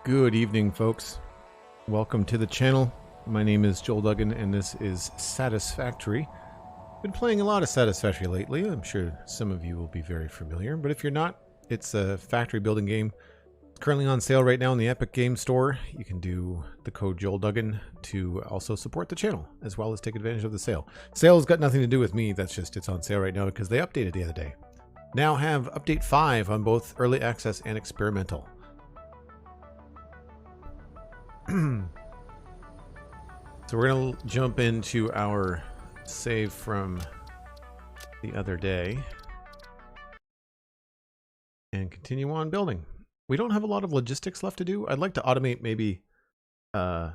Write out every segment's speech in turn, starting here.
Good evening, folks. Welcome to the channel. My name is Joel Duggan, and this is Satisfactory. Been playing a lot of Satisfactory lately. I'm sure some of you will be very familiar, but if you're not, it's a factory building game. It's currently on sale right now in the Epic Game Store. You can do the code Joel Duggan to also support the channel, as well as take advantage of the sale. Sale's got nothing to do with me. That's just it's on sale right now because they updated the other day. Now have update 5 on both early access and experimental. So we're going to jump into our save from the other day and continue on building. We don't have a lot of logistics left to do. I'd like to automate maybe heavy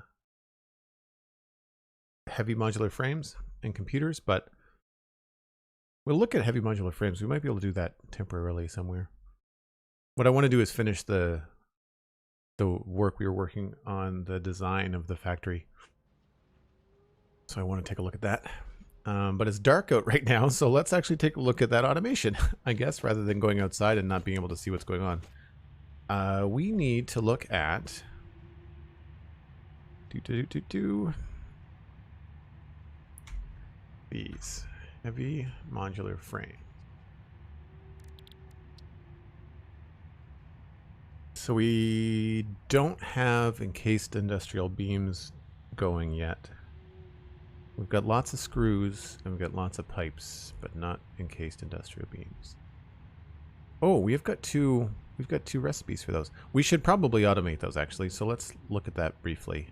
modular frames and computers, but we'll look at heavy modular frames. We might be able to do that temporarily somewhere. What I want to do is finish the work we were working on, the design of the factory. So I want to take a look at that. But it's dark out right now, so let's actually take a look at that automation, I guess, rather than going outside and not being able to see what's going on. We need to look at these heavy modular frames. So we don't have encased industrial beams going yet. We've got lots of screws and we've got lots of pipes, but not encased industrial beams. Oh, we've got two recipes for those. We should probably automate those actually, so let's look at that briefly.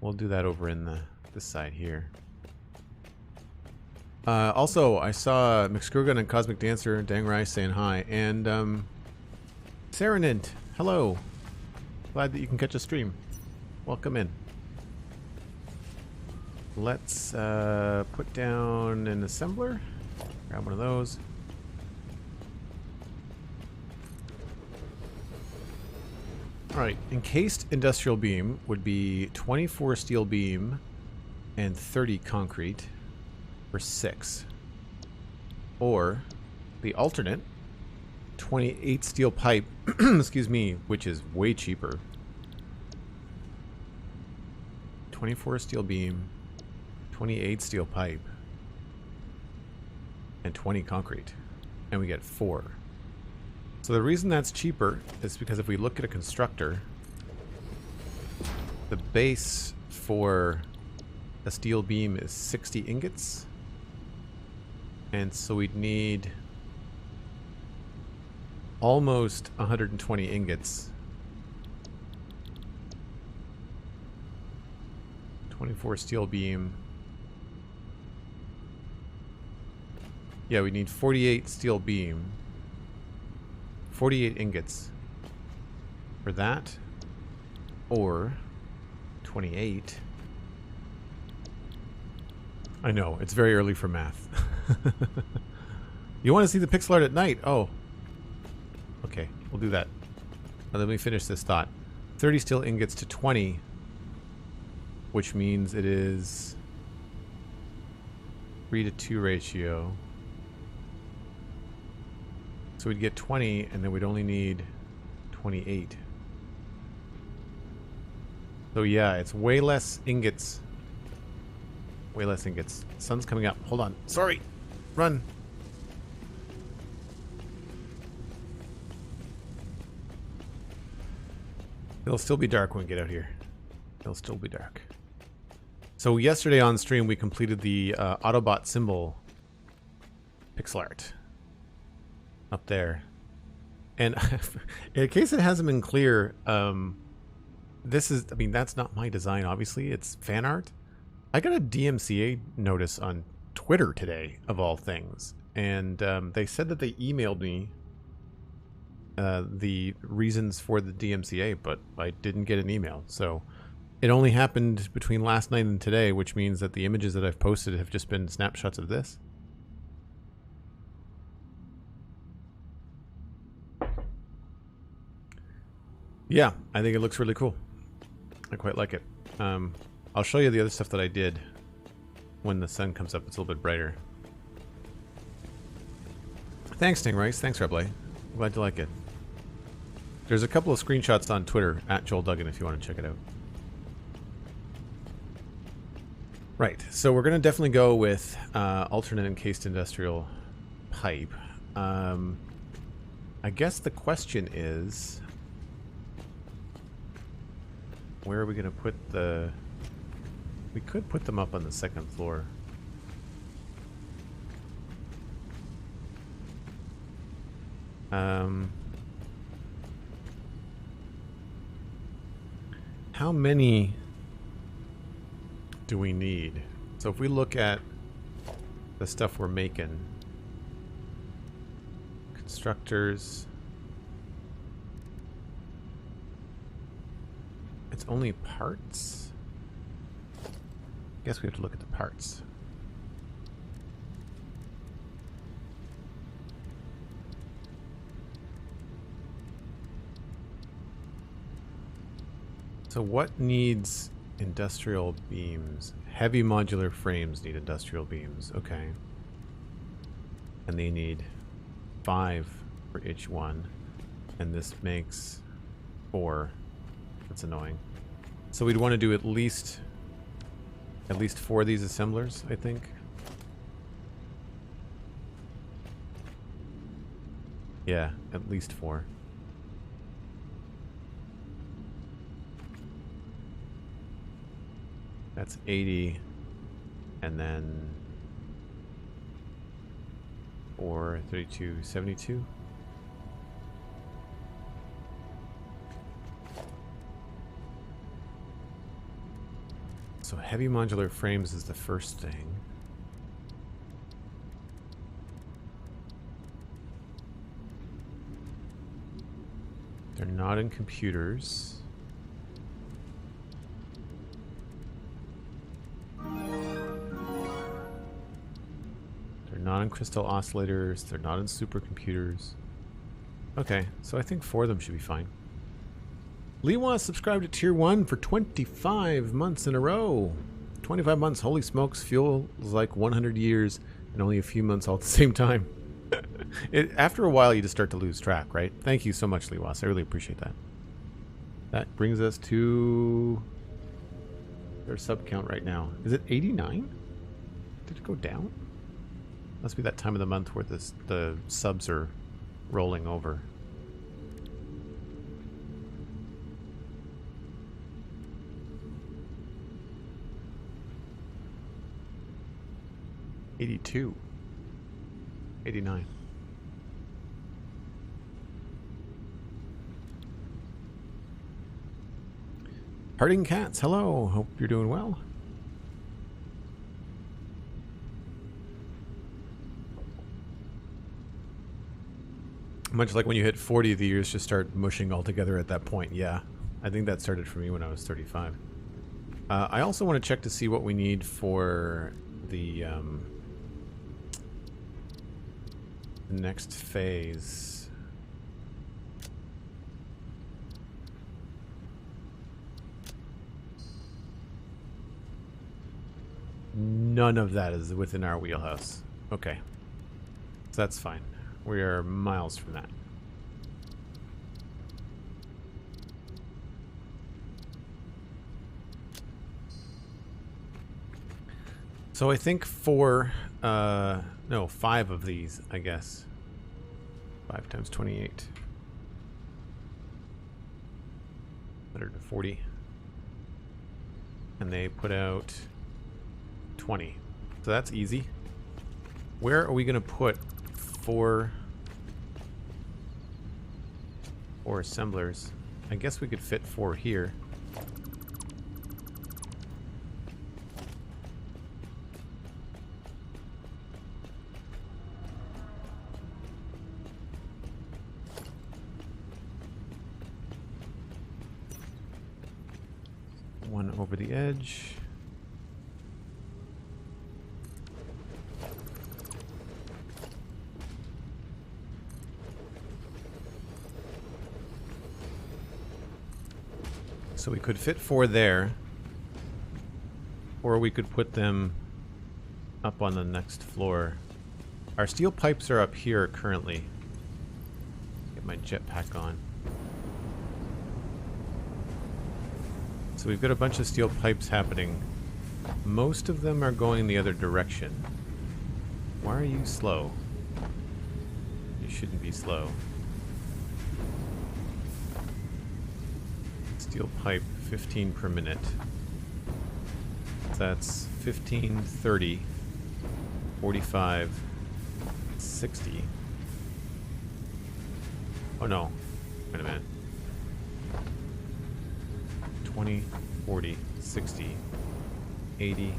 We'll do that over in this side here. Also, I saw McScrewgun and Cosmic Dancer, Dangrai saying hi, and Serenint, hello. Glad that you can catch a stream. Welcome in. Let's put down an assembler. Grab one of those. Alright, encased industrial beam would be 24 steel beam and 30 concrete for 6. Or the alternate, 28 steel pipe, excuse me, which is way cheaper. 24 steel beam, 28 steel pipe, and 20 concrete. And we get 4. So the reason that's cheaper is because if we look at a constructor, the base for a steel beam is 60 ingots. And so we'd need almost 120 ingots. 24 steel beam. Yeah, we need 48 steel beam. 48 ingots for that. Or 28. I know, it's very early for math. You want to see the pixel art at night? Oh. Okay, we'll do that. Now let me finish this thought. 30 steel ingots to 20, which means it is 3:2 ratio. So we'd get 20, and then we'd only need 28. So yeah, it's way less ingots. Way less ingots. Sun's coming up. Hold on. Sorry. Run. It'll still be dark when we get out here. It'll still be dark. So yesterday on stream we completed the Autobot symbol pixel art up there. And in case it hasn't been clear, this is, I mean, that's not my design, obviously. It's fan art. I got a DMCA notice on Twitter today, of all things. And they said that they emailed me the reasons for the DMCA, but I didn't get an email. So it only happened between last night and today, which means that the images that I've posted have just been snapshots of this. Yeah, I think it looks really cool. I quite like it. I'll show you the other stuff that I did when the sun comes up. It's a little bit brighter. Thanks, Stingray. Thanks, Reblay. I'm glad you like it. There's a couple of screenshots on Twitter at Joel Duggan if you want to check it out. Right, so we're going to definitely go with alternate encased industrial pipe. I guess the question is, where are we going to put the... We could put them up on the second floor. How many do we need? So if we look at the stuff we're making, constructors, it's only parts. I guess we have to look at the parts. So what needs industrial beams? Heavy modular frames need industrial beams. Okay. And they need 5 for each one. And this makes 4. That's annoying. So we'd want to do at least 4 of these assemblers, I think. Yeah, at least 4. That's 80, and then 4, 32, 72. So heavy modular frames is the first thing. They're not in computers. Not in crystal oscillators, they're not in supercomputers. Okay, so I think 4 of them should be fine. Lewa subscribed to Tier 1 for 25 months in a row. 25 months, holy smokes, feels like 100 years and only a few months all at the same time. After a while, you just start to lose track, right? Thank you so much, Lewas. I really appreciate that. That brings us to their sub count right now. Is it 89? Did it go down? Must be that time of the month where the subs are rolling over. $82. $89. Harding Cats, hello. Hope you're doing well. Much like when you hit 40, the years just start mushing all together at that point. Yeah, I think that started for me when I was 35. I also want to check to see what we need for the next phase. None of that is within our wheelhouse. Okay, so that's fine. We are miles from that. So I think 5 of these, I guess. 5 times 28. 140. And they put out 20. So that's easy. Where are we going to put 4 assemblers? I guess we could fit 4 here. One over the edge. So we could fit 4 there, or we could put them up on the next floor. Our steel pipes are up here currently. Get my jetpack on. So we've got a bunch of steel pipes happening. Most of them are going the other direction. Why are you slow? You shouldn't be slow. Steel pipe, 15 per minute. That's 15, 30, 45, 60. Oh no, wait a minute. 20, 40, 60, 80,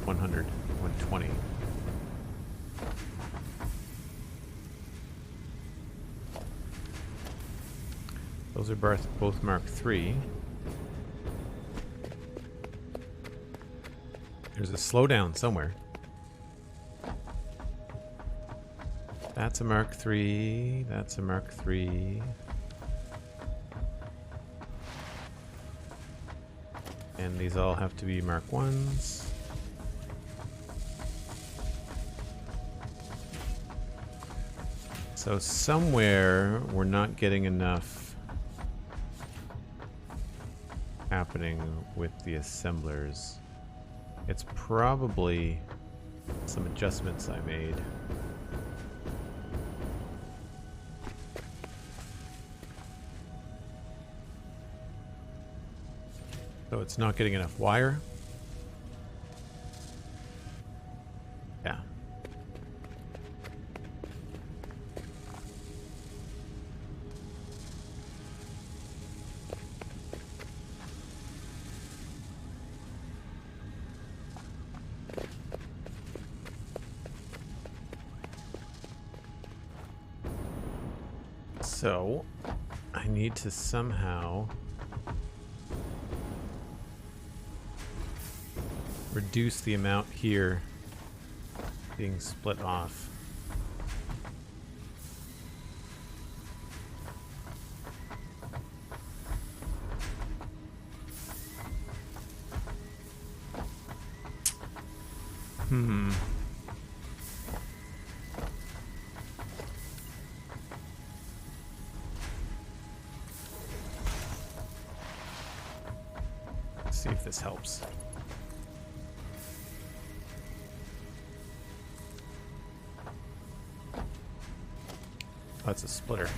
100, 120. Those are both Mark III. There's a slowdown somewhere. That's a Mark III. That's a Mark III. And these all have to be Mark I's. So somewhere we're not getting enough happening with the assemblers. It's probably some adjustments I made. So it's not getting enough wire. Yeah. So I need to somehow reduce the amount here being split off. Let's see if this helps. That's a splitter.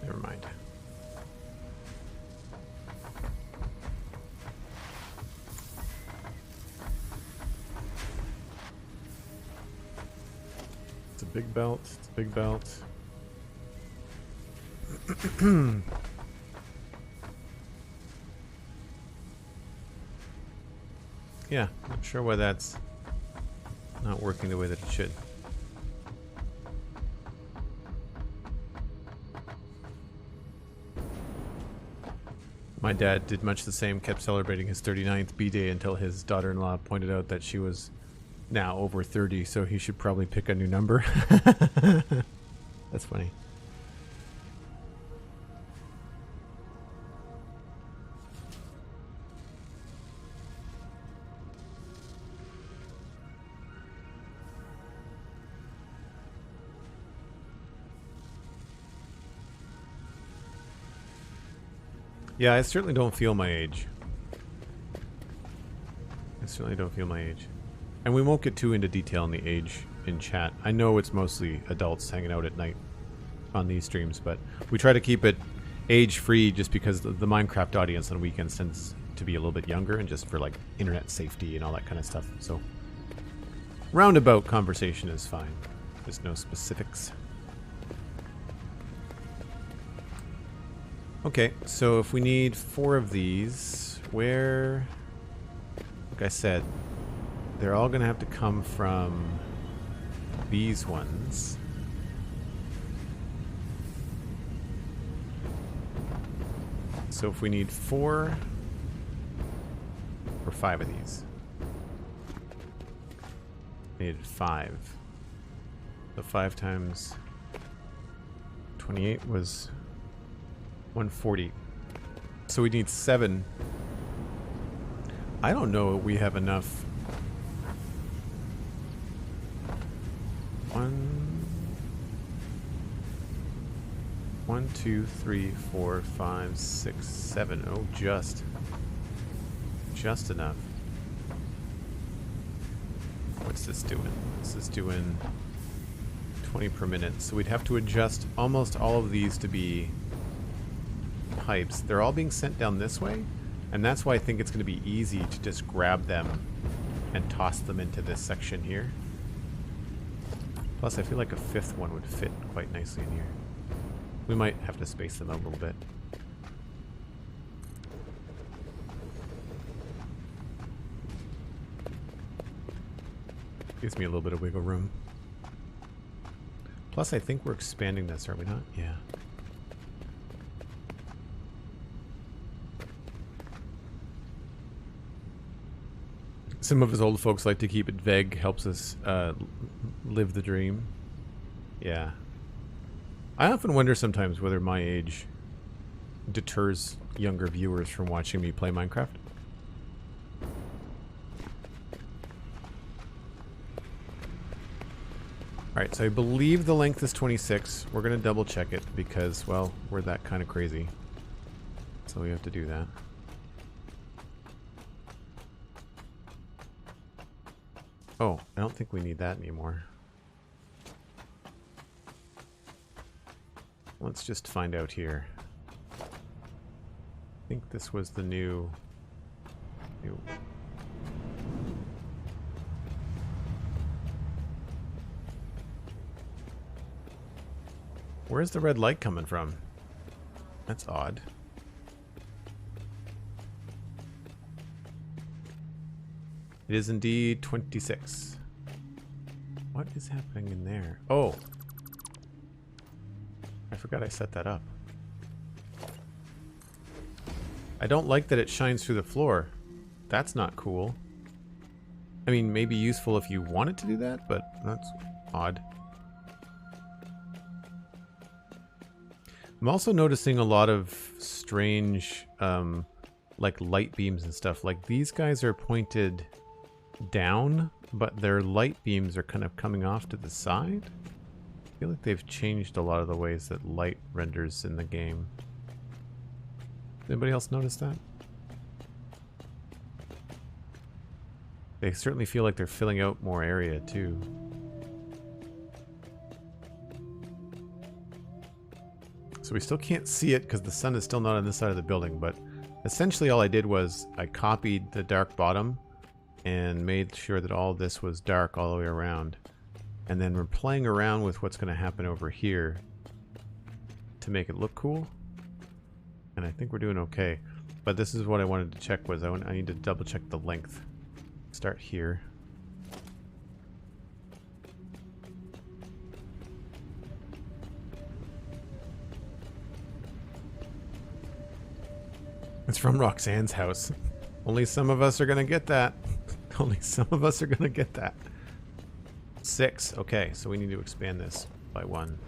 Never mind. It's a big belt. It's a big belt. Yeah, not sure why that's not working the way that it should. My dad did much the same, kept celebrating his 39th B-Day until his daughter-in-law pointed out that she was now over 30, so he should probably pick a new number. That's funny. Yeah, I certainly don't feel my age. I certainly don't feel my age. And we won't get too into detail on the age in chat. I know it's mostly adults hanging out at night on these streams, but we try to keep it age-free just because the Minecraft audience on weekends tends to be a little bit younger and just for like internet safety and all that kind of stuff. So roundabout conversation is fine. There's no specifics. Okay, so if we need 4 of these, where, like I said, they're all going to have to come from these ones. So if we need 4 or 5 of these. We needed 5. So 5 times 28 was 140. So we need 7. I don't know if we have enough. 1, 1, 2, 3, 4, 5, 6, 7. Oh, just enough. What's this doing? This is doing 20 per minute. So we'd have to adjust almost all of these to be pipes. They're all being sent down this way, and that's why I think it's going to be easy to just grab them and toss them into this section here. Plus, I feel like a fifth one would fit quite nicely in here. We might have to space them out a little bit. Gives me a little bit of wiggle room. Plus, I think we're expanding this, are we not? Yeah. Some of us old folks like to keep it vague. Helps us live the dream. Yeah. I often wonder sometimes whether my age deters younger viewers from watching me play Minecraft. Alright, so I believe the length is 26. We're going to double check it because, well, we're that kind of crazy. So we have to do that. Oh, I don't think we need that anymore. Let's just find out here. I think this was the new... Where's the red light coming from? That's odd. It is indeed 26. What is happening in there? Oh! I forgot I set that up. I don't like that it shines through the floor. That's not cool. I mean, maybe useful if you wanted to do that, but that's odd. I'm also noticing a lot of strange, like light beams and stuff. Like these guys are pointed down, but their light beams are kind of coming off to the side. I feel like they've changed a lot of the ways that light renders in the game. Anybody else notice that? They certainly feel like they're filling out more area too. So we still can't see it because the sun is still not on this side of the building, but essentially all I did was I copied the dark bottom and made sure that all this was dark all the way around. And then we're playing around with what's going to happen over here to make it look cool. And I think we're doing okay. But this is what I wanted to check was I need to double check the length. Start here. It's from Roxanne's house. Only some of us are going to get that. Only some of us are going to get that. 6. Okay, so we need to expand this by 1.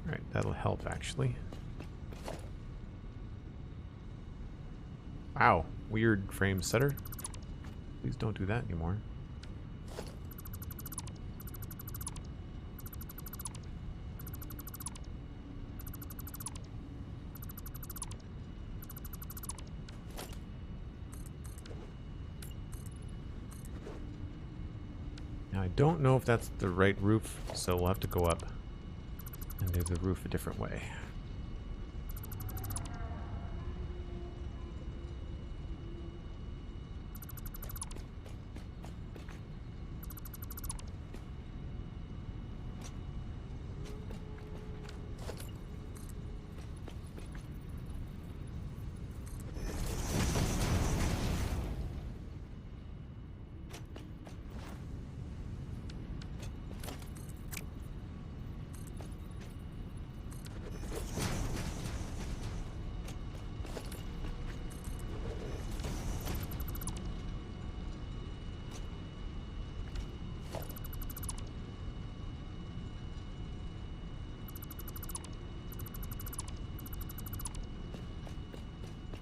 Alright, that'll help actually. Wow, weird frame setter. Please don't do that anymore. Now I don't know if that's the right roof, so we'll have to go up and do the roof a different way.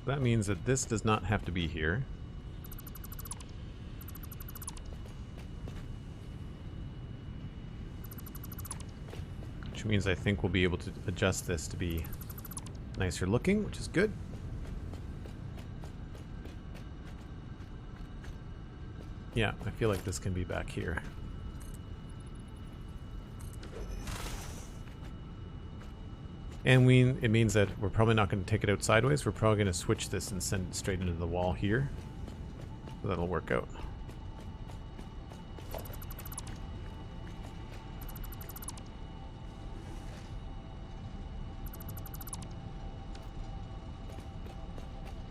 That means that this does not have to be here. Which means I think we'll be able to adjust this to be nicer looking, which is good. Yeah, I feel like this can be back here. And it means that we're probably not going to take it out sideways. We're probably going to switch this and send it straight into the wall here. So that'll work out.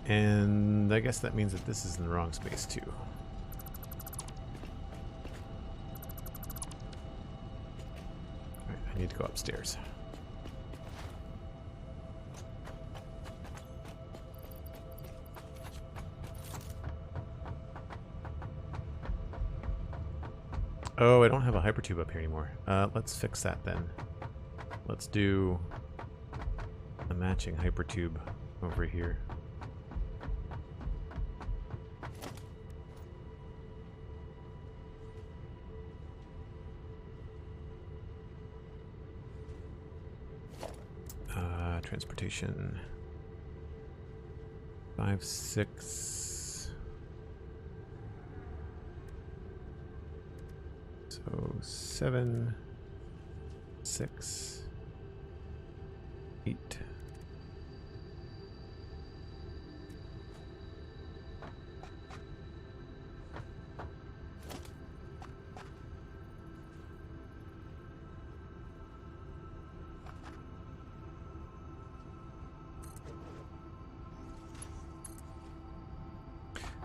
And I guess that means that this is in the wrong space too. Alright, I need to go upstairs. Oh, I don't have a hypertube up here anymore. Let's fix that then. Let's do a matching hypertube over here. Transportation. 5, 6. So 7, 6, 8.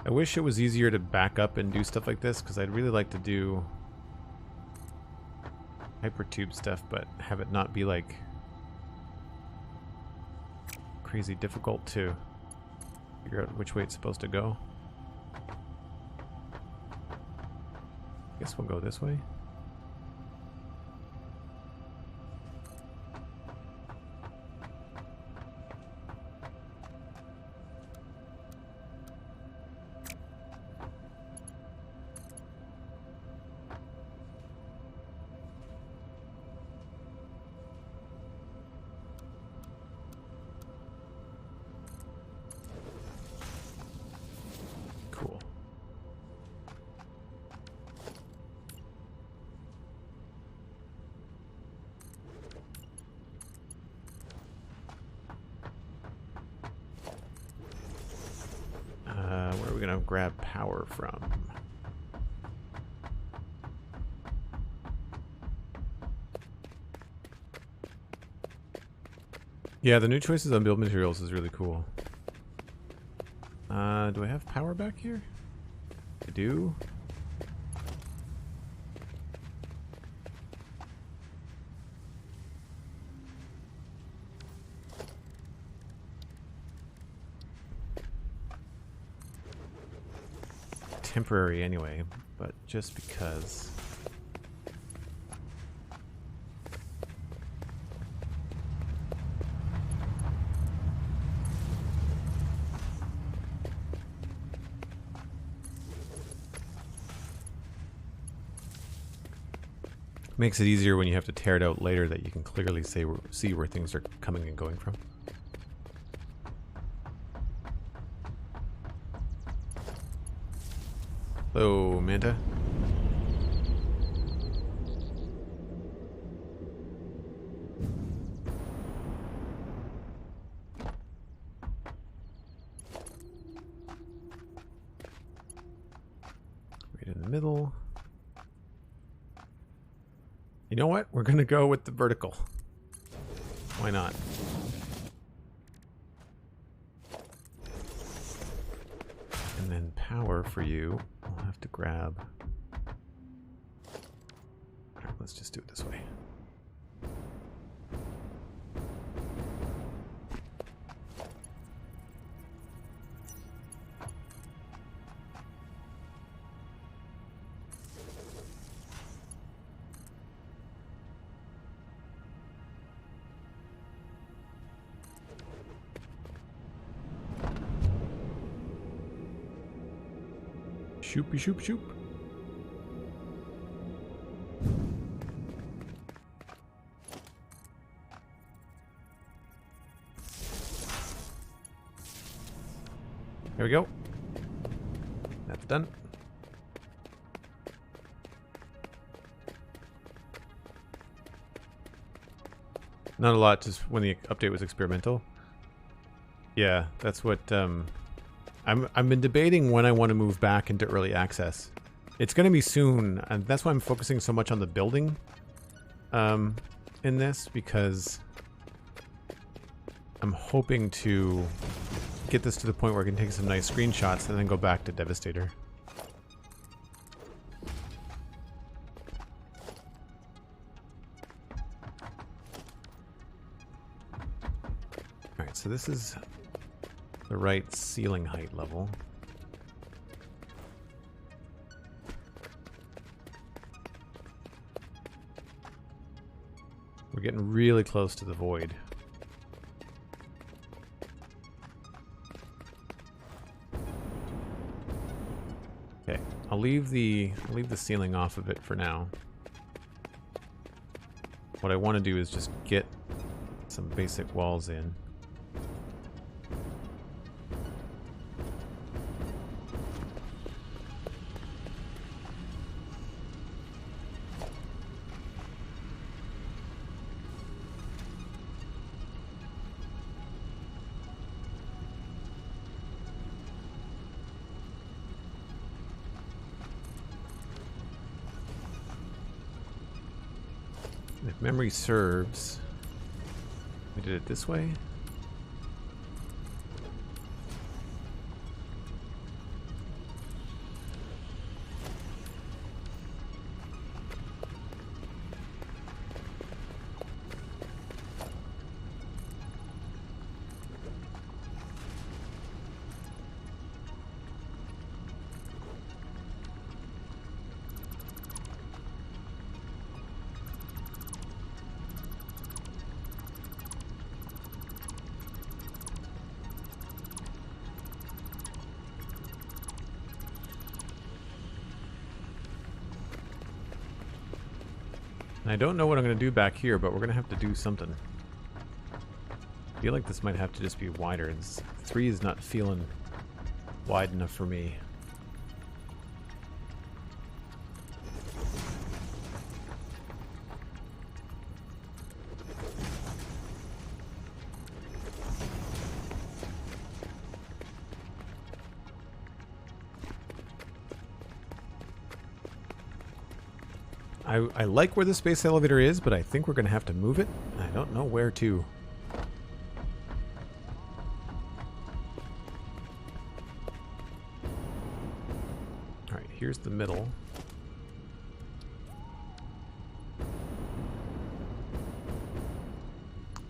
I wish it was easier to back up and do stuff like this, because I'd really like to do hypertube stuff, but have it not be like crazy difficult to figure out which way it's supposed to go. I guess we'll go this way. Cool. Where are we gonna grab power from? Yeah, the new choices on build materials is really cool. Do I have power back here? I do. Temporary anyway, but just because. Makes it easier when you have to tear it out later that you can clearly see where things are coming and going from. Hello, Manta. Right in the middle. You know what? We're going to go with the vertical. Why not? And then power for you, we'll have to grab. All right, let's just do it this way. Shoopy shoop shoop. There we go. That's done. Not a lot, just when the update was experimental. Yeah, that's what I've been debating when I want to move back into early access. It's going to be soon, and that's why I'm focusing so much on the building in this, because I'm hoping to get this to the point where I can take some nice screenshots and then go back to Devastator. Alright, so this is the right ceiling height level. We're getting really close to the void. Okay, I'll leave the ceiling off of it for now. What I want to do is just get some basic walls in. If memory serves, we did it this way. I don't know what I'm going to do back here, but we're going to have to do something. I feel like this might have to just be wider. 3 is not feeling wide enough for me. I like where the space elevator is, but I think we're going to have to move it. I don't know where to. Alright, here's the middle.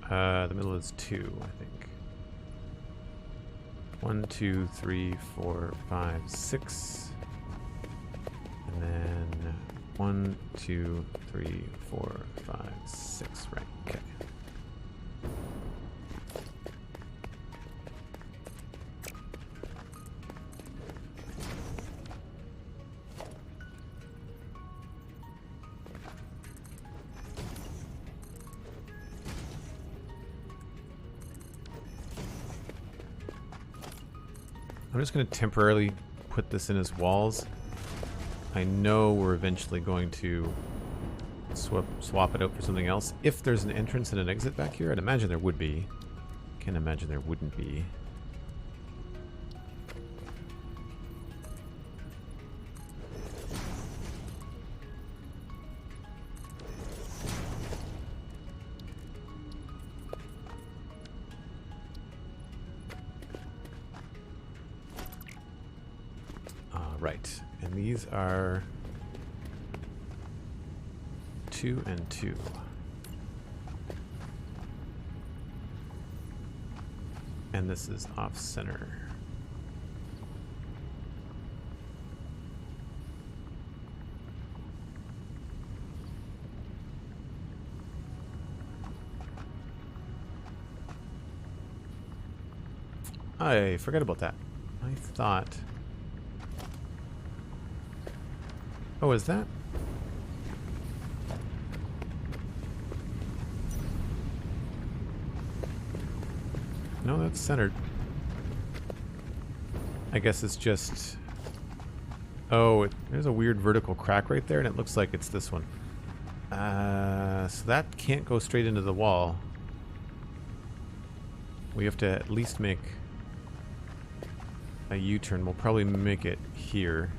The middle is 2, I think. 1, 2, 3, 4, 5, 6. And then 1, 2, 3, 4, 5, 6. Right, okay. I'm just going to temporarily put this in as walls. I know we're eventually going to swap it out for something else. If there's an entrance and an exit back here, I'd imagine there would be. Can't imagine there wouldn't be. Right, and these are 2 and 2. And this is off center. I forgot about that. I thought Oh, is that? No, that's centered. I guess it's just... Oh, there's a weird vertical crack right there, and it looks like it's this one. So that can't go straight into the wall. We have to at least make a U-turn. We'll probably make it here.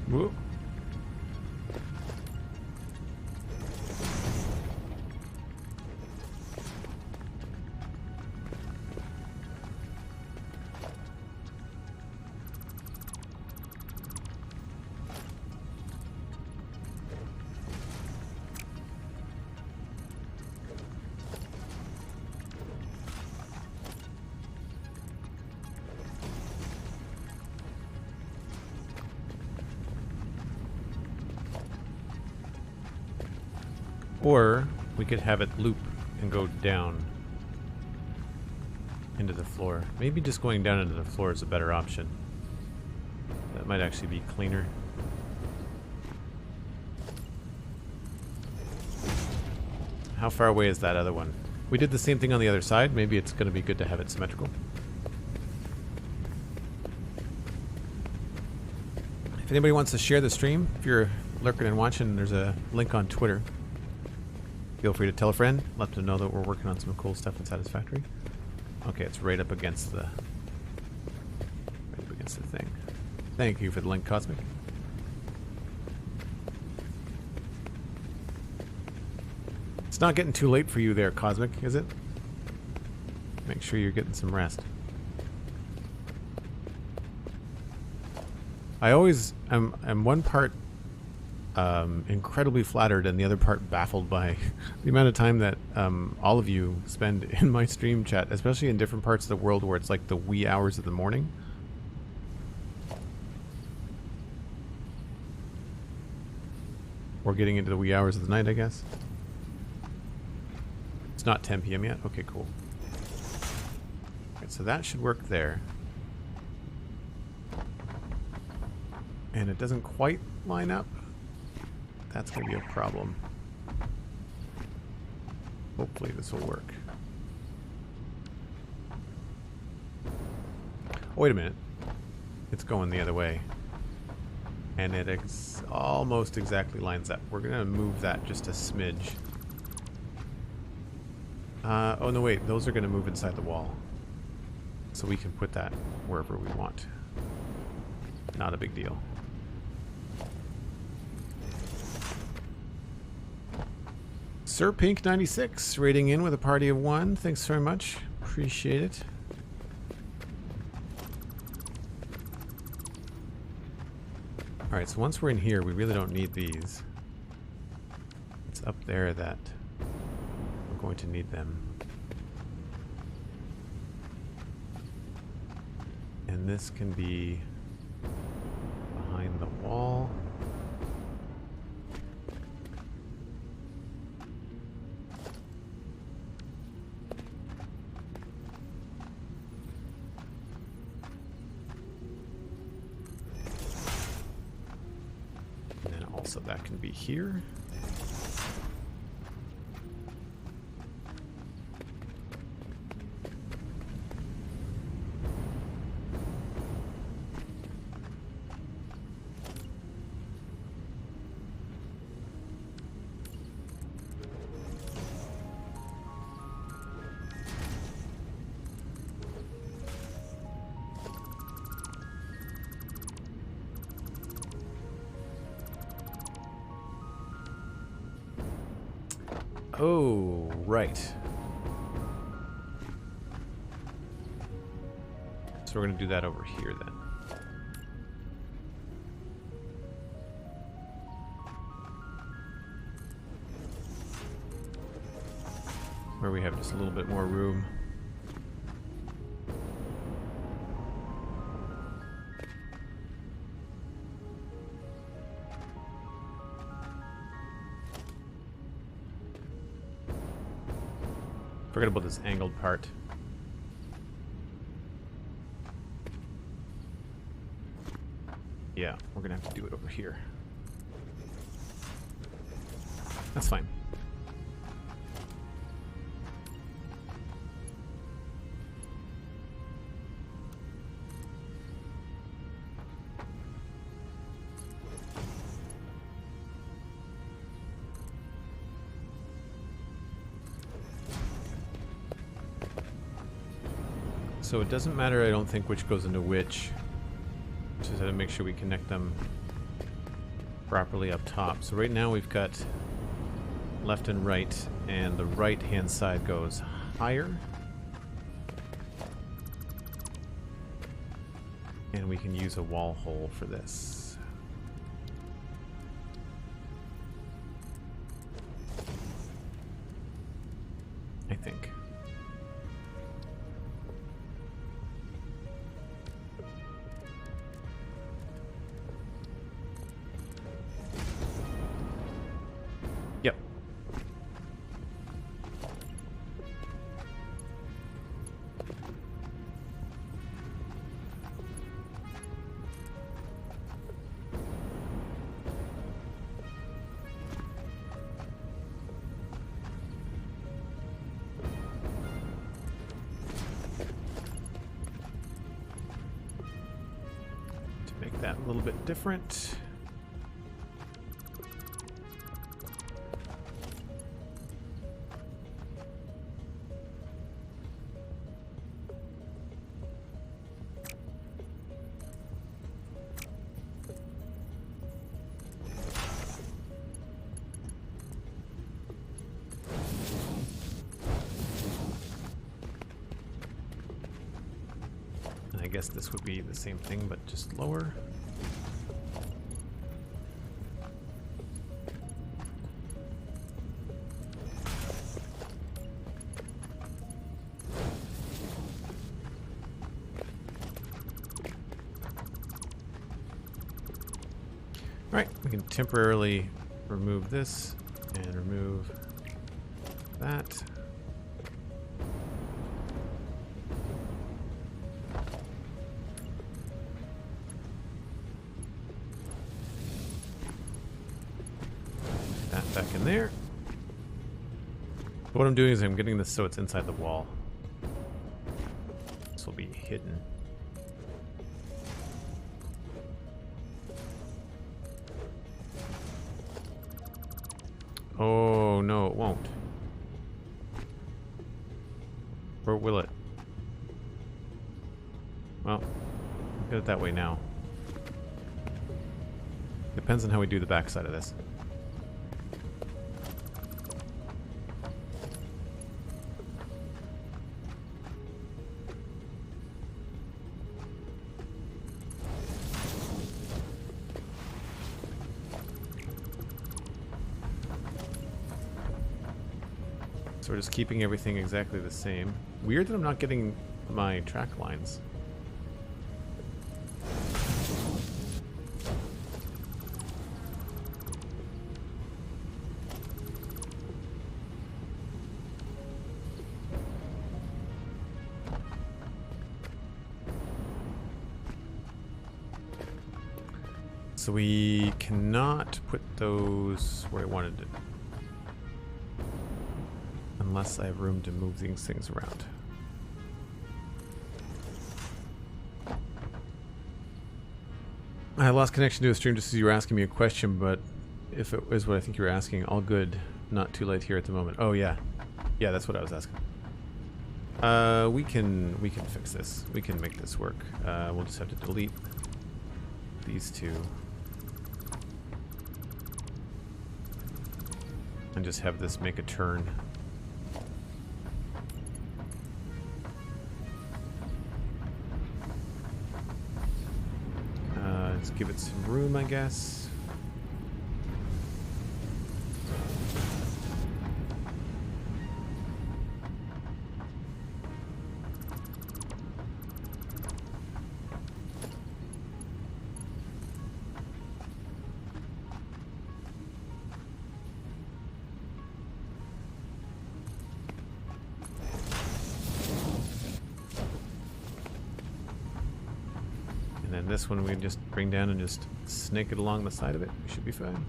Whoop. Or we could have it loop and go down into the floor. Maybe just going down into the floor is a better option. That might actually be cleaner. How far away is that other one? We did the same thing on the other side. Maybe it's going to be good to have it symmetrical. If anybody wants to share the stream, if you're lurking and watching, there's a link on Twitter. Feel free to tell a friend, let them know that we're working on some cool stuff in Satisfactory. Okay, it's right up against the thing. Thank you for the link, Cosmic. It's not getting too late for you there, Cosmic, is it? Make sure you're getting some rest. I'm one part incredibly flattered and the other part baffled by the amount of time that all of you spend in my stream chat, especially in different parts of the world where it's like the wee hours of the morning. Or getting into the wee hours of the night, I guess. It's not 10 p.m. yet? Okay, cool. Alright, so that should work there. And it doesn't quite line up. That's going to be a problem. Hopefully this will work. Oh, wait a minute. It's going the other way. And it almost exactly lines up. We're going to move that just a smidge. Oh, no, wait. Those are going to move inside the wall. So we can put that wherever we want. Not a big deal. Sir Pink 96 rating in with a party of 1. Thanks very much. Appreciate it. Alright, so once we're in here, we really don't need these. It's up there that we're going to need them. And this can be behind the wall. So that can be here. Oh, right. So we're going to do that over here then. where we have just a little bit more room. Forget about this angled part. Yeah, we're gonna have to do it over here. That's fine. So it doesn't matter, I don't think, which goes into which. Just have to make sure we connect them properly up top. So right now we've got left and right, and the right hand side goes higher. And we can use a wall hole for this. I think. Yep. To make that a little bit different. I guess this would be the same thing, but just lower. Alright, we can temporarily remove this and remove that. Back in there. What I'm doing is I'm getting this so it's inside the wall. This will be hidden. Oh no, it won't. Or will it? Well, I'll get it that way now. Depends on how we do the backside of this. So we're just keeping everything exactly the same. Weird that I'm not getting my track lines. So we cannot put those where I wanted it. Unless I have room to move these things around. I lost connection to the stream just as you were asking me a question, but if it is what I think you were asking, all good. Not too late here at the moment. Oh yeah. Yeah, that's what I was asking. We can fix this. We can make this work. We'll just have to delete these two. And just have this make a turn. Let's give it some room, I guess. then this one we just bring down and just snake it along the side of it. We should be fine.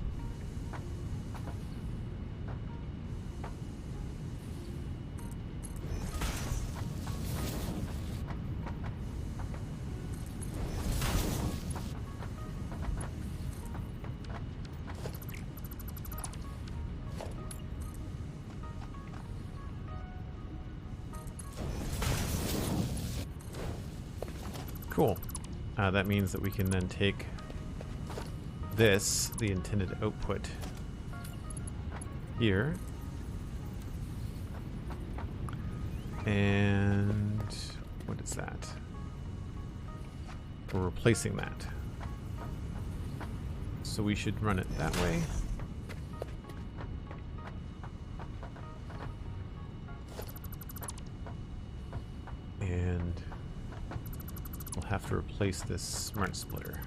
Cool. That means that we can then take this, the intended output here, and what is that? We're replacing that. So we should run it that way. And we'll have to replace this smart splitter.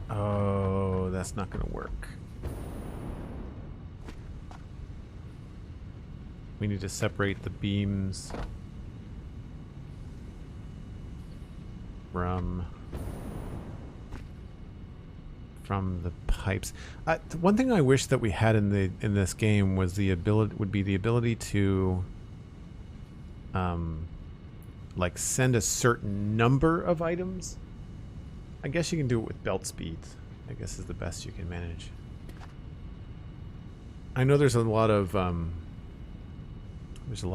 Oh, that's not going to work. We need to separate the beams from the pipes. One thing I wish that we had in this game was the ability to like send a certain number of items. I guess you can do it with belt speeds. I guess is the best you can manage. I know there's a lot of what's the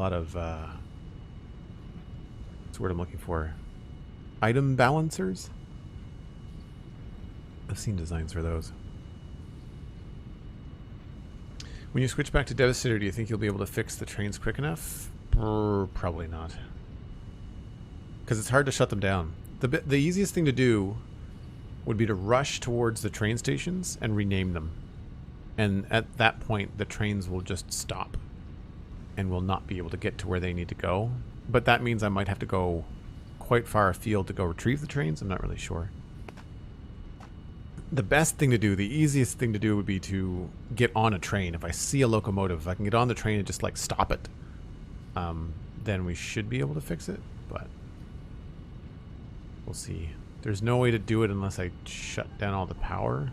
word I'm looking for? Item balancers? I've seen designs for those. When you switch back to Devastator, do you think you'll be able to fix the trains quick enough? Probably not. Because it's hard to shut them down. The easiest thing to do would be to rush towards the train stations and rename them. And at that point, the trains will just stop and will not be able to get to where they need to go. But that means I might have to go quite far afield to go retrieve the trains. I'm not really sure. The best thing to do, the easiest thing to do would be to get on a train. If I see a locomotive, if I can get on the train and just like stop it, then we should be able to fix it, but we'll see. There's no way to do it unless I shut down all the power.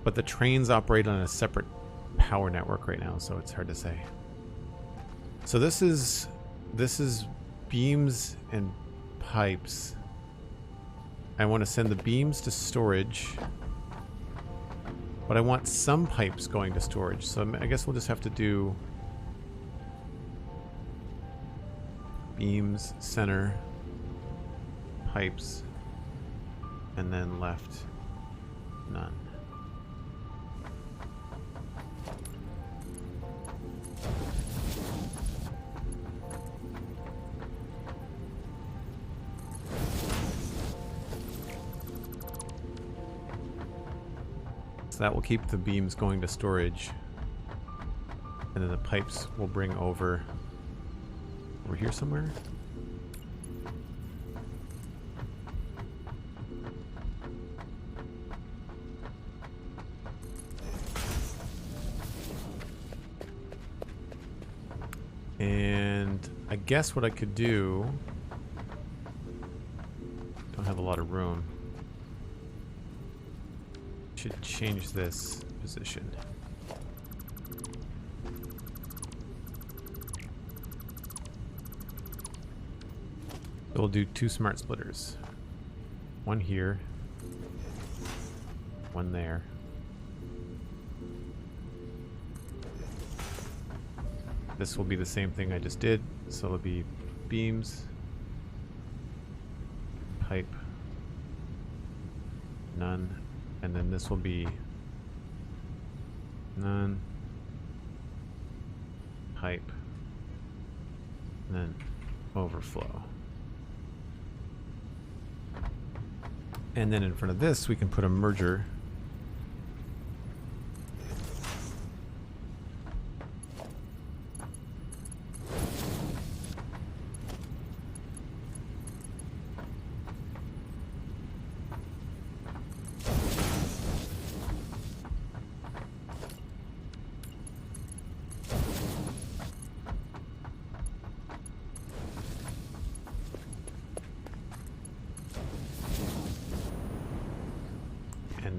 But the trains operate on a separate power network right now, so it's hard to say. So this is beams and pipes. I want to send the beams to storage, but I want some pipes going to storage, so I guess we'll just have to do beams, center, pipes, and then left, none. That will keep the beams going to storage, and then the pipes will bring over here somewhere. And I guess what I could do, don't have a lot of room. Should change this position. So we'll do 2 smart splitters. One here, one there. This will be the same thing I just did, so it'll be beams, pipe, none. And then this will be none, pipe, and then overflow. And then in front of this, we can put a merger.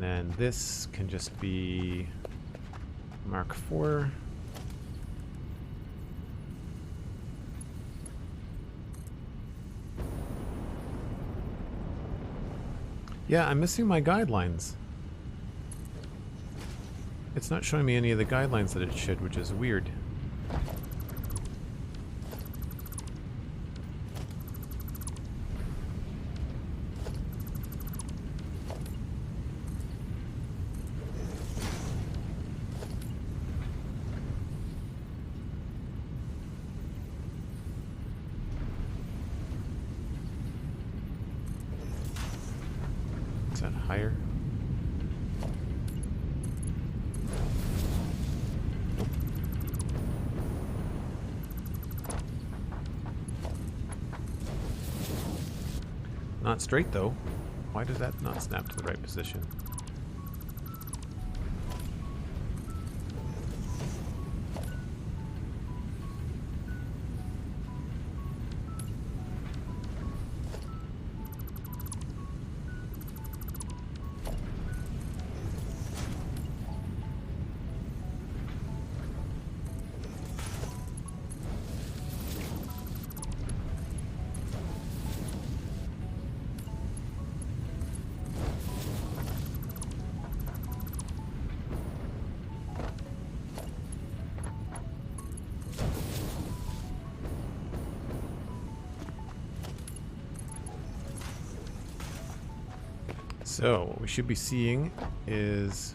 And then this can just be Mark IV. Yeah, I'm missing my guidelines. It's not showing me any of the guidelines that it should, which is weird. Is that higher? Not straight though. Why does that not snap to the right position? So, what we should be seeing is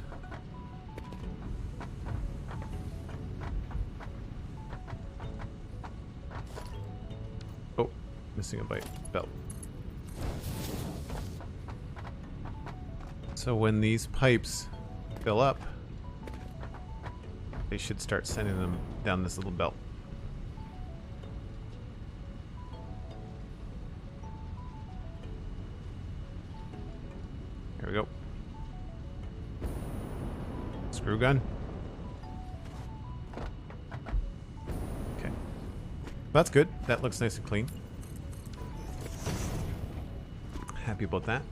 oh, missing a belt. So when these pipes fill up, they should start sending them down this little belt. There we go. Screw gun. Okay. That's good. That looks nice and clean. Happy about that.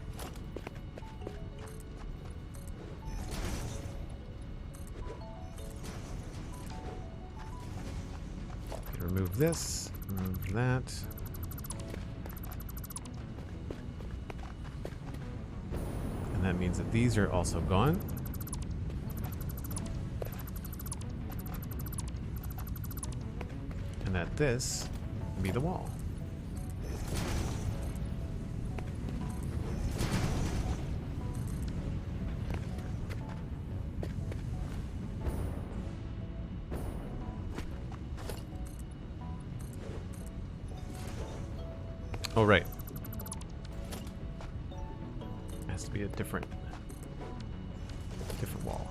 Okay, remove this. Remove that. That means that these are also gone. And that this can be the wall. Oh, right. Has to be a different wall.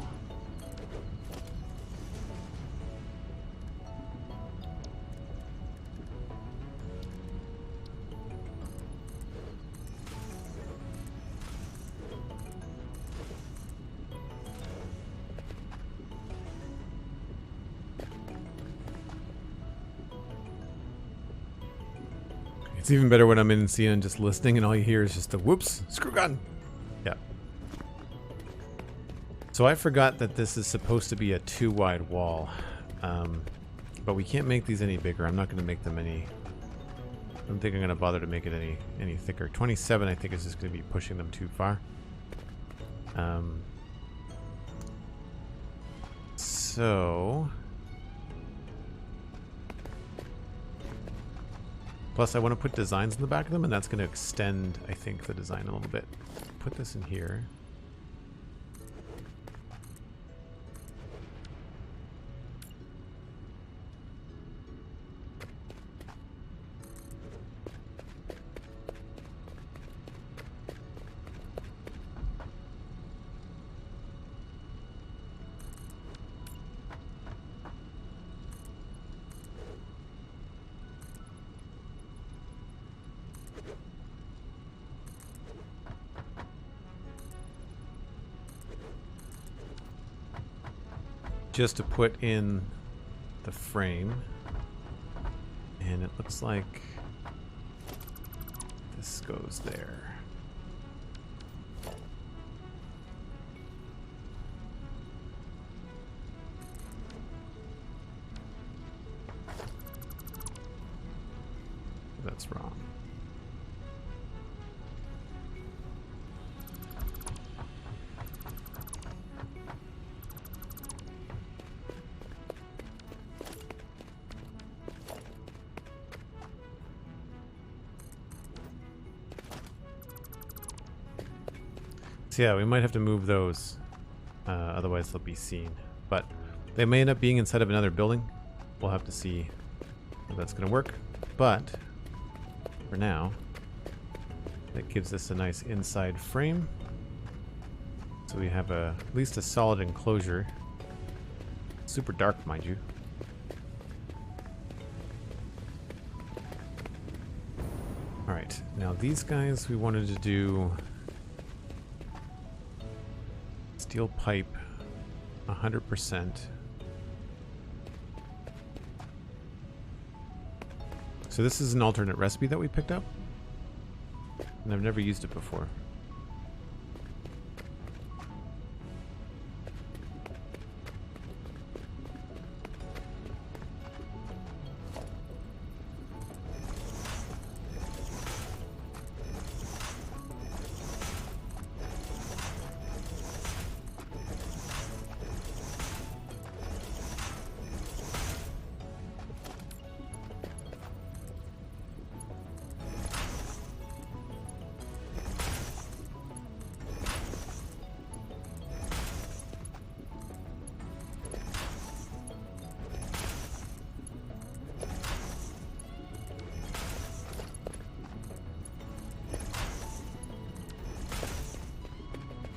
It's even better when I'm in Encased and just listening and all you hear is just the whoops, screw gun. Yeah. So I forgot that this is supposed to be a 2 wide wall. But we can't make these any bigger. I'm not going to make them any... I don't think I'm going to bother to make it any thicker. 27 I think is just going to be pushing them too far. So... Plus I want to put designs in the back of them, and that's going to extend, I think, the design a little bit. Put this in here. Just to put in the frame, and it looks like this goes there. that's wrong. So yeah, we might have to move those, otherwise they'll be seen. But they may end up being inside of another building. We'll have to see if that's going to work. But for now, that gives us a nice inside frame. So we have at least a solid enclosure. Super dark, mind you. Alright, now these guys we wanted to do steel pipe 100%. So this is an alternate recipe that we picked up, and I've never used it before.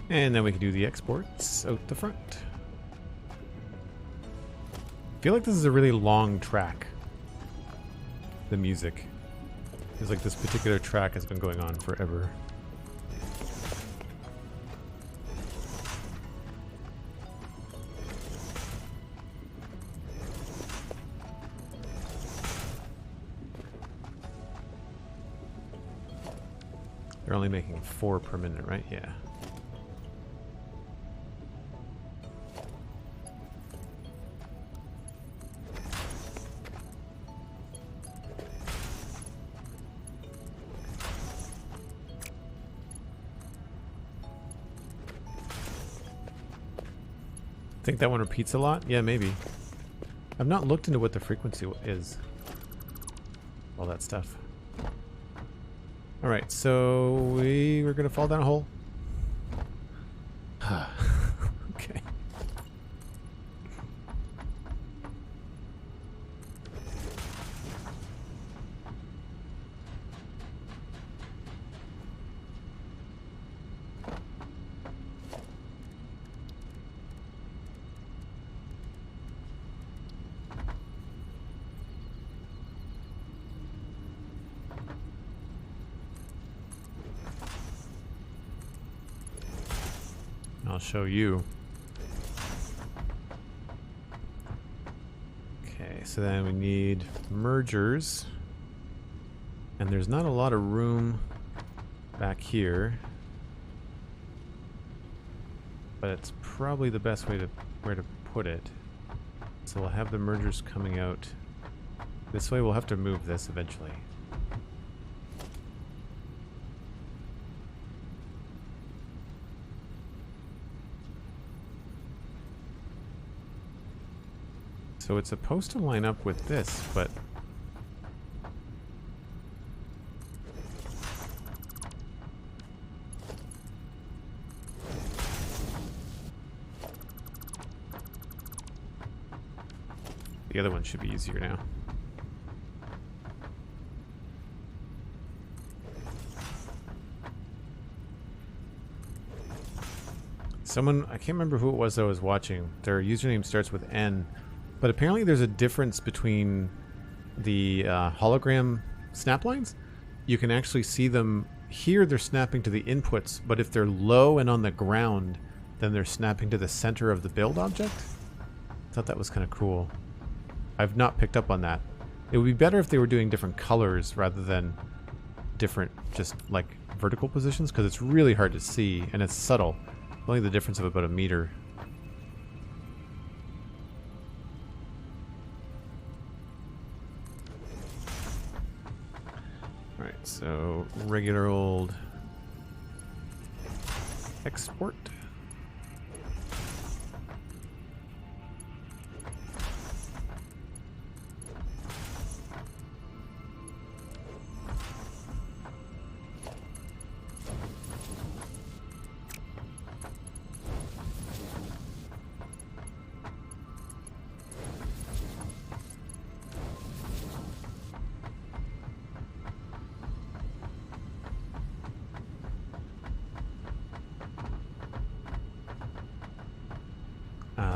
And then we can do the exports out the front. I feel like this is a really long track. The music. It's like this particular track has been going on forever. They're only making 4 per minute, right? Yeah. Think that one repeats a lot? Yeah, maybe. I've not looked into what the frequency is. All that stuff. Alright, so we're gonna fall down a hole. Okay. I'll show you. Okay, so then we need mergers. And there's not a lot of room back here. But it's probably the best way to where to put it. So we'll have the mergers coming out this way. We'll have to move this eventually. So it's supposed to line up with this, but the other one should be easier now. Someone, I can't remember who it was that I was watching. Their username starts with N. But apparently there's a difference between the hologram snap lines. You can actually see them here. They're snapping to the inputs, but if they're low and on the ground, then they're snapping to the center of the build object. I thought that was kind of cool. I've not picked up on that. It would be better if they were doing different colors rather than different, just like vertical positions, because it's really hard to see and it's subtle. Only the difference of about a meter. So regular old export.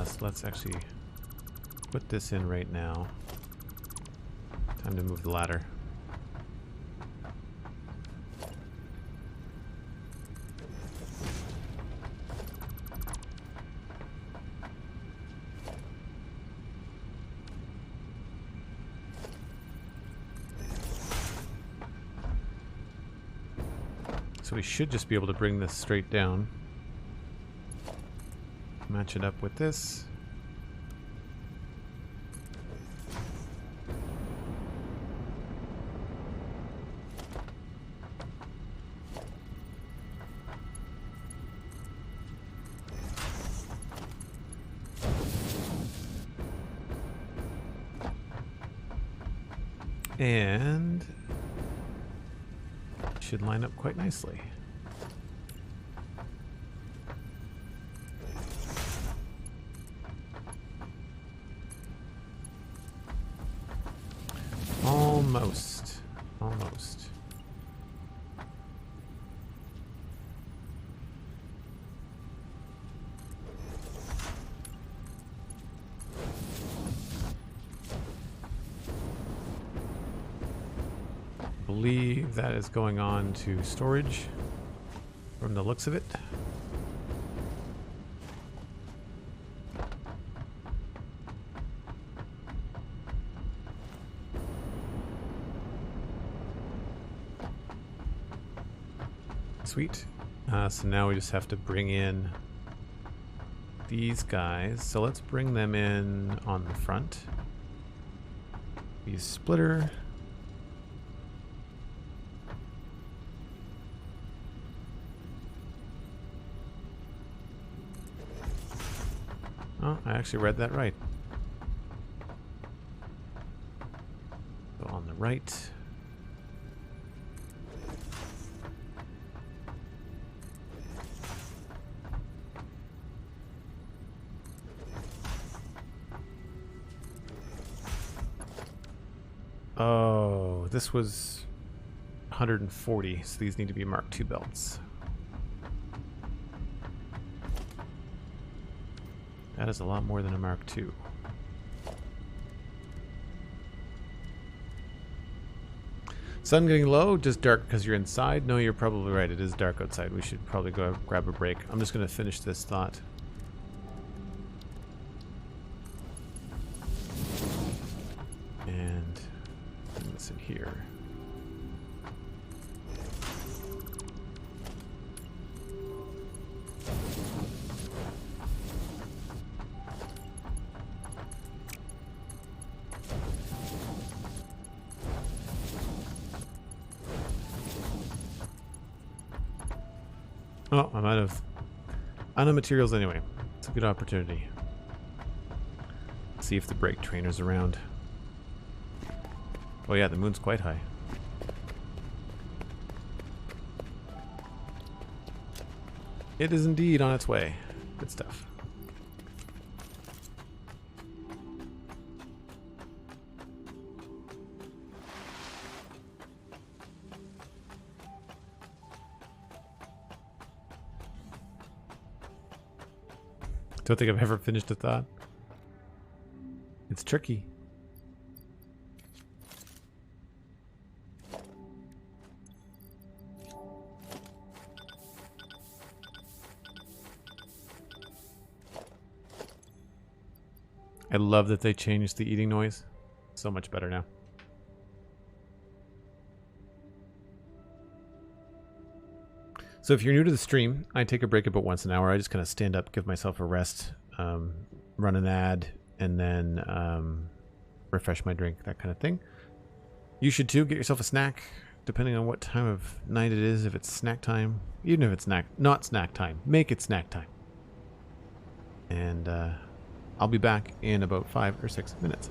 So let's actually put this in right now. Time to move the ladder. So we should just be able to bring this straight down. Match it up with this. And should line up quite nicely. Almost. Almost. I believe that is going on to storage from the looks of it. Sweet. So now we just have to bring in these guys. So let's bring them in on the front. Use splitter. Oh, I actually read that right. So on the right. Oh, this was 140, so these need to be Mark II belts. That is a lot more than a Mark II. Sun getting low, just dark because you're inside? No, you're probably right. It is dark outside. We should probably go grab a break. I'm just going to finish this thought. And bring this in here. Oh, I'm out of materials anyway. It's a good opportunity. See if the brake trainer's around. Oh yeah, the moon's quite high. It is indeed on its way. Good stuff. Don't think I've ever finished a thought. It's tricky. I love that they changed the eating noise. So much better now. So if you're new to the stream, I take a break about once an hour. I just kind of stand up, give myself a rest, run an ad, and then refresh my drink, that kind of thing. You should too. Get yourself a snack. depending on what time of night it is, if it's snack time. Even if it's not snack time, make it snack time. And I'll be back in about 5 or 6 minutes.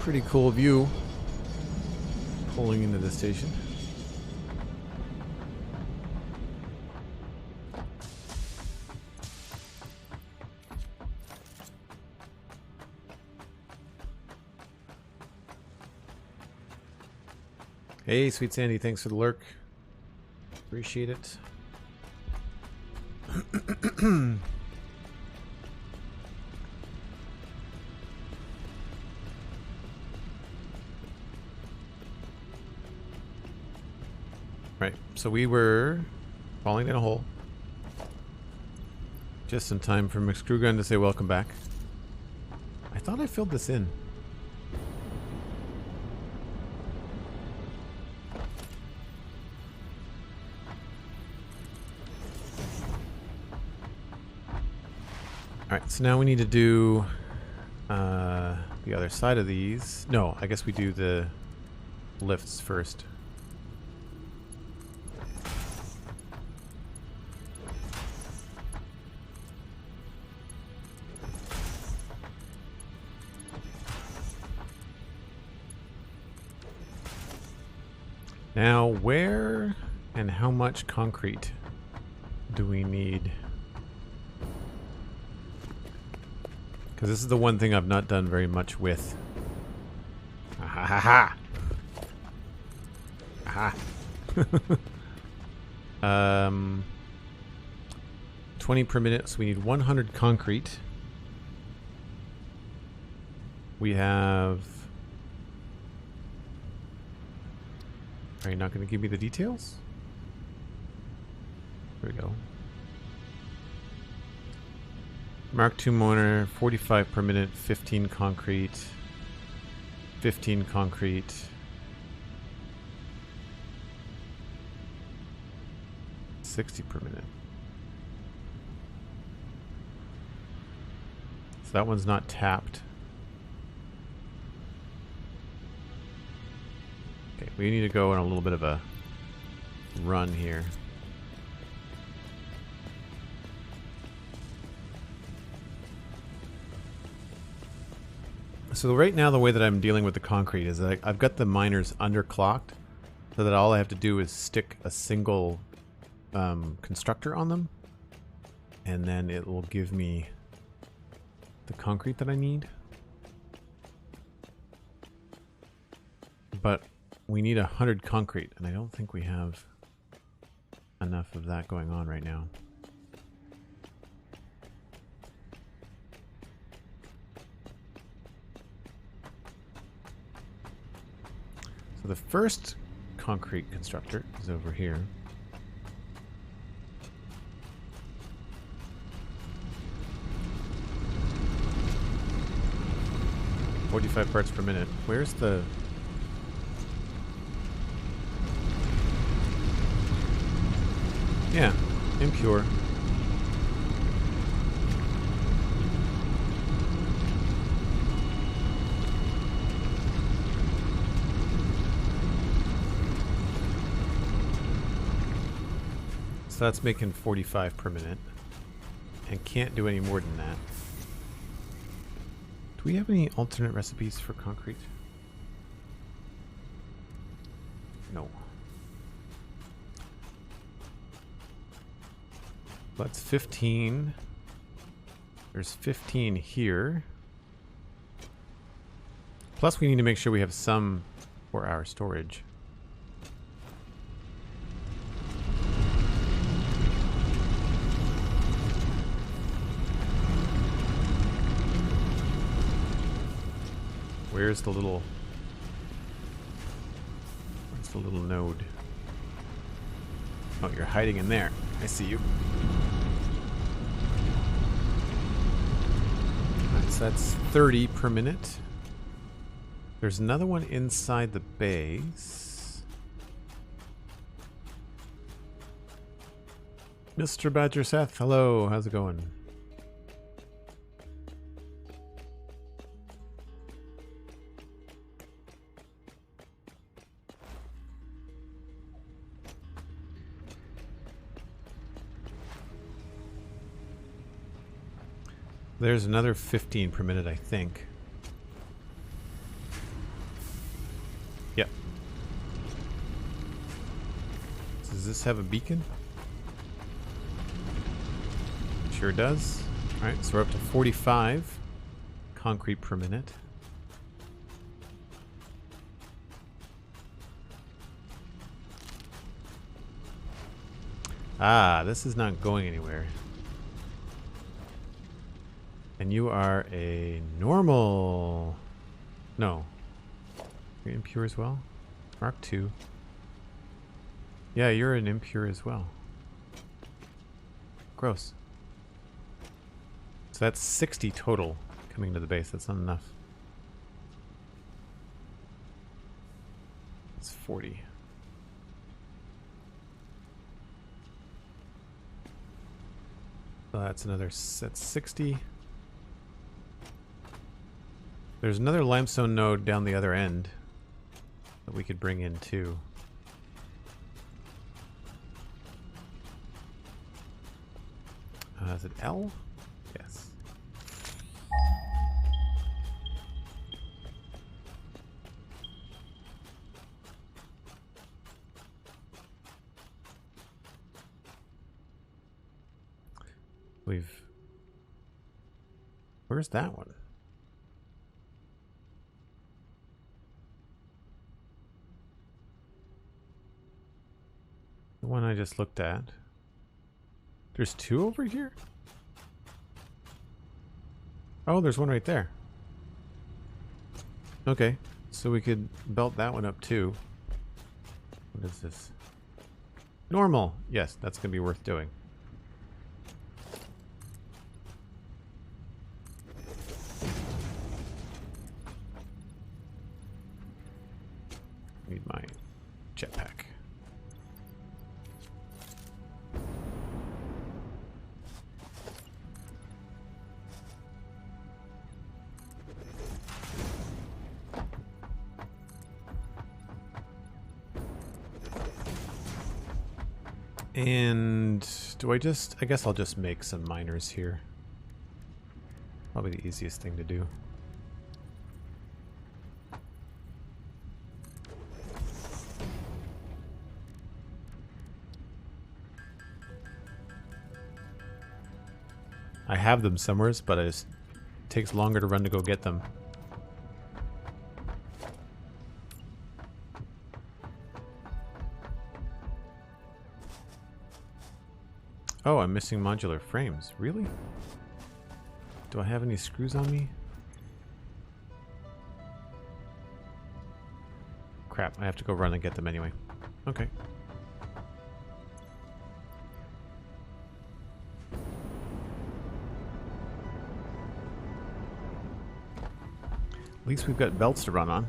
Pretty cool view pulling into the station. Hey, Sweet Sandy, thanks for the lurk. Appreciate it. Right, so we were falling in a hole. Just in time for McScrewgun to say welcome back. I thought I filled this in. Alright, so now we need to do the other side of these. No, I guess we do the lifts first. Now, where and how much concrete do we need? Because this is the one thing I've not done very much with. Ha ha ha ha! Ha. 20 per minute, so we need 100 concrete. We have... Are you not going to give me the details? There we go. Mark II motor, 45 per minute, 15 concrete, 15 concrete. $60 per minute. So that one's not tapped. Okay, we need to go on a little bit of a run here. So right now the way that I'm dealing with the concrete is that I've got the miners underclocked so that all I have to do is stick a single constructor on them and then it will give me the concrete that I need. But we need 100 concrete and I don't think we have enough of that going on right now. So the first concrete constructor is over here. $45 parts per minute. Where's the... Yeah, impure. So that's making 45 per minute. And can't do any more than that. Do we have any alternate recipes for concrete? No. That's 15. There's 15 here. Plus we need to make sure we have some for our storage. Where's the little... Where's the little node? Oh, you're hiding in there. I see you. Alright, so that's 30 per minute. There's another one inside the base. Mr. Badger Seth, hello. How's it going? There's another 15 per minute, I think. Does this have a beacon? Sure does. Alright, so we're up to 45 concrete per minute. Ah, this is not going anywhere. And you are a normal... No. You're impure as well? Mark II. Yeah, you're an impure as well. Gross. So that's 60 total coming to the base. That's not enough. It's 40. So that's another... That's 60. There's another limestone node down the other end that we could bring in too. Is it L? Yes. Where's that one? The one I just looked at. There's two over here? Oh, there's one right there. Okay, so we could belt that one up too. What is this? Normal. Yes, that's going to be worth doing. Need my jetpack. And do I guess I'll just make some miners here. Probably the easiest thing to do. I have them somewhere, but it takes longer to run to go get them. Oh, I'm missing modular frames. Really? Do I have any screws on me? Crap, I have to go run and get them anyway. Okay. At least we've got belts to run on.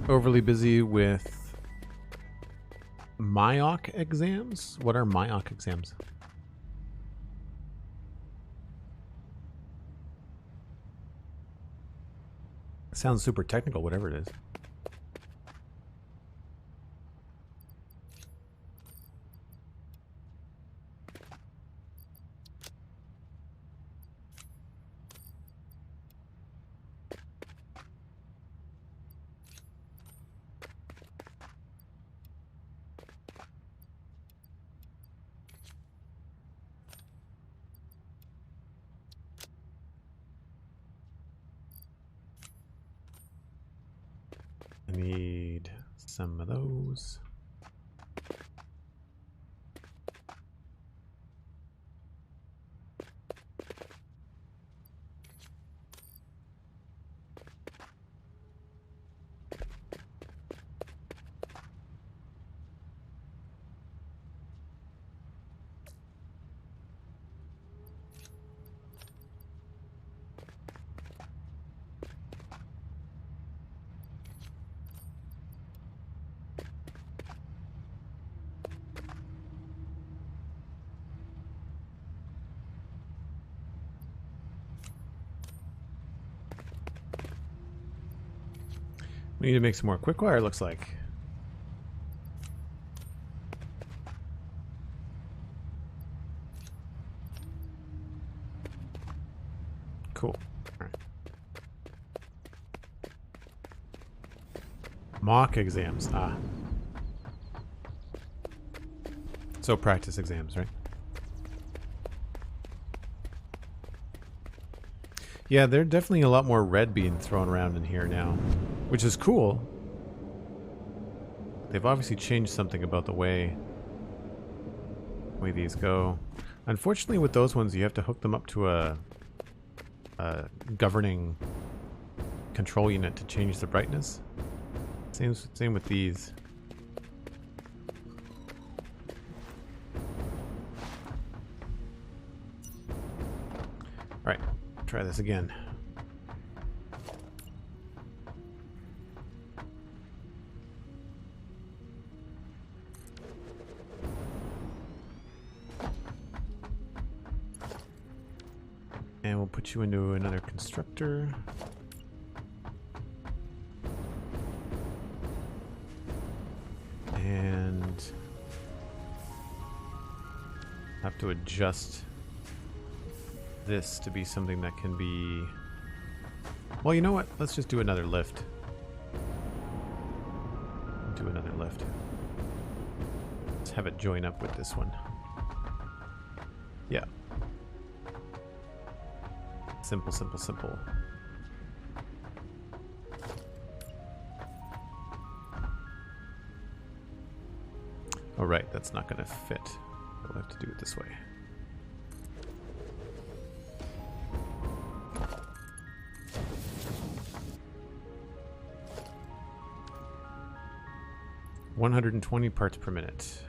Overly busy with MyOC exams? What are MyOC exams? Sounds super technical, whatever it is. I need some of those. We need to make some more quick wire, looks like. Cool. All right. Mock exams. Ah. So practice exams, right? Yeah, there's definitely a lot more red being thrown around in here now, which is cool. They've obviously changed something about the way these go. Unfortunately, with those ones, you have to hook them up to a governing control unit to change the brightness. Same with these. All right, try this again. And we'll put you into another constructor. And have to adjust this to be something that can be... Well, you know what? Let's just do another lift. Do another lift. Let's have it join up with this one. Yeah. Simple, simple, simple. Oh, right, that's not going to fit. We'll have to do it this way. $120 parts per minute.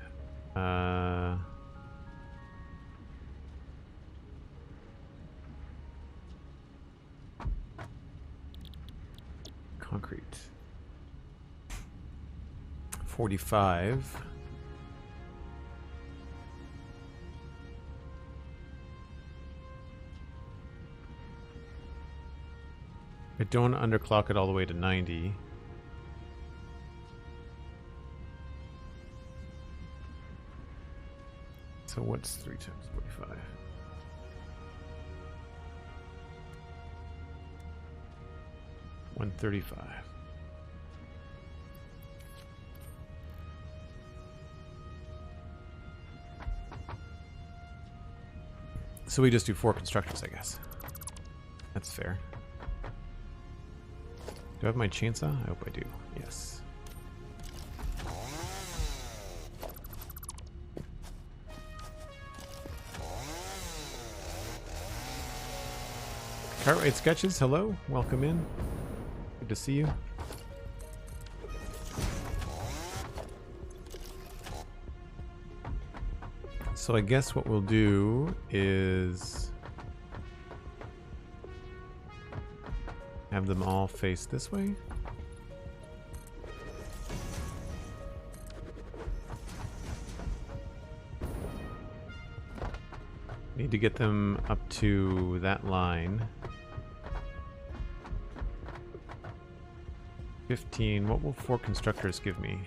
Concrete. 45. I don't underclock it all the way to 90. So what's 3 times 45? $135. So we just do 4 constructors, I guess. That's fair. Do I have my chainsaw? I hope I do. Yes. Cartwright Sketches, hello. Welcome in. Good to see you. So I guess what we'll do is have them all face this way. Need to get them up to that line. 15. What will 4 constructors give me?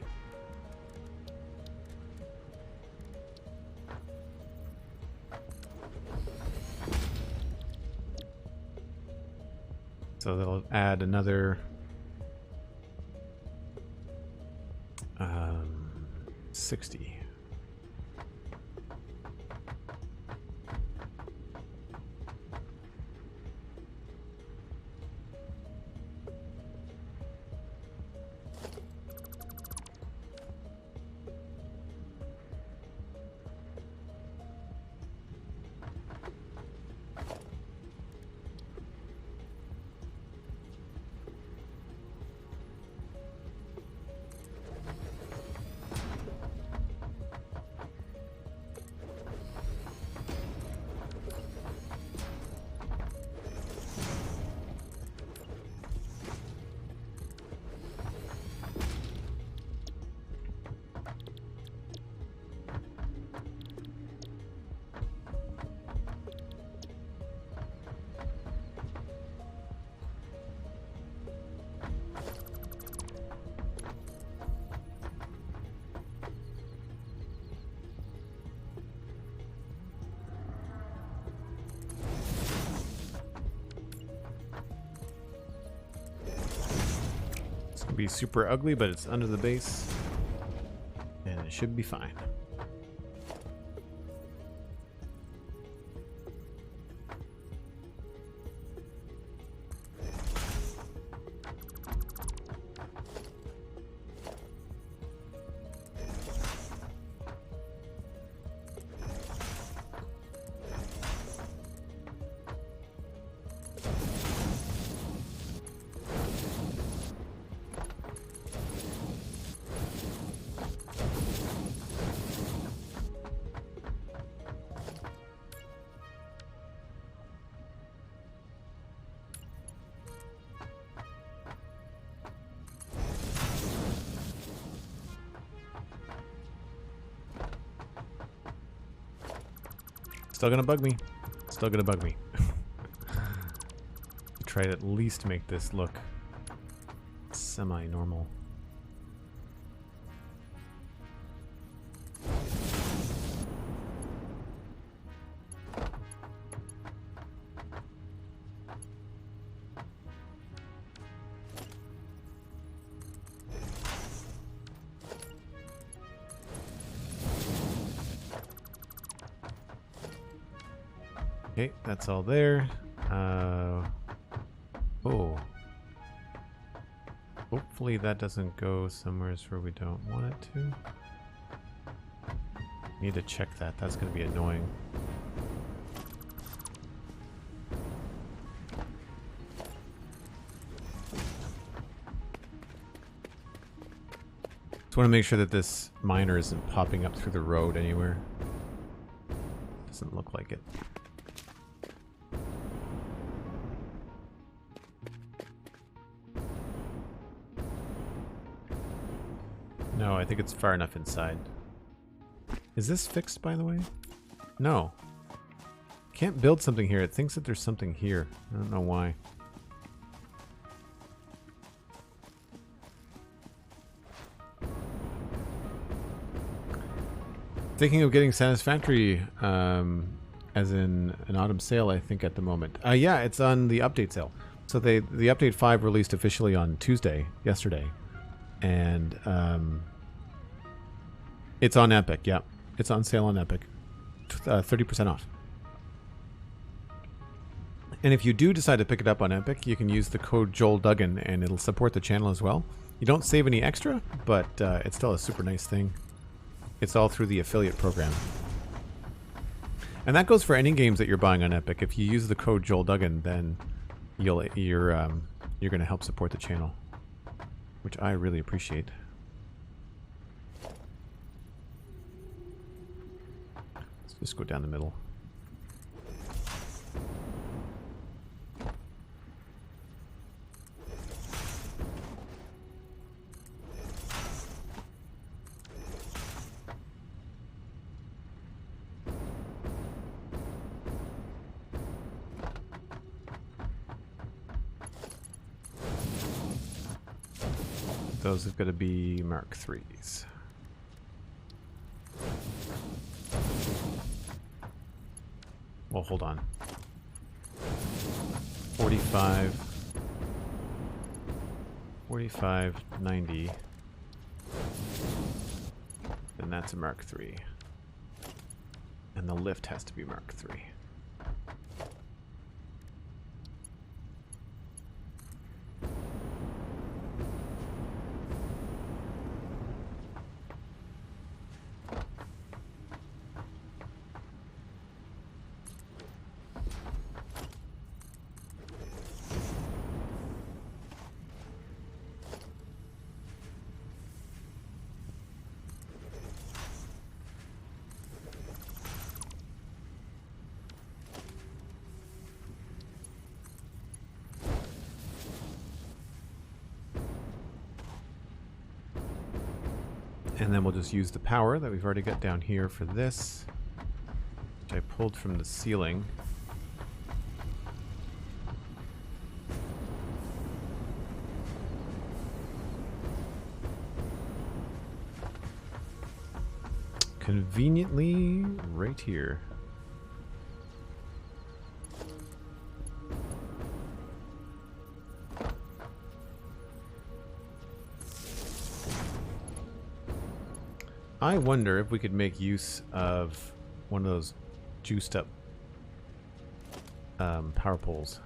So they'll add another 60. It's gonna be super ugly, but it's under the base, and it should be fine. Still gonna bug me. Still gonna bug me. Try to at least make this look semi-normal. Okay, that's all there. Oh. Hopefully that doesn't go somewhere where we don't want it to. Need to check that. That's going to be annoying. Just want to make sure that this miner isn't popping up through the road anywhere. Doesn't look like it. No, I think it's far enough inside. Is this fixed, by the way? No. Can't build something here. It thinks that there's something here. I don't know why. Thinking of getting Satisfactory as in an autumn sale, I think, at the moment. Yeah, it's on the update sale. So the update 5 released officially on Tuesday, yesterday. And it's on Epic, yeah. It's on sale on Epic. 30% off. And if you do decide to pick it up on Epic, you can use the code JoelDuggan and it'll support the channel as well. You don't save any extra, but it's still a super nice thing. It's all through the affiliate program. And that goes for any games that you're buying on Epic. If you use the code JoelDuggan, then you're going to help support the channel, which I really appreciate. Let's just go down the middle. Those have got to be Mark IIIs. Well, hold on. 45, 90. Then that's a Mark III. And the lift has to be Mark III. And then we'll just use the power that we've already got down here for this, which I pulled from the ceiling. Conveniently right here. I wonder if we could make use of one of those juiced up power poles.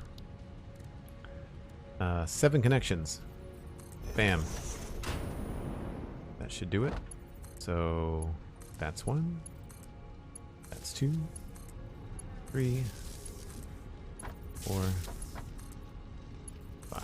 7 connections. Bam. That should do it. So that's 1. That's 2. 3. 4. 5.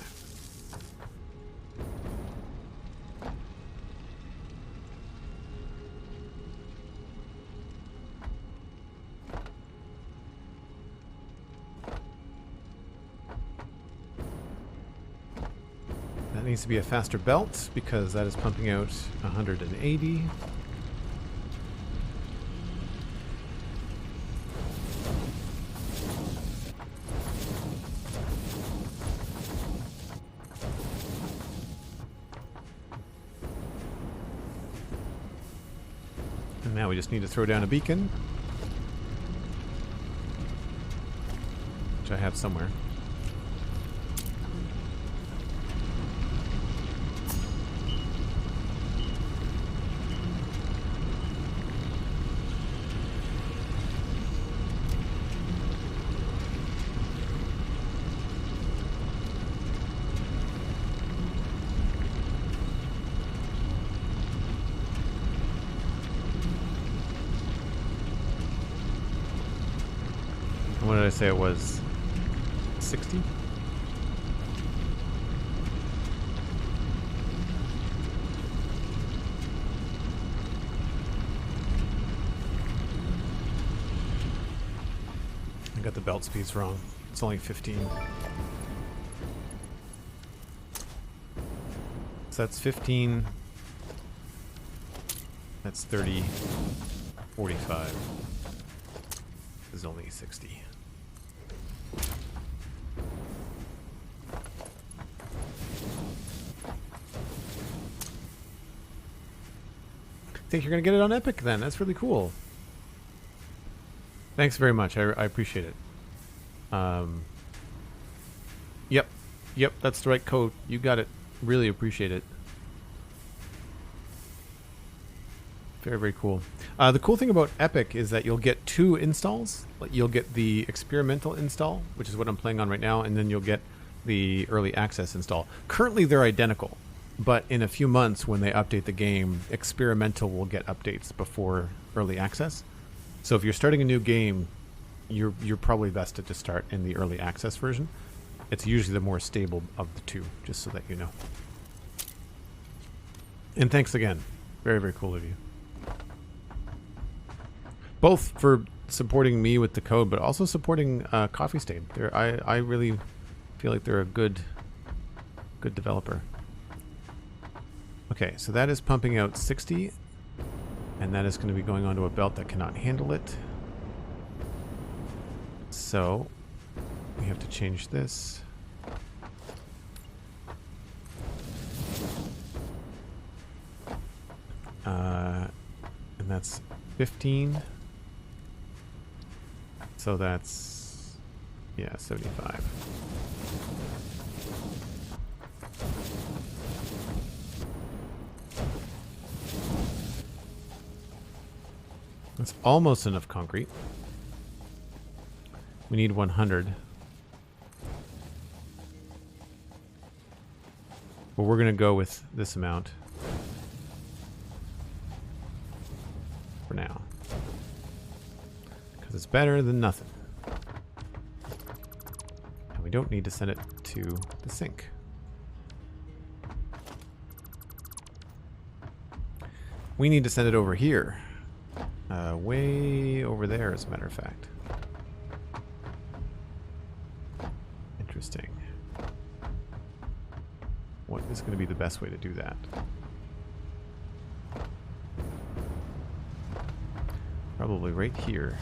That needs to be a faster belt because that is pumping out 180. And now we just need to throw down a beacon, which I have somewhere. What did I say it was? 60? I got the belt speeds wrong. It's only 15. So that's 15. That's 30. 45. This is only 60. I think you're going to get it on Epic then. That's really cool. Thanks very much. I appreciate it. Yep, that's the right code. You got it. Really appreciate it. Very, very cool. The cool thing about Epic is that you'll get 2 installs. You'll get the experimental install, which is what I'm playing on right now, and then you'll get the early access install. Currently, they're identical. But in a few months, when they update the game, experimental will get updates before early access. So if you're starting a new game, you're probably best to just start in the early access version. It's usually the more stable of the 2, just so that you know. And thanks again. Very, very cool of you. Both for supporting me with the code, but also supporting Coffee Stain. I really feel like they're a good developer. Okay, so that is pumping out 60, and that is going to be going onto a belt that cannot handle it. So we have to change this. And that's 15. So that's, yeah, 75. That's almost enough concrete. We need 100. But we're going to go with this amount for now. Because it's better than nothing. And we don't need to send it to the sink. We need to send it over here. Way over there, as a matter of fact. Interesting. What is going to be the best way to do that? Probably right here.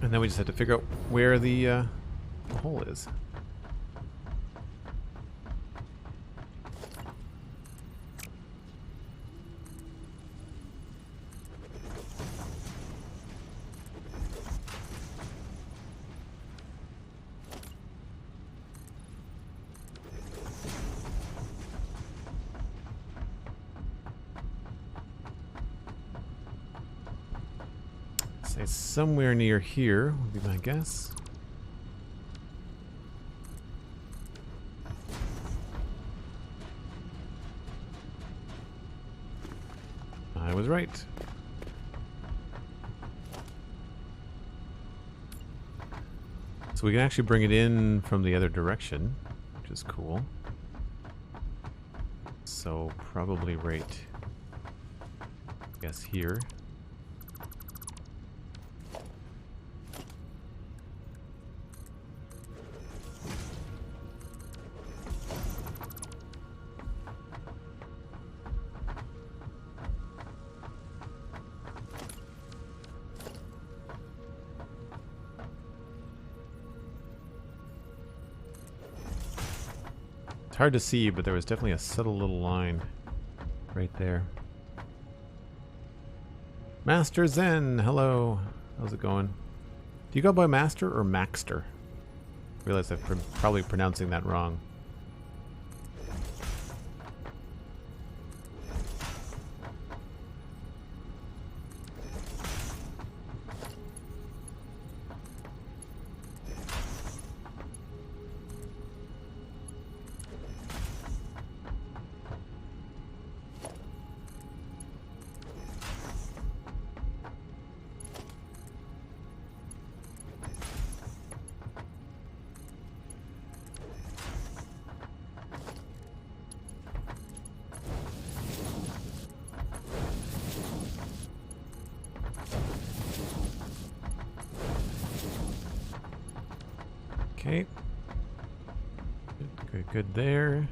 And then we just have to figure out where the hole is. Say somewhere near here would be my guess. I was right. So we can actually bring it in from the other direction, which is cool. So probably right, I guess, here. It's hard to see, but there was definitely a subtle little line right there. Master Zen, hello. How's it going? Do you go by Master or Maxter? I realize I'm probably pronouncing that wrong. Okay. Good there.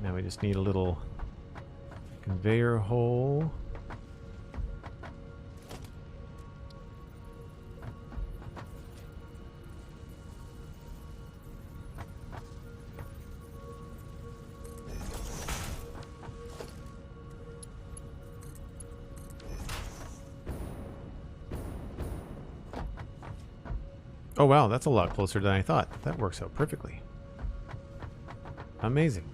Now we just need a little conveyor hole. Oh wow, that's a lot closer than I thought. That works out perfectly. Amazing.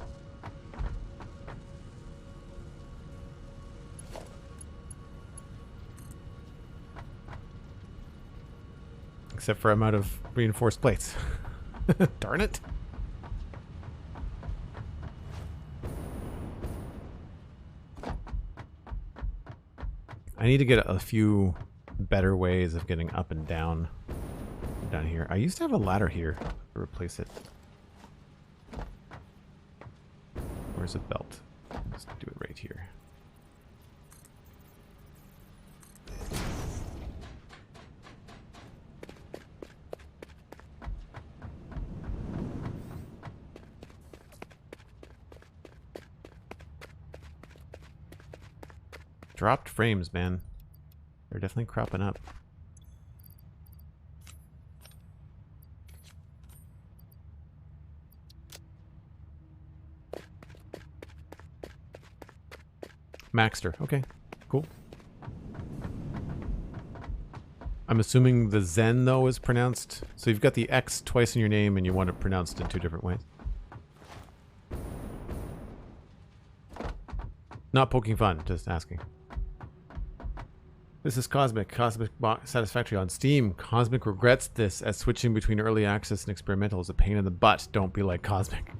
Except for I'm out of reinforced plates. Darn it. I need to get a few better ways of getting up and down here. I used to have a ladder here to replace it. Where's the belt? Let's do it right here. Dropped frames, man. They're definitely cropping up. Maxter. Okay, cool. I'm assuming the Zen, though, is pronounced... So you've got the X twice in your name and you want it pronounced in two different ways. Not poking fun, just asking. This is Cosmic Satisfactory on Steam. Cosmic regrets this, as switching between early access and experimental is a pain in the butt. Don't be like Cosmic.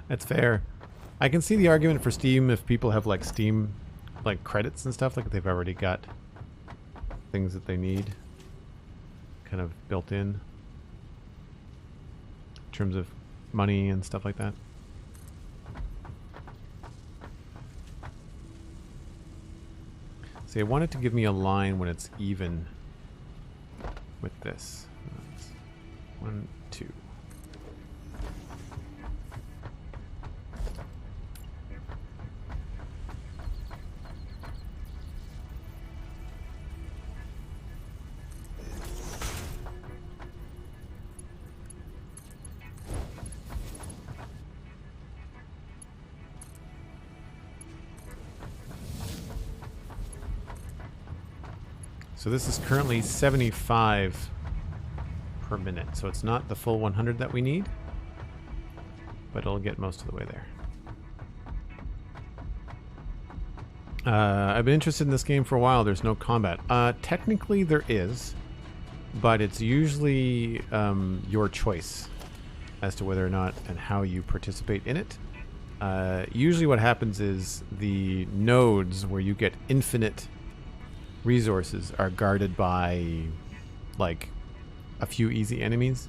That's fair. I can see the argument for Steam if people have like Steam like credits and stuff, like they've already got things that they need kind of built in terms of money and stuff like that. See, I want it to give me a line when it's even with this. 1, 2. so this is currently 75 per minute. So it's not the full 100 that we need, but it'll get most of the way there. I've been interested in this game for a while. There's no combat. Technically there is, but it's usually your choice as to whether or not and how you participate in it. Usually what happens is the nodes where you get infinite resources are guarded by like a few easy enemies.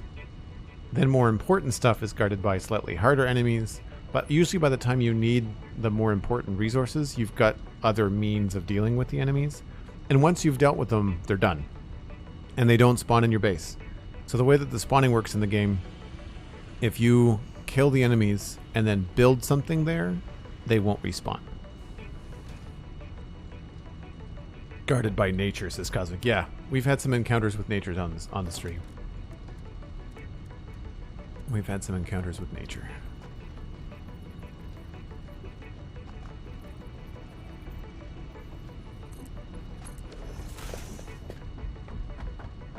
Then more important stuff is guarded by slightly harder enemies, but usually by the time you need the more important resources, you've got other means of dealing with the enemies. And once you've dealt with them, they're done. And they don't spawn in your base. So the way that the spawning works in the game, if you kill the enemies and then build something there, they won't respawn. Guarded by nature, says Cosmic. Yeah, we've had some encounters with nature on the stream. We've had some encounters with nature.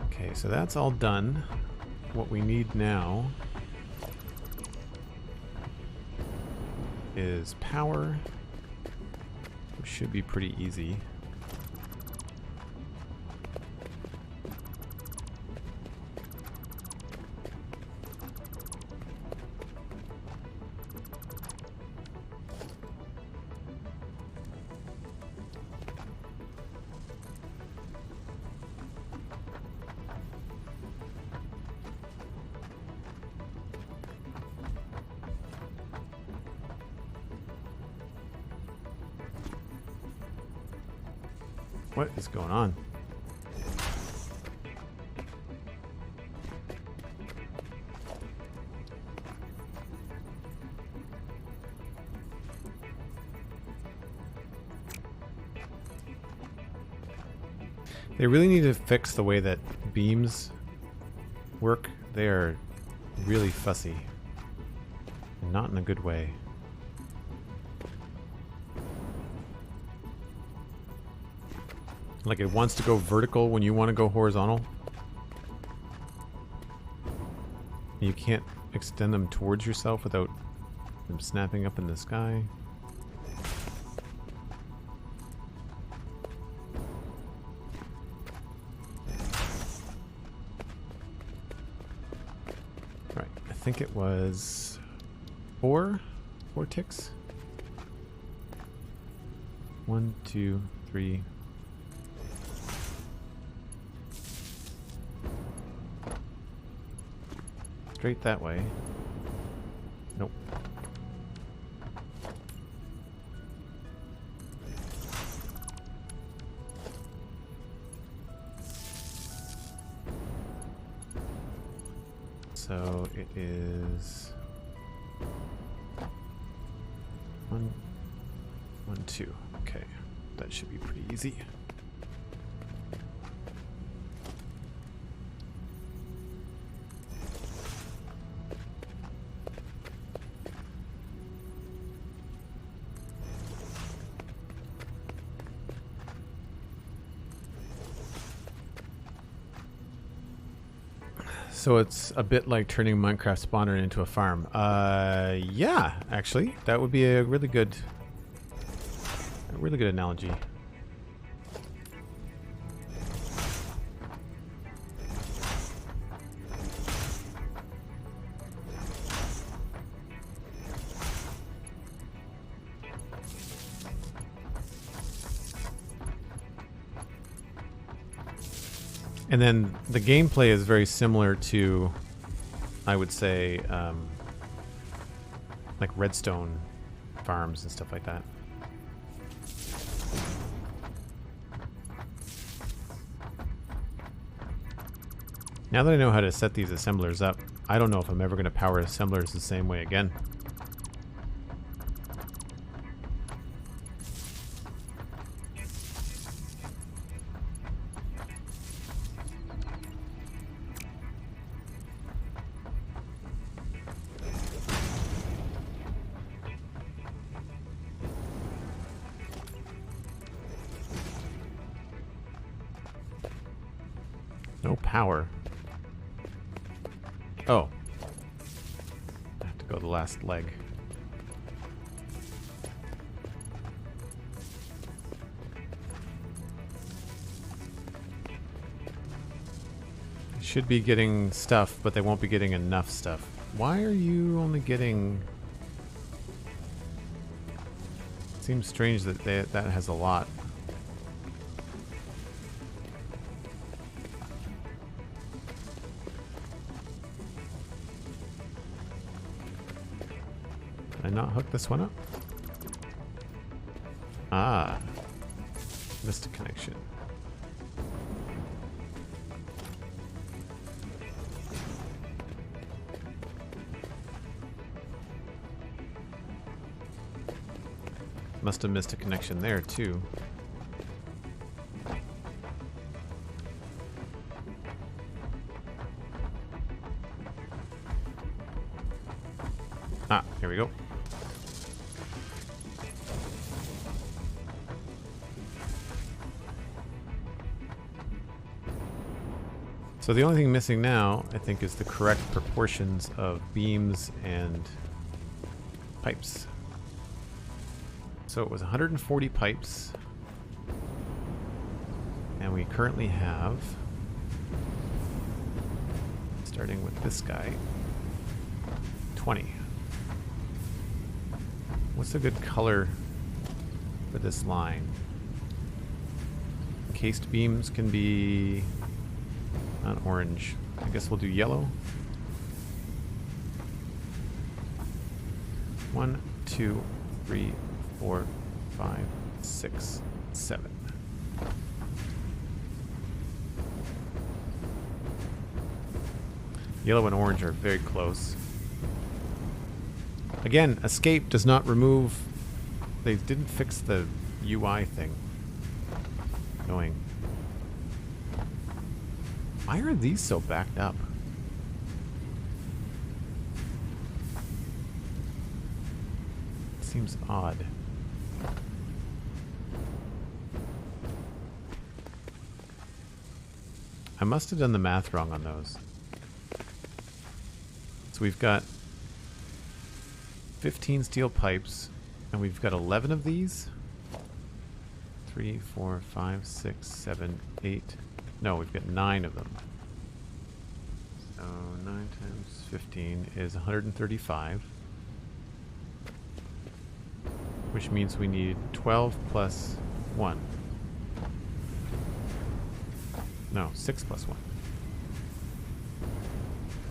Okay, so that's all done. What we need now is power, which should be pretty easy. What is going on? They really need to fix the way that beams work. They are really fussy. Not in a good way. Like it wants to go vertical when you want to go horizontal. You can't extend them towards yourself without them snapping up in the sky. Right, I think it was four ticks. 1, 2, 3. Straight that way. Nope. So it is 1, 2. Okay, that should be pretty easy. So it's a bit like turning Minecraft spawner into a farm. Yeah, actually, that would be a really good analogy. And then the gameplay is very similar to, I would say, like redstone farms and stuff like that. Now that I know how to set these assemblers up, I don't know if I'm ever going to power assemblers the same way again. power. Oh. I have to go the last leg. Should be getting stuff, but they won't be getting enough stuff. Why are you only getting... Seems strange that that has a lot. Can I not hook this one up? Ah. Missed a connection. Must have missed a connection there, too. Ah, here we go. So the only thing missing now, I think, is the correct proportions of beams and pipes. So it was 140 pipes, and we currently have, starting with this guy, 20. What's a good color for this line? Encased beams can be not orange. I guess we'll do yellow. 1, 2, 3, 4, 5, 6, 7. Yellow and orange are very close. Again, escape does not remove... They didn't fix the UI thing. Annoying. Why are these so backed up? Seems odd. I must have done the math wrong on those. So we've got 15 steel pipes, and we've got 11 of these. 3, 4, 5, 6, 7, 8. No, we've got 9 of them. So 9 times 15 is 135. Which means we need 12 plus 1. No, 6 plus 1.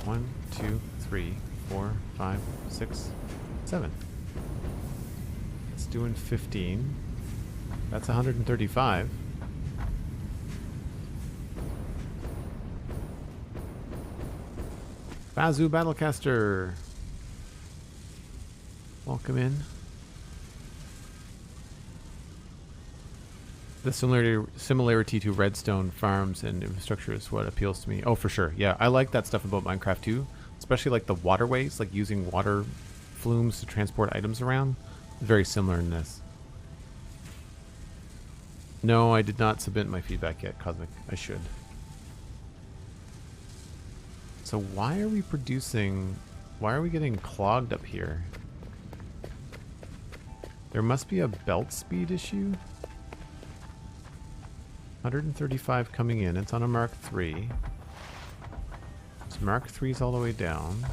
1, 2, 3, 4, 5, 6, 7. It's doing 15. That's 135. Bazoo Battlecaster. Welcome in. The similarity to redstone farms and infrastructure is what appeals to me. Oh, for sure. Yeah, I like that stuff about Minecraft too. Especially like the waterways, like using water flumes to transport items around. Very similar in this. No, I did not submit my feedback yet, Cosmic. I should. So why are we producing... Why are we getting clogged up here? There must be a belt speed issue. 135 coming in. It's on a Mark III. So Mark III's all the way down.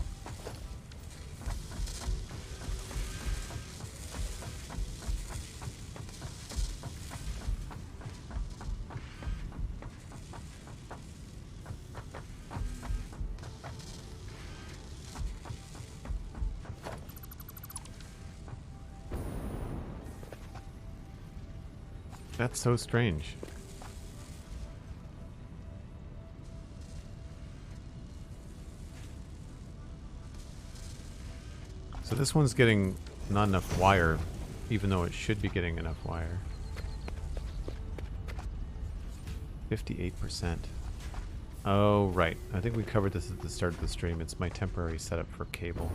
That's so strange. So this one's getting not enough wire, even though it should be getting enough wire. 58%. Oh, right. I think we covered this at the start of the stream. It's my temporary setup for cable.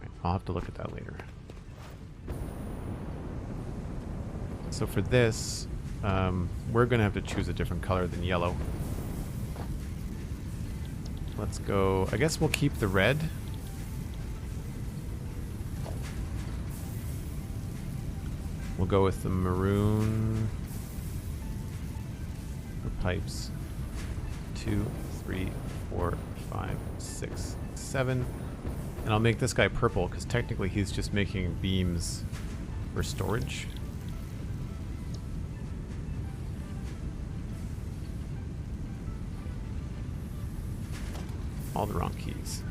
Right, I'll have to look at that later. So for this, we're going to have to choose a different color than yellow. Let's go. I guess we'll keep the red. We'll go with the maroon for pipes. 2, 3, 4, 5, 6, 7. And I'll make this guy purple because technically he's just making beams for storage. All the wrong keys.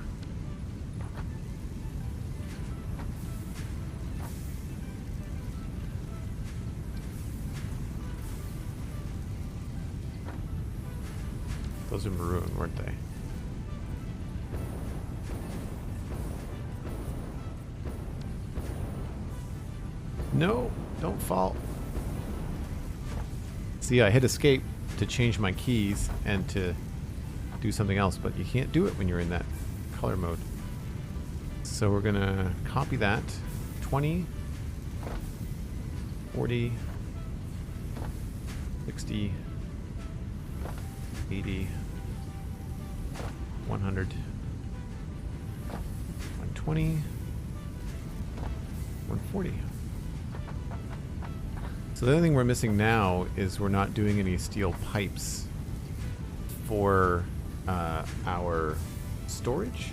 Those are maroon, weren't they? No, don't fall. See, I hit escape to change my keys and to do something else, but you can't do it when you're in that color mode. So we're gonna copy that. 20, 40, 60, 80, 100, 120, 140. So the other thing we're missing now is we're not doing any steel pipes for our storage.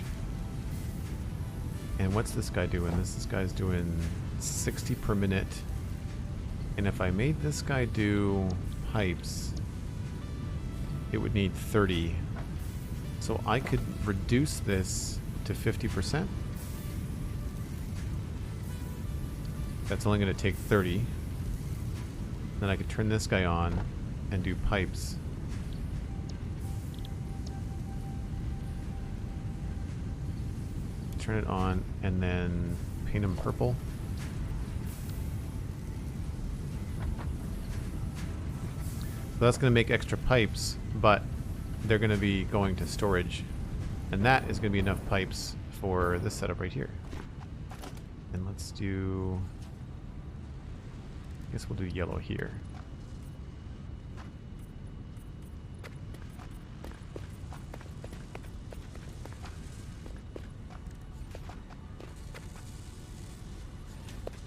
And what's this guy doing? This guy's doing 60 per minute. And if I made this guy do pipes, it would need 30. So I could reduce this to 50%. That's only going to take 30. Then I could turn this guy on and do pipes. Turn it on and then paint them purple. So that's going to make extra pipes, but they're going to be going to storage. And that is going to be enough pipes for this setup right here. And let's do... I guess we'll do yellow here.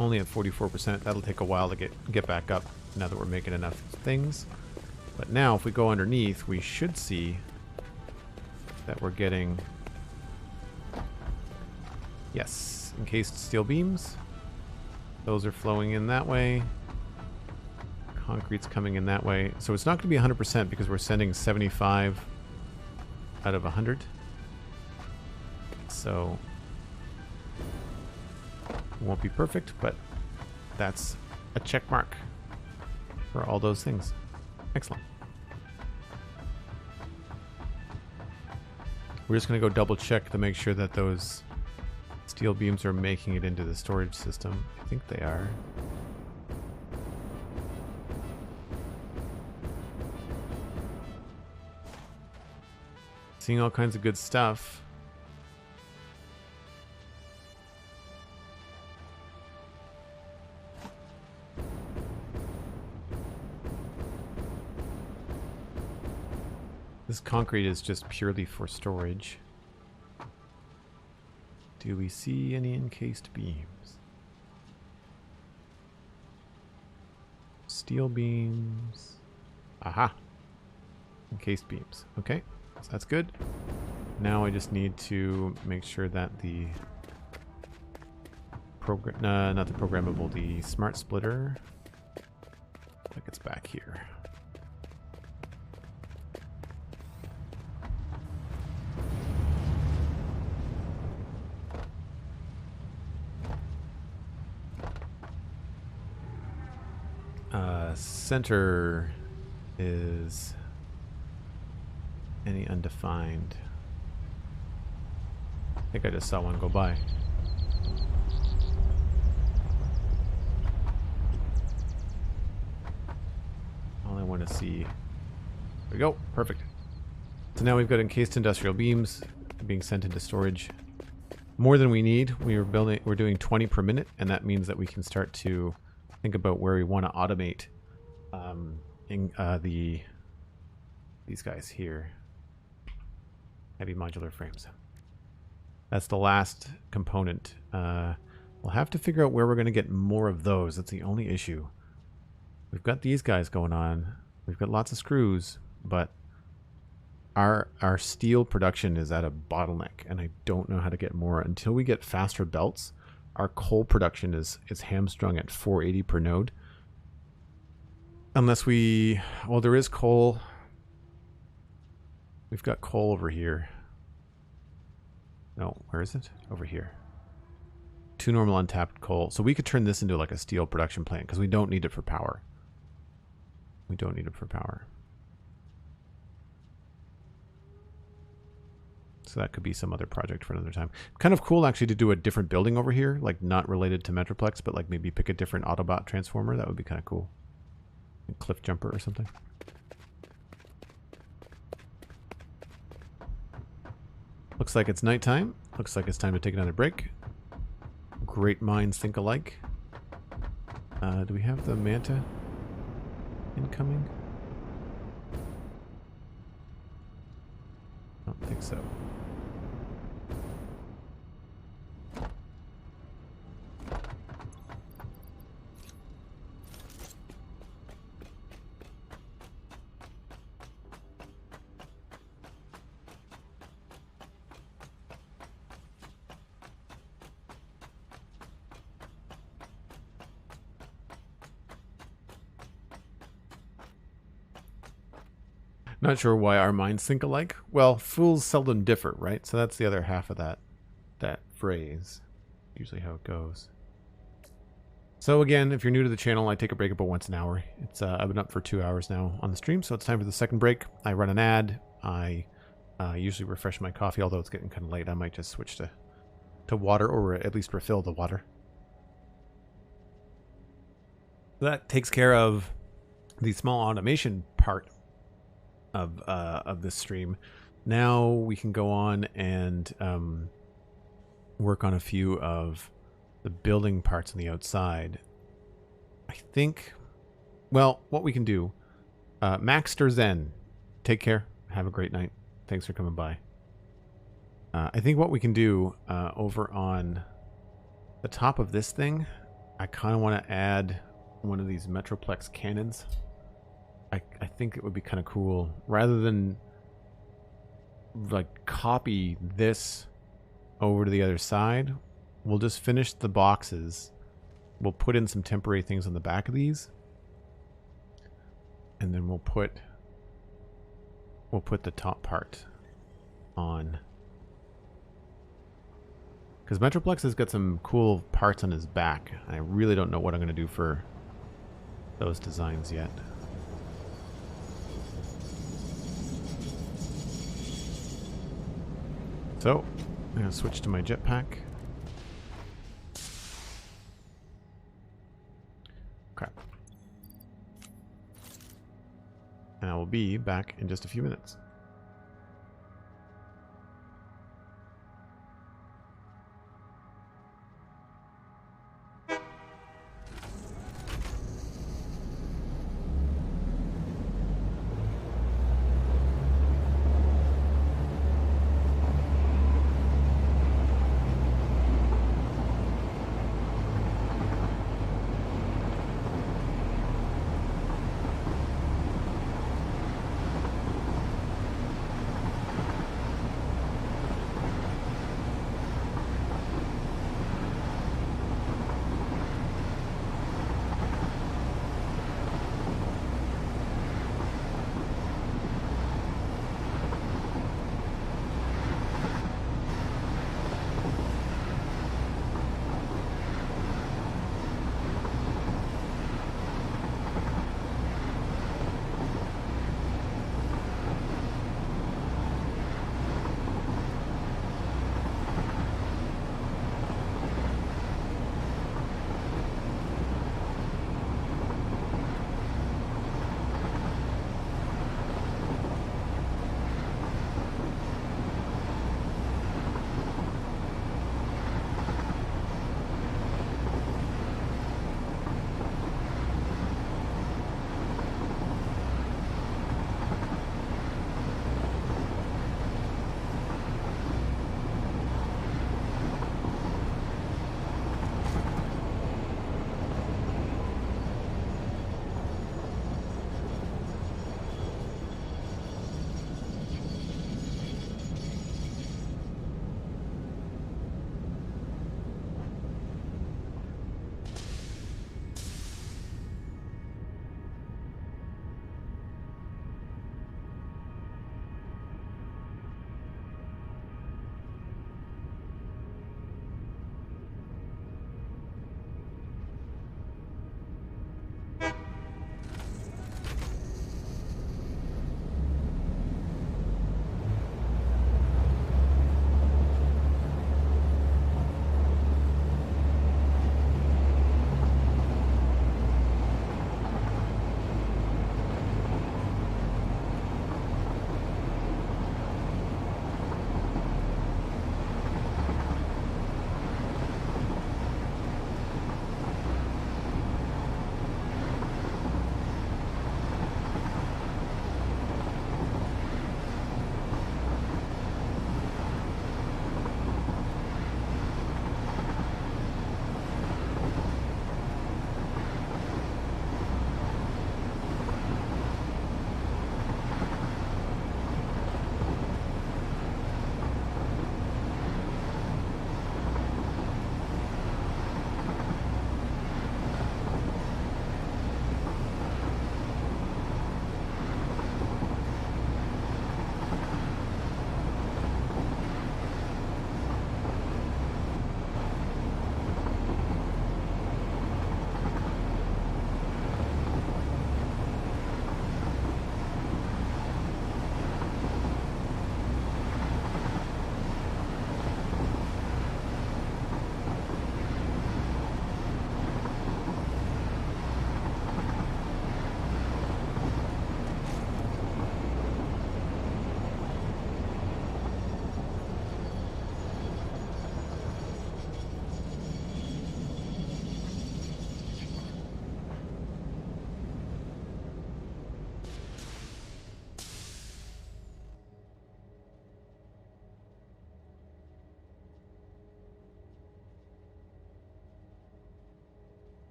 Only at 44%. That'll take a while to get back up now that we're making enough things. But now if we go underneath, we should see that we're getting, yes, encased steel beams. Those are flowing in that way. Concrete's coming in that way. So it's not going to be 100% because we're sending 75 out of 100. So it won't be perfect, but that's a check mark for all those things. Excellent. We're just going to go double check to make sure that those steel beams are making it into the storage system. I think they are. Seeing all kinds of good stuff. This concrete is just purely for storage. Do we see any encased beams? Steel beams. Aha! Encased beams. Okay, so that's good. Now I just need to make sure that the not the programmable, the smart splitter, that gets back here. Center is any undefined. I think I just saw one go by. All I want to see. There we go. Perfect. So now we've got encased industrial beams being sent into storage. More than we need. We're doing 20 per minute, and that means that we can start to think about where we want to automate these guys here. Heavy modular frames. That's the last component. We'll have to figure out where we're going to get more of those. That's the only issue. We've got these guys going on. We've got lots of screws, but our steel production is at a bottleneck, and I don't know how to get more. Until we get faster belts, our coal production is hamstrung at 480 per node. Unless we... Well, there is coal. We've got coal over here. No, where is it? Over here. 2 normal untapped coal. So we could turn this into like a steel production plant because we don't need it for power. We don't need it for power. So that could be some other project for another time. Kind of cool actually to do a different building over here, like not related to Metroplex, but like maybe pick a different Autobot Transformer. That would be kind of cool. A cliff jumper or something. Looks like it's nighttime. Looks like it's time to take another break. Great minds think alike. Do we have the Manta incoming? I don't think so. Not sure why our minds think alike. Well, fools seldom differ, right? So that's the other half of that phrase. Usually how it goes. So again, if you're new to the channel, I take a break about once an hour. It's I've been up for 2 hours now on the stream, so it's time for the second break. I run an ad. I usually refresh my coffee, although it's getting kind of late. I might just switch to water, or at least refill the water. That takes care of the small automation part of this stream. Now we can go on and work on a few of the building parts on the outside. I think, well, what we can do, Maxter Zen, take care, have a great night, thanks for coming by. I think what we can do over on the top of this thing, I kind of want to add one of these Metroplex cannons. I think it would be kind of cool, rather than like copy this over to the other side. We'll just finish the boxes. We'll put in some temporary things on the back of these, and then we'll put the top part on, because Metroplex has got some cool parts on his back. I really don't know what I'm going to do for those designs yet. So, I'm going to switch to my jetpack. Crap. And I will be back in just a few minutes.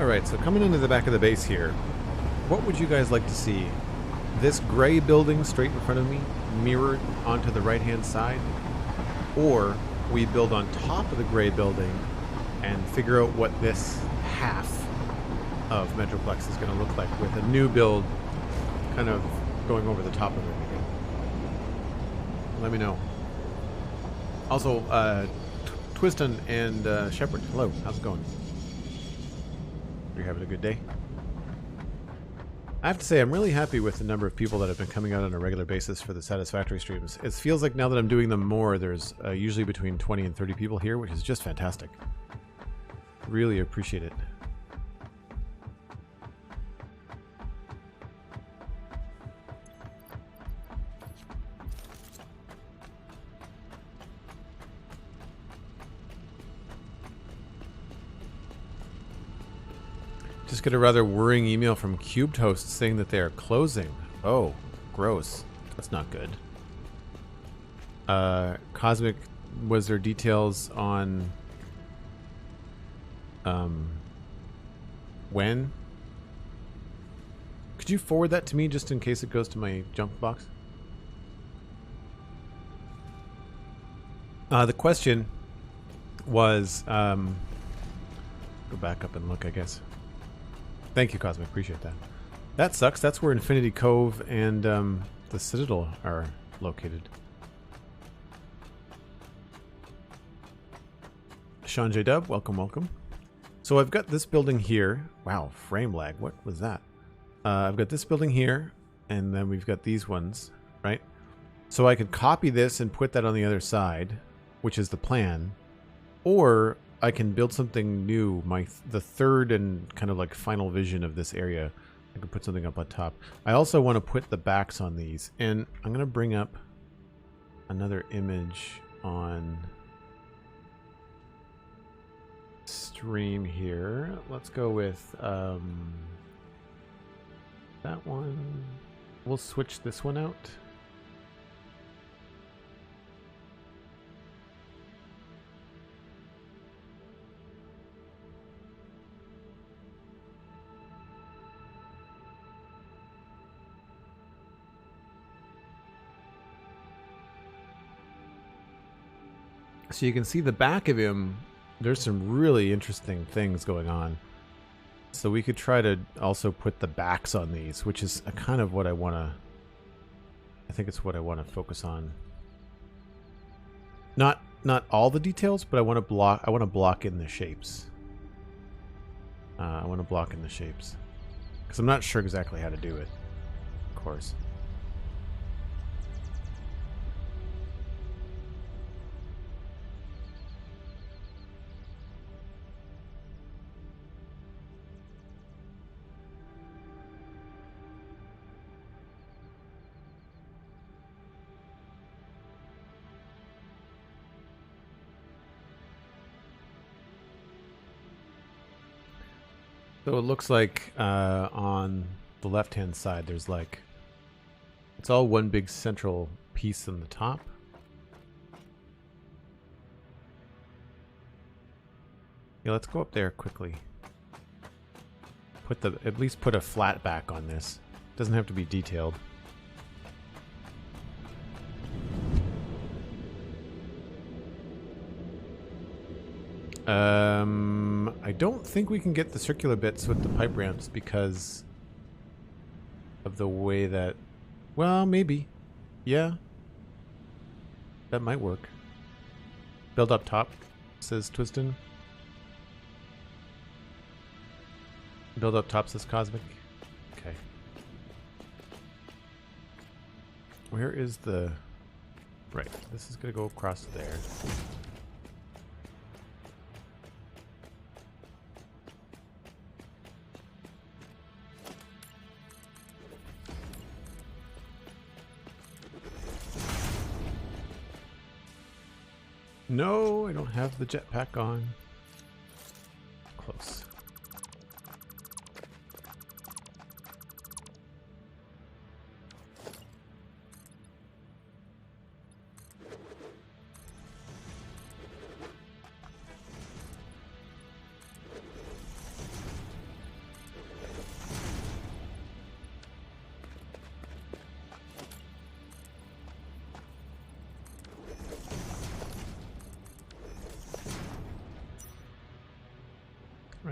Alright, so coming into the back of the base here, what would you guys like to see? This gray building straight in front of me, mirrored onto the right-hand side? Or we build on top of the gray building and figure out what this half of Metroplex is going to look like with a new build kind of going over the top of it again? Let me know. Also, Twiston and Shepard, hello, how's it going? You're having a good day? I have to say, I'm really happy with the number of people that have been coming out on a regular basis for the Satisfactory streams. It feels like now that I'm doing them more, there's usually between 20 and 30 people here, which is just fantastic. Really appreciate it. Just get a rather worrying email from Cube Toast saying that they are closing. Oh, gross. That's not good. Cosmic, was there details on when? Could you forward that to me just in case it goes to my junk box? The question was, go back up and look, I guess. Thank you, Cosmic. Appreciate that. That sucks. That's where Infinity Cove and the Citadel are located. Sean J. Dub, welcome, welcome. So I've got this building here. Wow, frame lag. What was that? I've got this building here, and then we've got these ones, right? So I could copy this and put that on the other side, which is the plan, or I can build something new. The third and kind of like final vision of this area. I can put something up on top. I also want to put the backs on these, and I'm going to bring up another image on stream here. Let's go with that one. We'll switch this one out. So you can see the back of him. There's some really interesting things going on. So we could try to also put the backs on these, which is a kind of what I want to... I think it's what I want to focus on. Not all the details, but I want to block in the shapes. I want to block in the shapes. Because I'm not sure exactly how to do it, of course. So it looks like on the left-hand side, there's like, it's all one big central piece on the top. Yeah, let's go up there quickly. At least put a flat back on this. Doesn't have to be detailed. I don't think we can get the circular bits with the pipe ramps because of the way that... Well, maybe. Yeah. That might work. Build up top, says Twiston. Build up top, says Cosmic. Okay. Where is the... Right, this is going to go across there. No, I don't have the jetpack on. Close.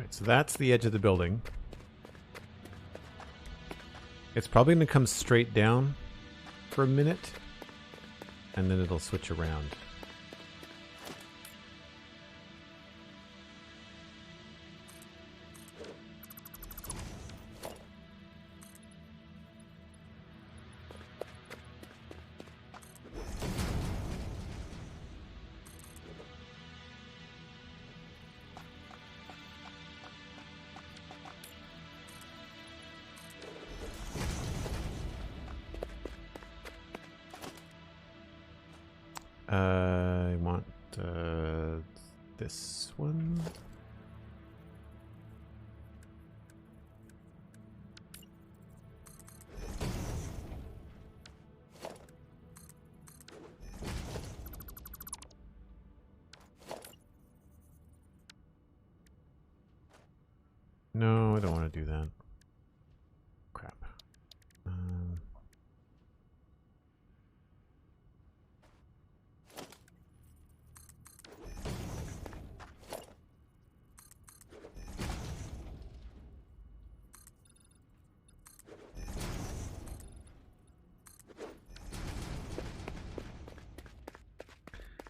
Right, so that's the edge of the building. It's probably going to come straight down for a minute, and then it'll switch around. I want this one. No, I don't want to do that. Crap.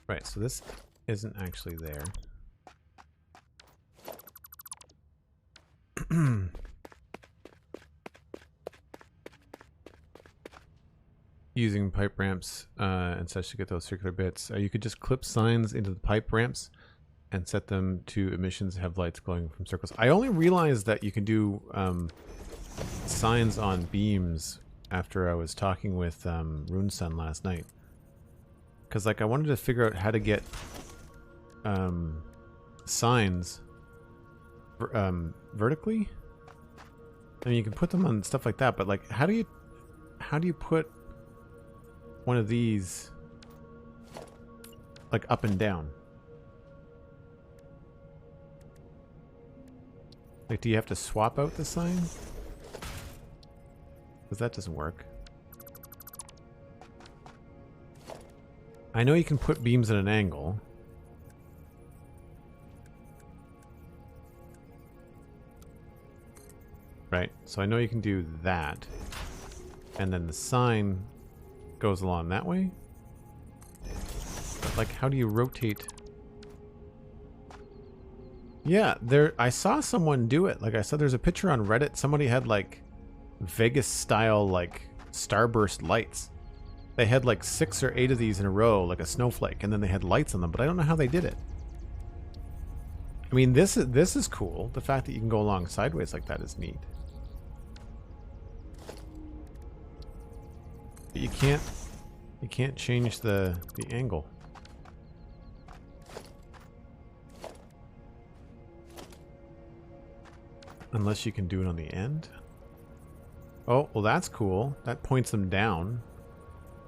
Right, so this isn't actually there. Using pipe ramps and such to get those circular bits. You could just clip signs into the pipe ramps and set them to emissions, have lights glowing from circles. I only realized that you can do signs on beams after I was talking with RuneSun last night. Because like I wanted to figure out how to get signs vertically. I mean, you can put them on stuff like that, but like how do you put one of these like up and down? Like, do you have to swap out the sign? Because that doesn't work. I know you can put beams at an angle. Right, so I know you can do that. And then the sign goes along that way. But like, how do you rotate? Yeah, I saw someone do it. Like I said, there's a picture on Reddit. Somebody had like Vegas style like starburst lights. They had like 6 or 8 of these in a row, like a snowflake, and then they had lights on them, but I don't know how they did it. I mean, this is cool. The fact that you can go along sideways like that is neat. But you can't change the angle. Unless you can do it on the end. Oh, well that's cool. That points them down.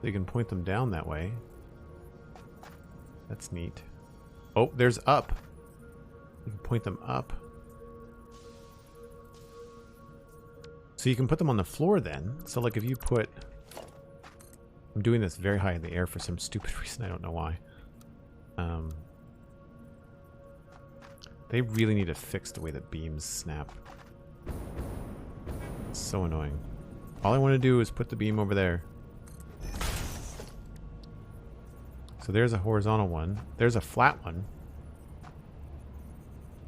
So you can point them down that way. That's neat. Oh, there's up. You can point them up. So you can put them on the floor then. So like if you put... I'm doing this very high in the air for some stupid reason. I don't know why. They really need to fix the way that beams snap. It's so annoying. All I want to do is put the beam over there. So there's a horizontal one. There's a flat one.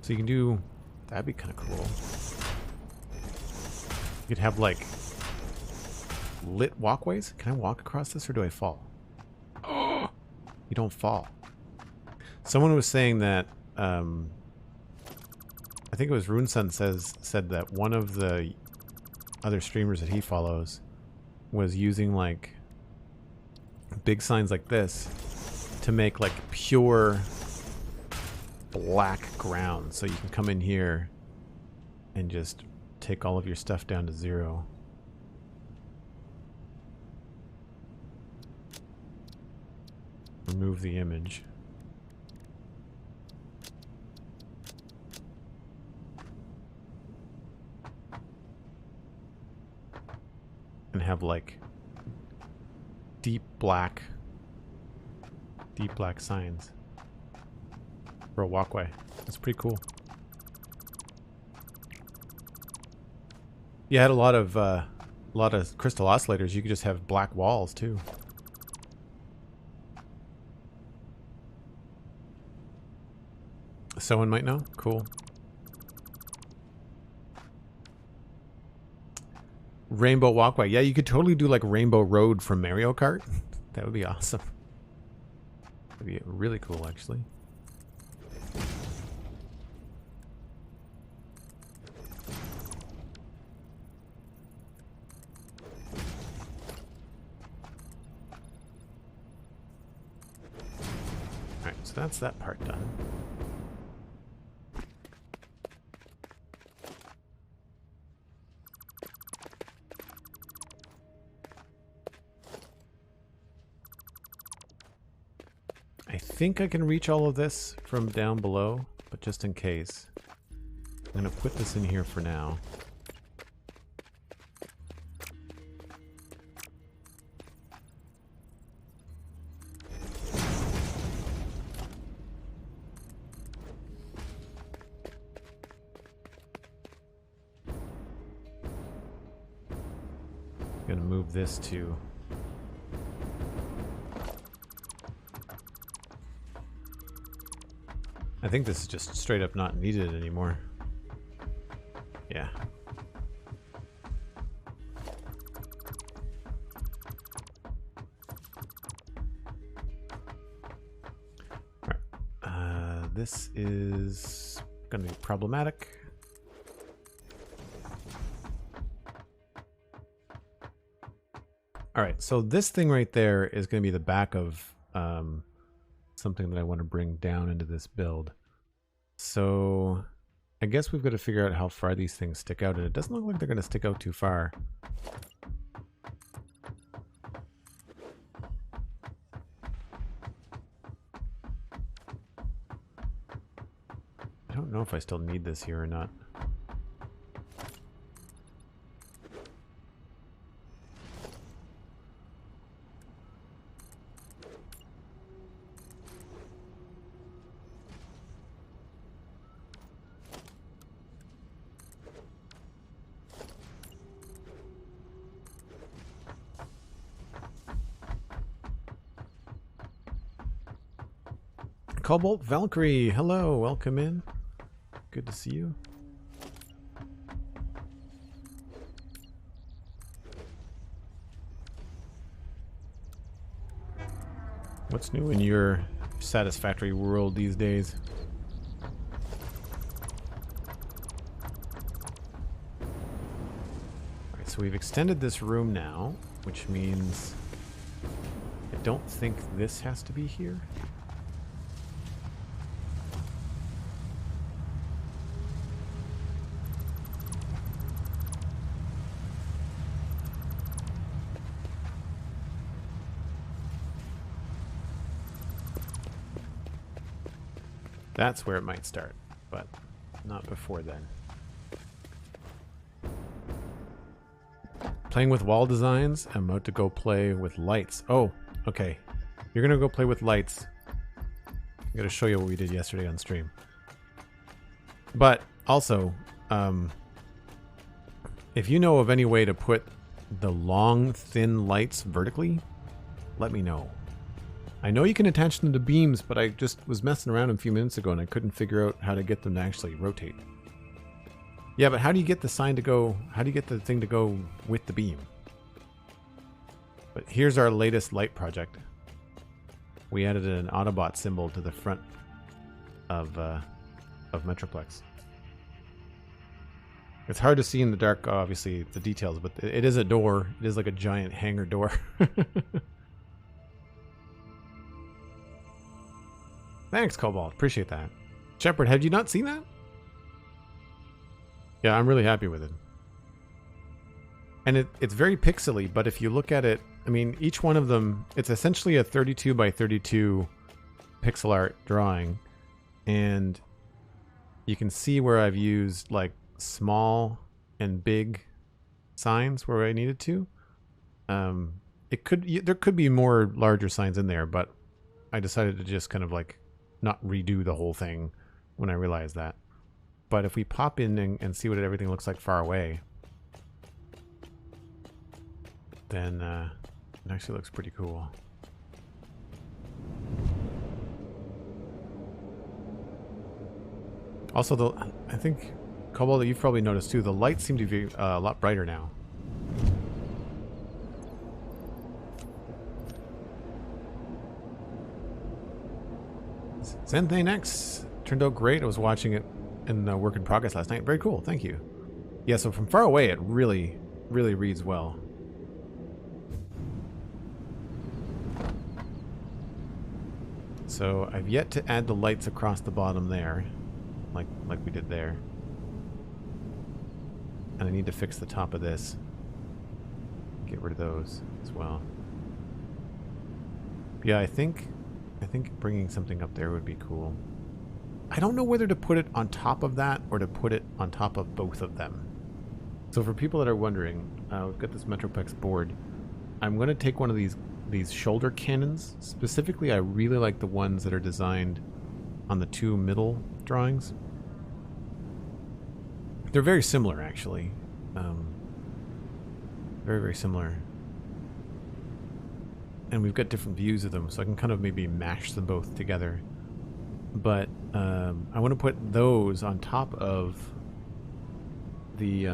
So you can do... That'd be kind of cool. You could have like lit walkways. Can I walk across this or do I fall? Oh, you don't fall. Someone was saying that I think it was RuneSun said that one of the other streamers that he follows was using like big signs like this to make like pure black ground, so you can come in here and just take all of your stuff down to 0. Remove the image. And have like deep black signs for a walkway. That's pretty cool. You had a lot of crystal oscillators. You could just have black walls too. Someone might know. Cool. Rainbow walkway. Yeah, you could totally do like Rainbow Road from Mario Kart. That would be awesome. That'd be really cool, actually. Alright, so that's that part done. I think I can reach all of this from down below, but just in case, I'm going to put this in here for now. I'm going to move this to... I think this is just straight up not needed anymore. Yeah. Alright. This is going to be problematic. Alright, so this thing right there is going to be the back of something that I want to bring down into this build. So I guess we've got to figure out how far these things stick out, and it doesn't look like they're going to stick out too far. I don't know if I still need this here or not. Cobalt Valkyrie, hello, welcome in. Good to see you. What's new in your Satisfactory world these days? Alright, so we've extended this room now, which means I don't think this has to be here. That's where it might start, but not before then. Playing with wall designs. I'm about to go play with lights. Oh, okay. You're gonna go play with lights. I'm gonna show you what we did yesterday on stream. But also, if you know of any way to put the long, thin lights vertically, let me know. I know you can attach them to beams, but I just was messing around a few minutes ago and I couldn't figure out how to get them to actually rotate. Yeah, but how do you get the sign to go, how do you get the thing to go with the beam? But here's our latest light project. We added an Autobot symbol to the front of Metroplex. It's hard to see in the dark, obviously, the details, but it is a door. It is like a giant hangar door. Thanks, Cobalt. Appreciate that. Shepard, had you not seen that? Yeah, I'm really happy with it. And it's very pixely, but if you look at it, I mean, each one of them, it's essentially a 32 by 32 pixel art drawing. And you can see where I've used like small and big signs where I needed to. There could be more larger signs in there, but I decided to just kind of like not redo the whole thing when I realized that. But if we pop in and see what everything looks like far away, then it actually looks pretty cool. Also, I think, Cobalt, you've probably noticed too, the lights seem to be a lot brighter now. Xanthane X turned out great. I was watching it in work in progress last night. Very cool. Thank you. Yeah, so from far away, it really, really reads well. So I've yet to add the lights across the bottom there, like we did there. And I need to fix the top of this. Get rid of those as well. Yeah, I think bringing something up there would be cool. I don't know whether to put it on top of that or to put it on top of both of them. So for people that are wondering, we've got this Metroplex board. I'm going to take one of these shoulder cannons. Specifically, I really like the ones that are designed on the two middle drawings. They're very similar, actually. Very, very similar. And we've got different views of them, so I can kind of maybe mash them both together. But I want to put those on top of the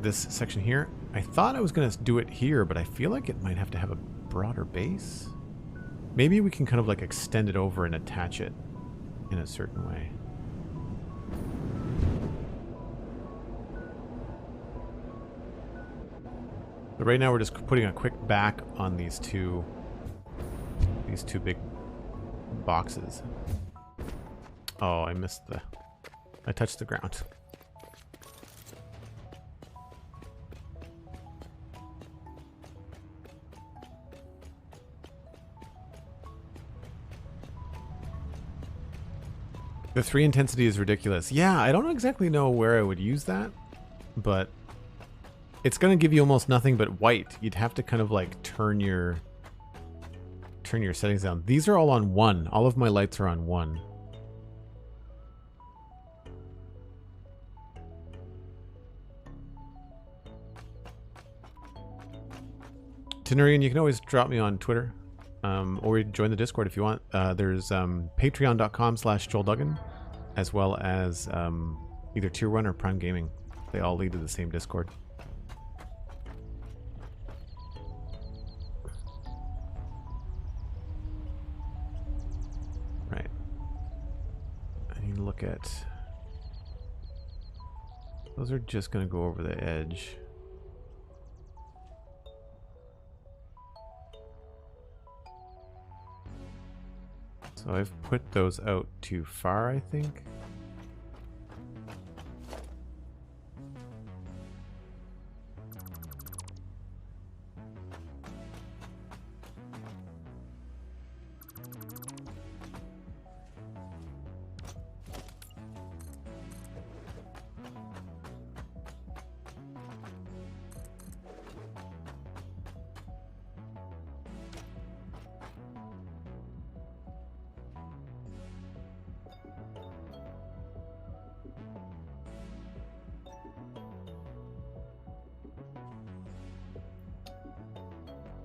this section here. I thought I was going to do it here, but I feel like it might have to have a broader base. Maybe we can kind of like extend it over and attach it in a certain way. But right now we're just putting a quick back on these two big boxes. Oh, I touched the ground. The 3 intensity is ridiculous. Yeah, I don't exactly know where I would use that, but it's going to give you almost nothing but white. You'd have to kind of like turn your settings down. These are all on 1. All of my lights are on 1. Tenurian, you can always drop me on Twitter. Or join the Discord if you want. There's patreon.com/JoelDuggan, as well as either Tier 1 or Prime Gaming. They all lead to the same Discord. Right. I need to look at... Those are just going to go over the edge. So I've put those out too far, I think.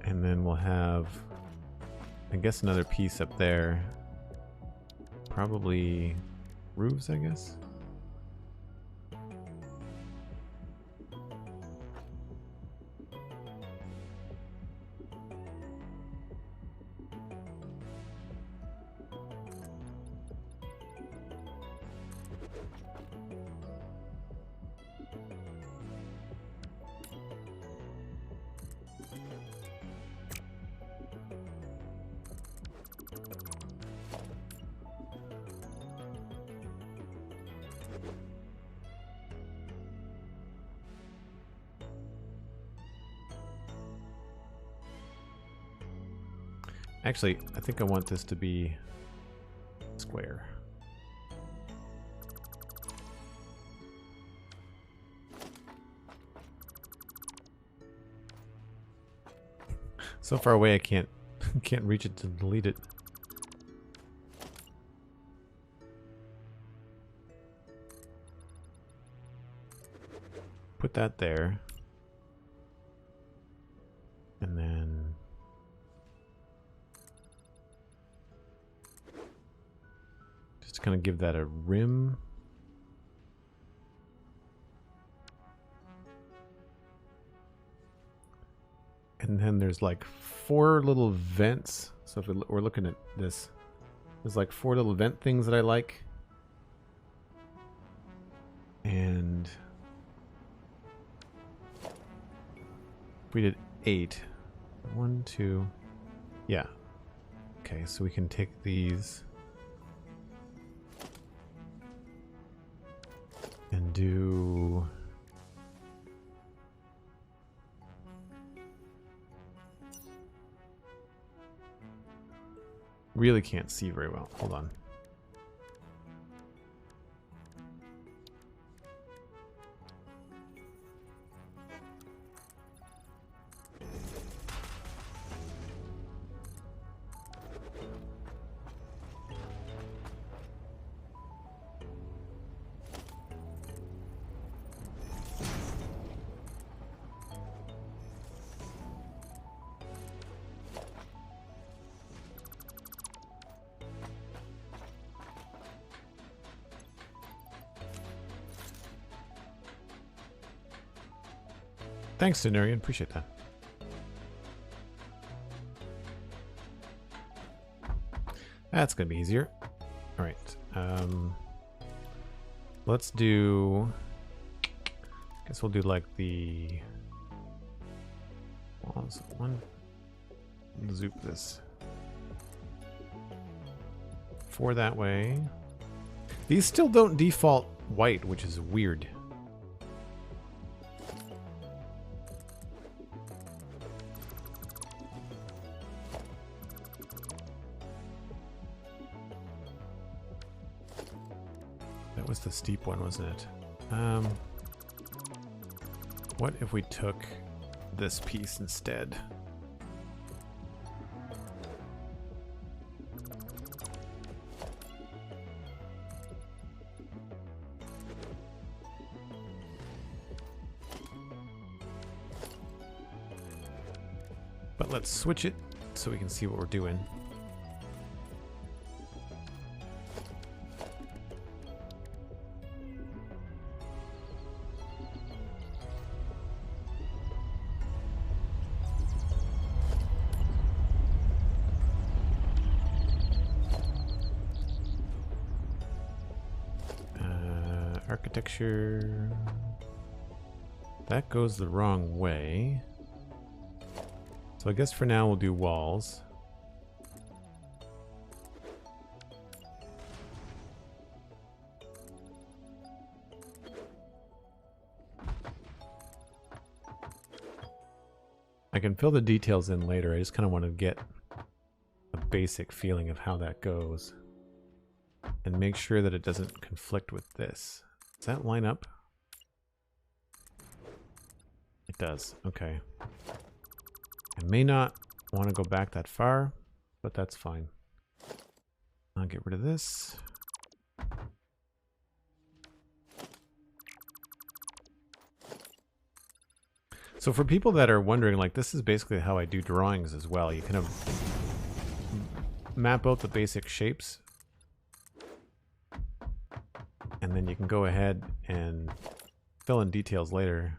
And then we'll have, I guess, another piece up there. Probably roofs, I guess. Actually, I think I want this to be square. So far away I can't reach it to delete it. Put that there. Just kind of give that a rim. And then there's like 4 little vents. So if we're looking at this, there's like 4 little vent things that I like. And if we did 8. 1, 2. Yeah. Okay, so we can take these and do really can't see very well. Hold on. Thanks, Denarian. Appreciate that. That's going to be easier. All right. Let's do... I guess we'll do like the... One. Zoop this. 4 that way. These still don't default white, which is weird. That was the steep one, wasn't it? What if we took this piece instead? But let's switch it so we can see what we're doing. Architecture. That goes the wrong way. So I guess for now we'll do walls. I can fill the details in later. I just kind of want to get a basic feeling of how that goes. And make sure that it doesn't conflict with this. Does that line up? It does. Okay. I may not want to go back that far, but that's fine. I'll get rid of this. So for people that are wondering, like, this is basically how I do drawings as well. You kind of map out the basic shapes, and then you can go ahead and fill in details later.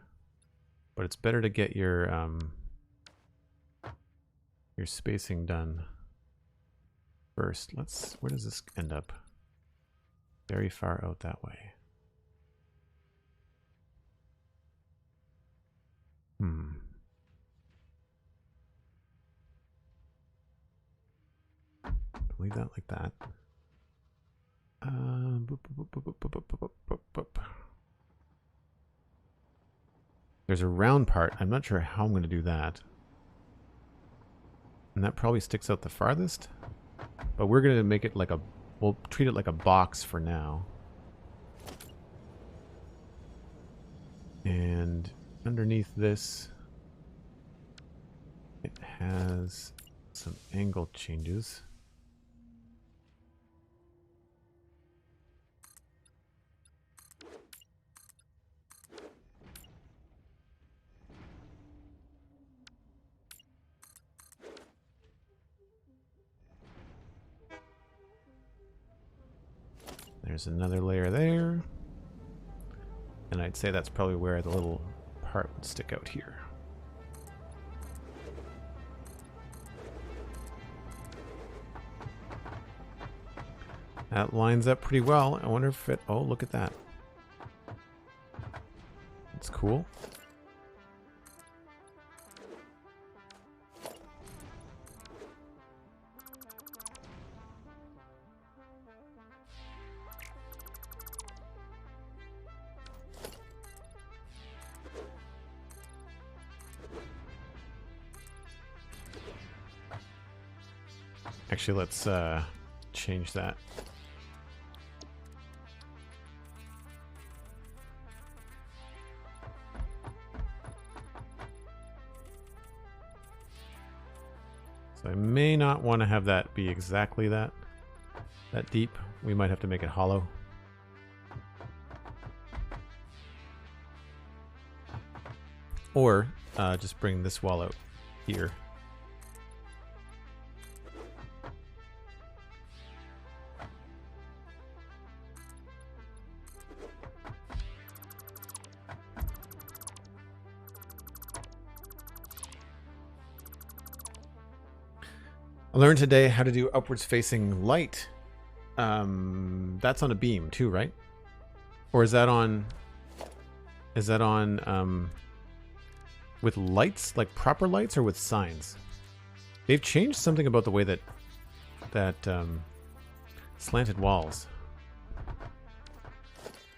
But it's better to get your spacing done first. Where does this end up? Very far out that way. Leave that like that. There's a round part. I'm not sure how I'm going to do that. And that probably sticks out the farthest. But we're going to make it like we'll treat it like a box for now. And underneath this, it has some angle changes. There's another layer there. And I'd say that's probably where the little part would stick out here. That lines up pretty well. I wonder if it... Oh, look at that. That's cool. Actually, let's change that. So I may not want to have that be exactly that deep. We might have to make it hollow. Or just bring this wall out here. I learned today how to do upwards facing light. That's on a beam too, right? Or is that on with lights, like proper lights, or with signs? They've changed something about the way that slanted walls.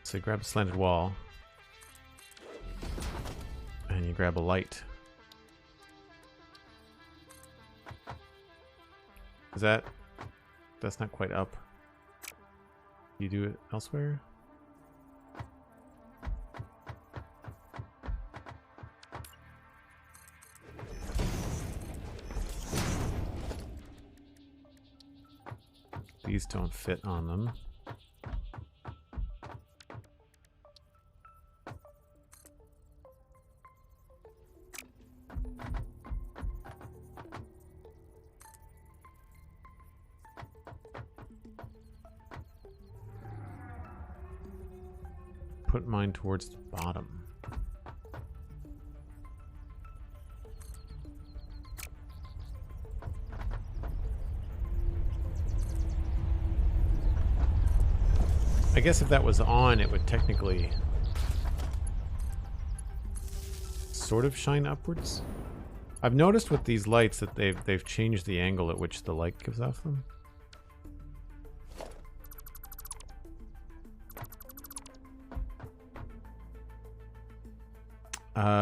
So you grab a slanted wall and you grab a light. Is that's not quite up. You do it elsewhere? These don't fit on them. Put mine towards the bottom. I guess if that was on, it would technically sort of shine upwards. I've noticed with these lights that they've changed the angle at which the light gives off them.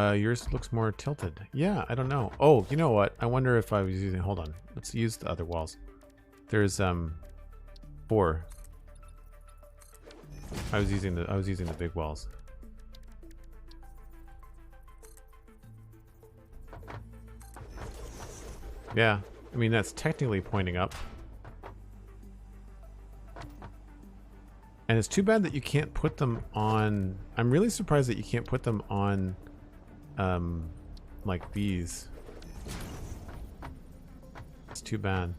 Yours looks more tilted. Yeah, I don't know. Oh, you know what? I wonder if I was using... Hold on. Let's use the other walls. There's 4. I was using the big walls. Yeah, I mean that's technically pointing up. And it's too bad that you can't put them on... I'm really surprised that you can't put them on like these. It's too bad.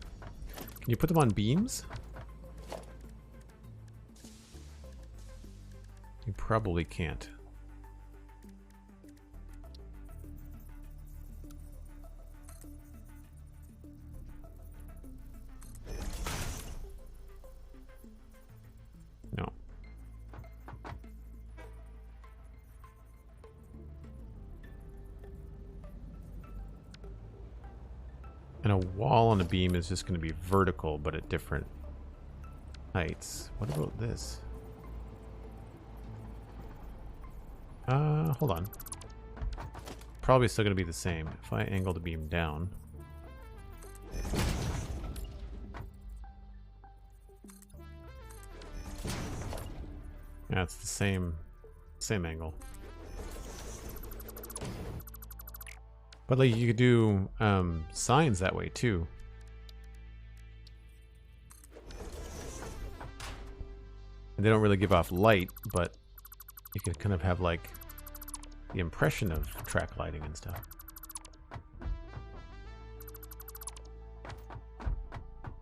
Can you put them on beams? You probably can't. No. And a wall on a beam is just going to be vertical, but at different heights. What about this? Hold on. Probably still going to be the same. If I angle the beam down. Yeah, it's the same angle. But like you could do signs that way too. And they don't really give off light, but you could kind of have like the impression of track lighting and stuff.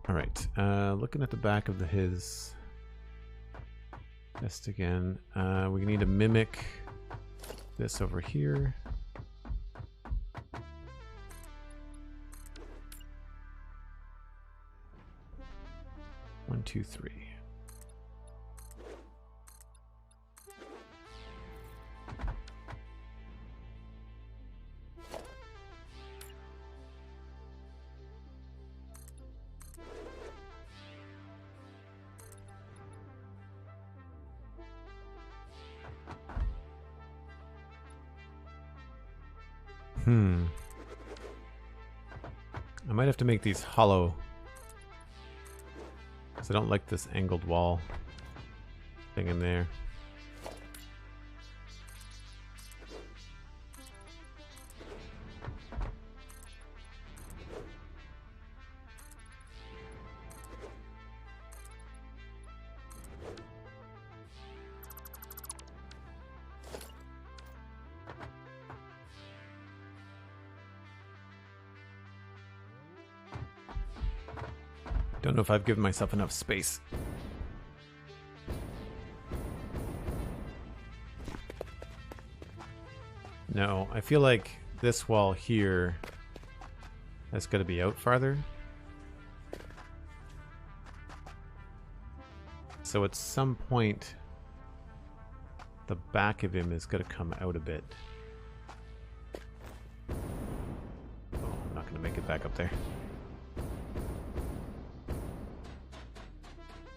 All right, looking at the back of his Test again. We need to mimic this over here. One, two, three. I might have to make these hollow, because I don't like this angled wall thing in there. Don't know if I've given myself enough space. No, I feel like this wall here has got to be out farther. So at some point, the back of him is going to come out a bit. Oh, I'm not going to make it back up there.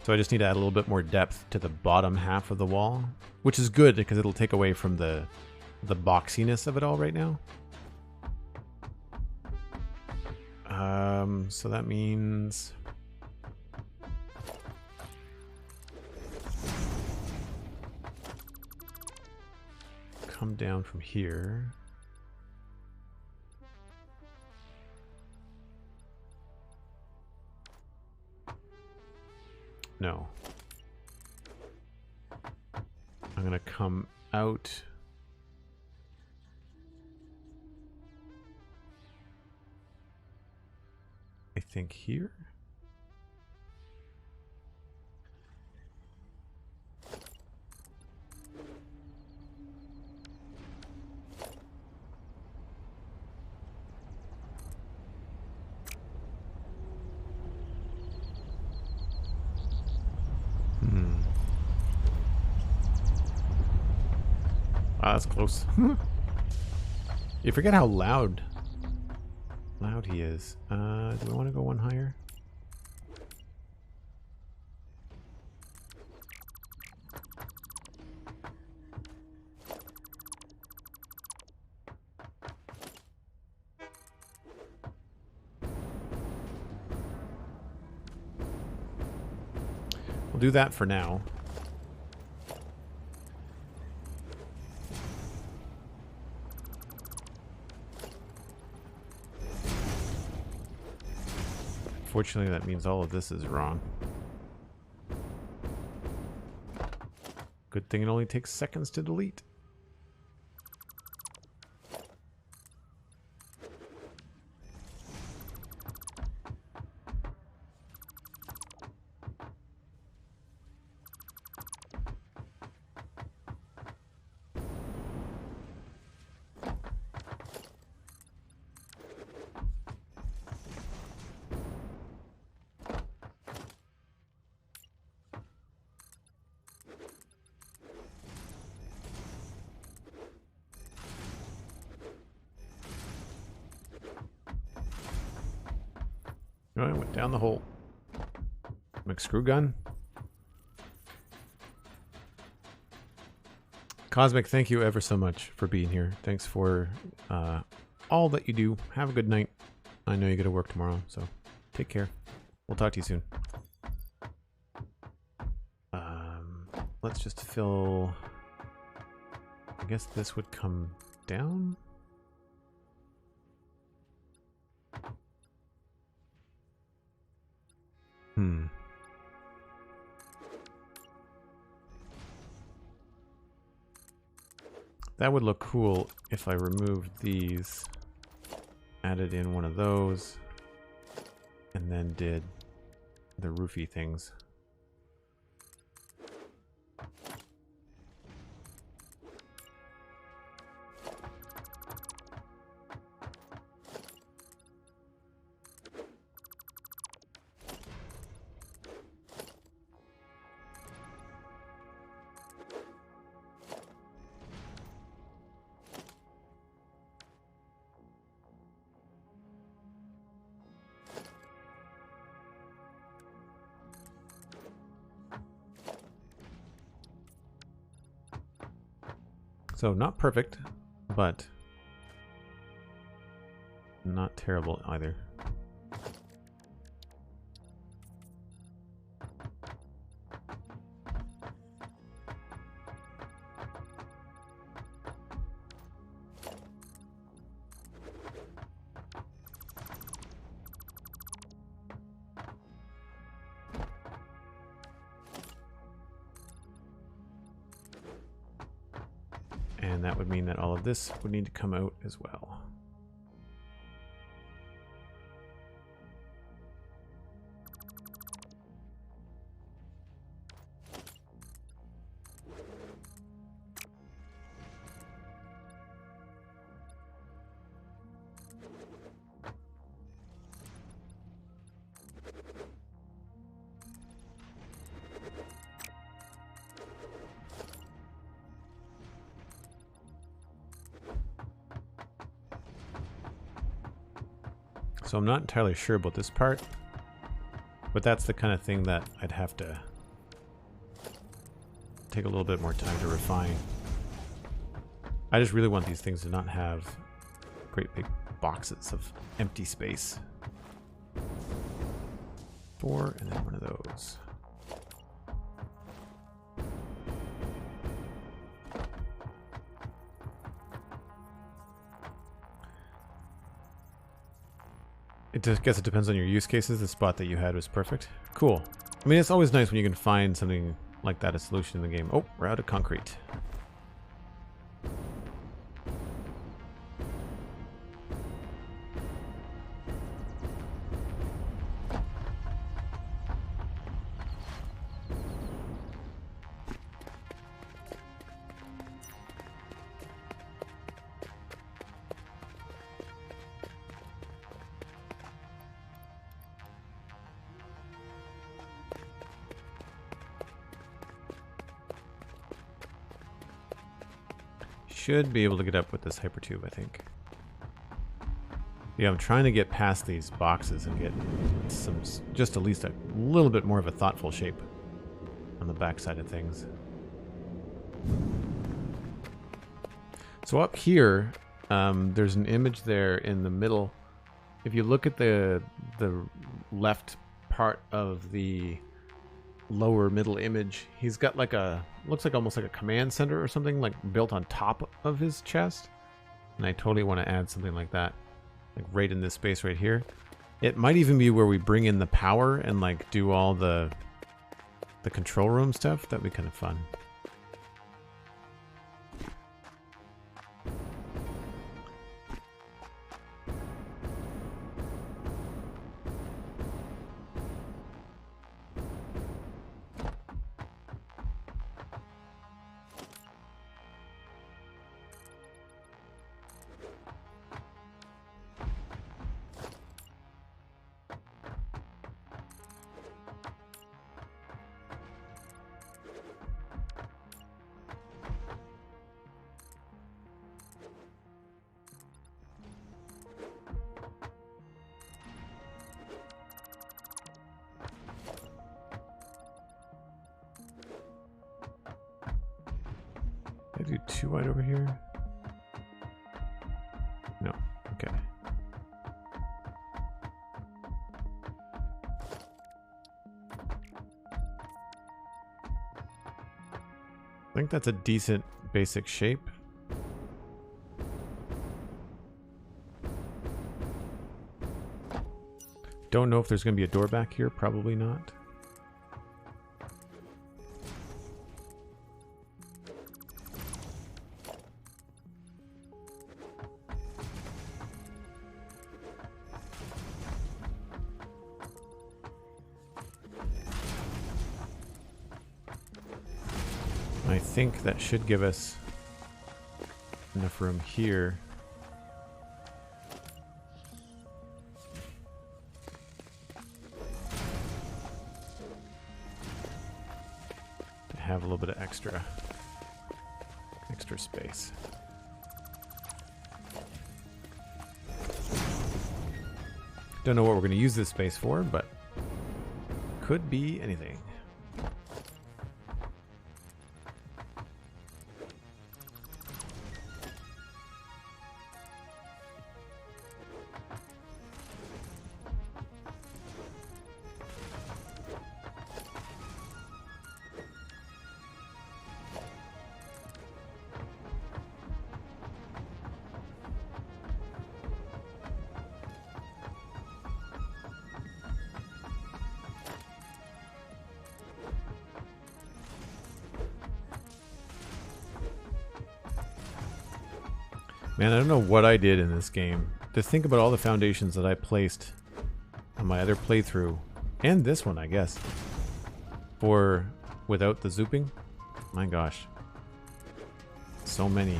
So I just need to add a little bit more depth to the bottom half of the wall, which is good because it'll take away from the boxiness of it all right now. So that means come down from here. No. I'm gonna come out. I think here. Ah, that's close. You forget how loud he is. Do we want to go one higher? We'll do that for now. Unfortunately, that means all of this is wrong. Good thing it only takes seconds to delete. Oh, I went down the hole. McScrew gun. Cosmic, thank you ever so much for being here. Thanks for all that you do. Have a good night. I know you got to work tomorrow, so take care. We'll talk to you soon. Let's just fill... I guess this would come down? That would look cool if I removed these, added in one of those, and then did the roofy things. So not perfect, but not terrible either. And that would mean that all of this would need to come out as well. So I'm not entirely sure about this part, but that's the kind of thing that I'd have to take a little bit more time to refine. I just really want these things to not have great big boxes of empty space. 4 and then one of those. I guess it depends on your use cases. The spot that you had was perfect. Cool. I mean, it's always nice when you can find something like that, a solution in the game. Oh, we're out of concrete. Should be able to get up with this hypertube, I think. Yeah, I'm trying to get past these boxes and get some, just at least a little bit more of a thoughtful shape on the backside of things. So up here, there's an image there in the middle. If you look at the left part of the lower middle image, he's got like a, looks like almost like a command center or something, like built on top of his chest. And I totally want to add something like that, like right in this space right here. It might even be where we bring in the power and like do all the control room stuff. That'd be kind of fun. Can I do too wide over here? No. Okay. I think that's a decent basic shape. Don't know if there's going to be a door back here. Probably not. I think that should give us enough room here. To have a little bit of extra space. Don't know what we're going to use this space for, but could be anything. Man, I don't know what I did in this game. To think about all the foundations that I placed on my other playthrough, and this one, I guess, for without the zooping. My gosh. So many.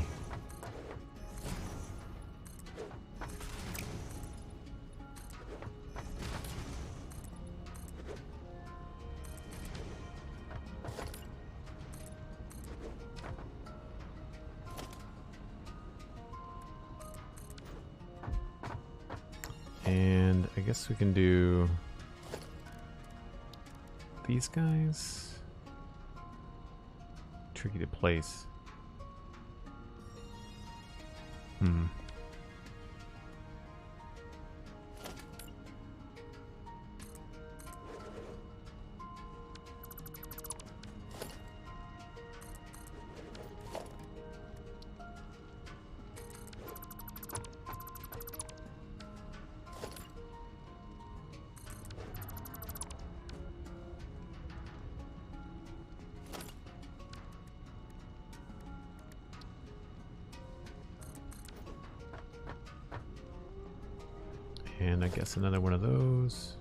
And I guess we can do these guys. Tricky to place. And I guess another one of those.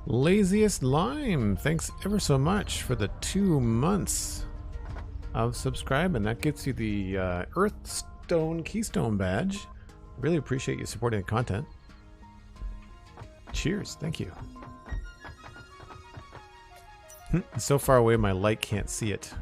Laziest Lime, thanks ever so much for the 2 months of subscribing. That gets you the Earthstone Keystone badge. Really appreciate you supporting the content. Cheers, thank you. It's so far away my light can't see it.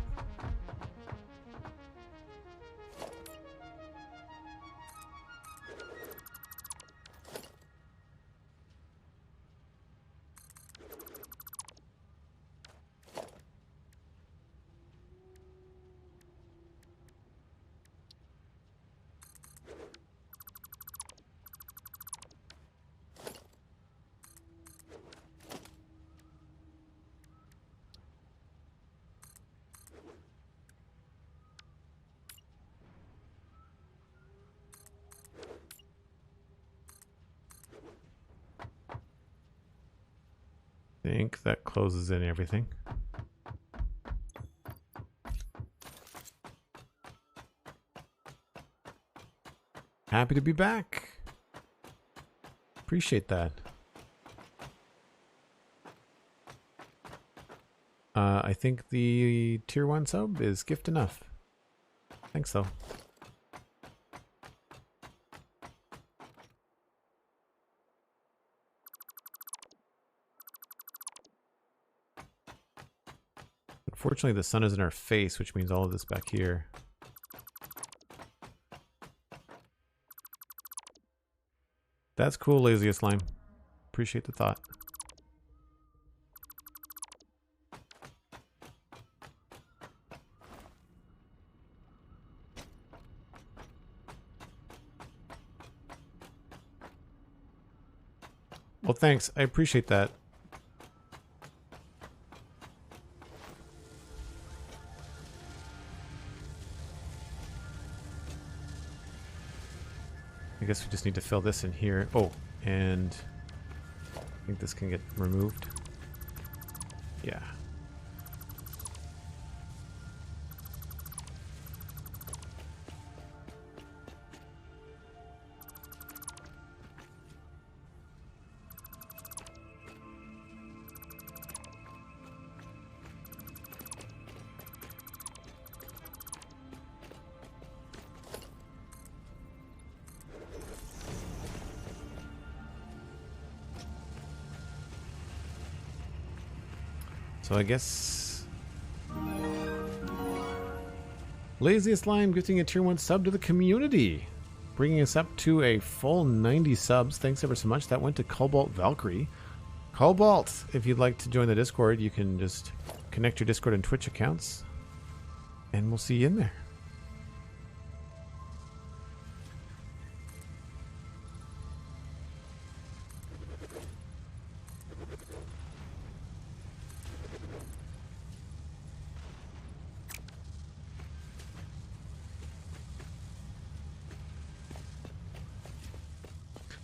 I think that closes in everything. Happy to be back. Appreciate that. I think the tier 1 sub is gift enough. Thanks though. Unfortunately, the sun is in our face, which means all of this back here. That's cool, Laziest Lime. Appreciate the thought. Well, thanks. I appreciate that. I guess we just need to fill this in here. Oh, and I think this can get removed. Yeah. So I guess Laziest Lime gifting a tier 1 sub to the community, bringing us up to a full 90 subs. Thanks ever so much. That went to Cobalt Valkyrie. Cobalt, if you'd like to join the Discord, you can just connect your Discord and Twitch accounts, and we'll see you in there.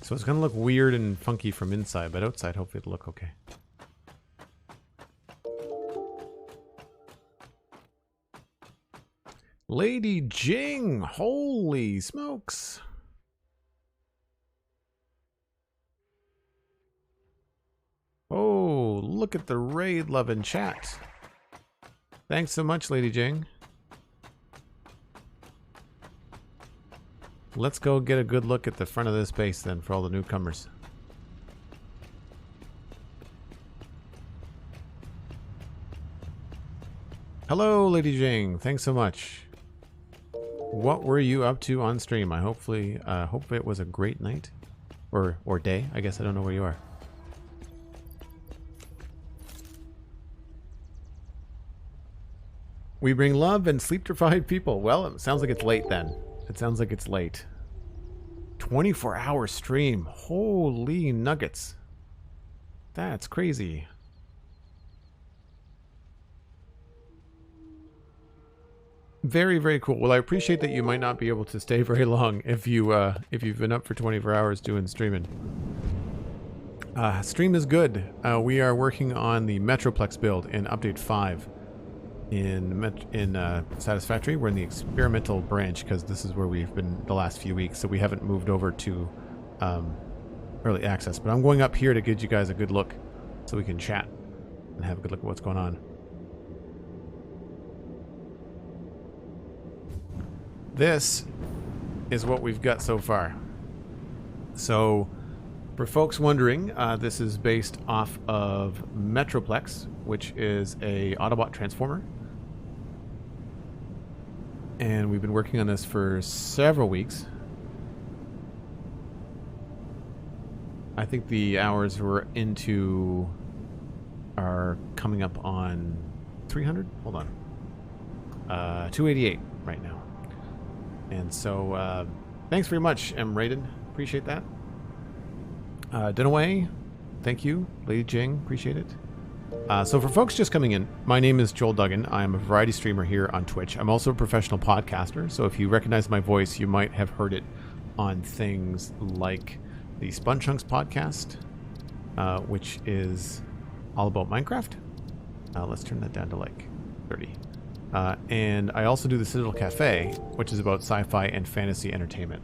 So it's going to look weird and funky from inside, but outside hopefully it'll look okay. Lady Jing! Holy smokes! Oh, look at the raid love in chat. Thanks so much, Lady Jing. Let's go get a good look at the front of this base then for all the newcomers. Hello, Lady Jing. Thanks so much. What were you up to on stream? I hope it was a great night. Or day. I guess I don't know where you are. We bring love and sleep-deprived people. Well, it sounds like it's late then. It sounds like it's late. 24-hour stream. Holy nuggets. That's crazy. Very, very cool. Well, I appreciate that you might not be able to stay very long if you've been up for 24 hours doing streaming. Stream is good. We are working on the Metroplex build in Update 5. In Satisfactory. We're in the experimental branch because this is where we've been the last few weeks, so we haven't moved over to early access. But I'm going up here to give you guys a good look so we can chat and have a good look at what's going on. This is what we've got so far. So for folks wondering, this is based off of Metroplex, which is a Autobot Transformer. And we've been working on this for several weeks. I think the hours we're into are coming up on 300. Hold on. 288 right now. And so, thanks very much, M. Raiden. Appreciate that. Dunaway, thank you. Lady Jing, appreciate it. So for folks just coming in, my name is Joel Duggan. I'm a variety streamer here on Twitch. I'm also a professional podcaster, so if you recognize my voice, you might have heard it on things like the Spun Chunks podcast, which is all about Minecraft. Let's turn that down to like 30. And I also do the Citadel Cafe, which is about sci-fi and fantasy entertainment.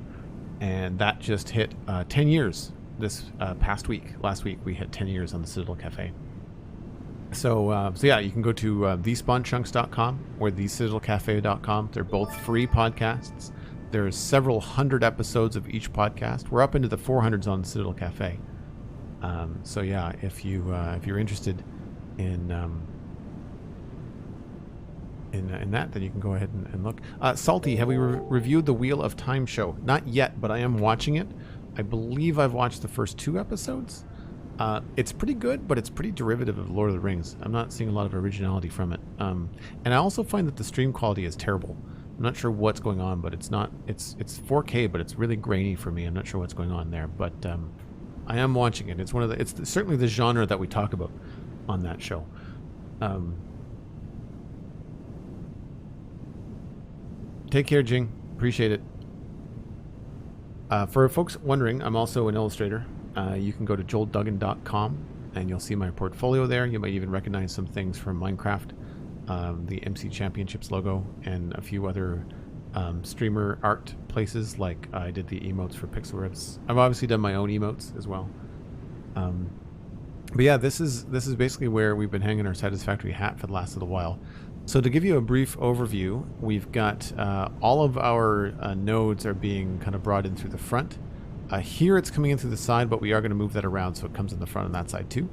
And that just hit 10 years this past week. Last week we hit 10 years on the Citadel Cafe. So yeah, you can go to thespawnchunks.com or thecitadelcafe.com. They're both free podcasts. There's several hundred episodes of each podcast. We're up into the 400s on Citadel Cafe. So yeah, if you're interested in that, then you can go ahead and look. Salty, have we reviewed the Wheel of Time show? Not yet, but I am watching it. I believe I've watched the first 2 episodes. It's pretty good, but it's pretty derivative of Lord of the Rings. I'm not seeing a lot of originality from it. And I also find that the stream quality is terrible. I'm not sure what's going on, but it's 4K, but it's really grainy for me. I'm not sure what's going on there, but I am watching it. It's certainly the genre that we talk about on that show. Take care, Jing. Appreciate it. For folks wondering, I'm also an illustrator. You can go to joelduggan.com and you'll see my portfolio there. You might even recognize some things from Minecraft, the MC Championships logo, and a few other streamer art places, like I did the emotes for Pixel Rips. I've obviously done my own emotes as well. But yeah, this is basically where we've been hanging our Satisfactory hat for the last little while. So to give you a brief overview, we've got all of our nodes are being kind of brought in through the front. Here it's coming in through the side, but we are going to move that around so it comes in the front on that side too.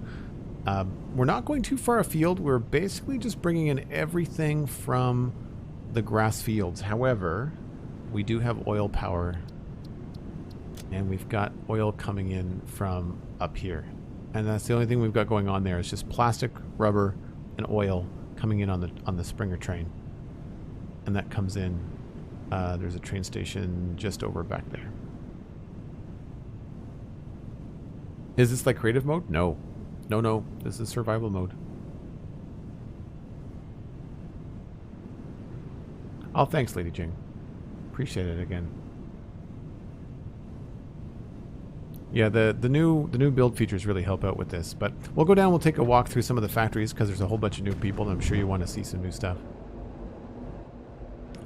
We're not going too far afield. We're basically just bringing in everything from the grass fields. However, we do have oil power, and we've got oil coming in from up here. And that's the only thing we've got going on there. It's just plastic, rubber, and oil coming in on the Springer train. And that comes in. There's a train station just over back there. Is this like creative mode? No. No. This is survival mode. Oh, thanks, Lady Jing. Appreciate it again. Yeah, the new build features really help out with this. But we'll go down. We'll take a walk through some of the factories because there's a whole bunch of new people, and I'm sure you want to see some new stuff.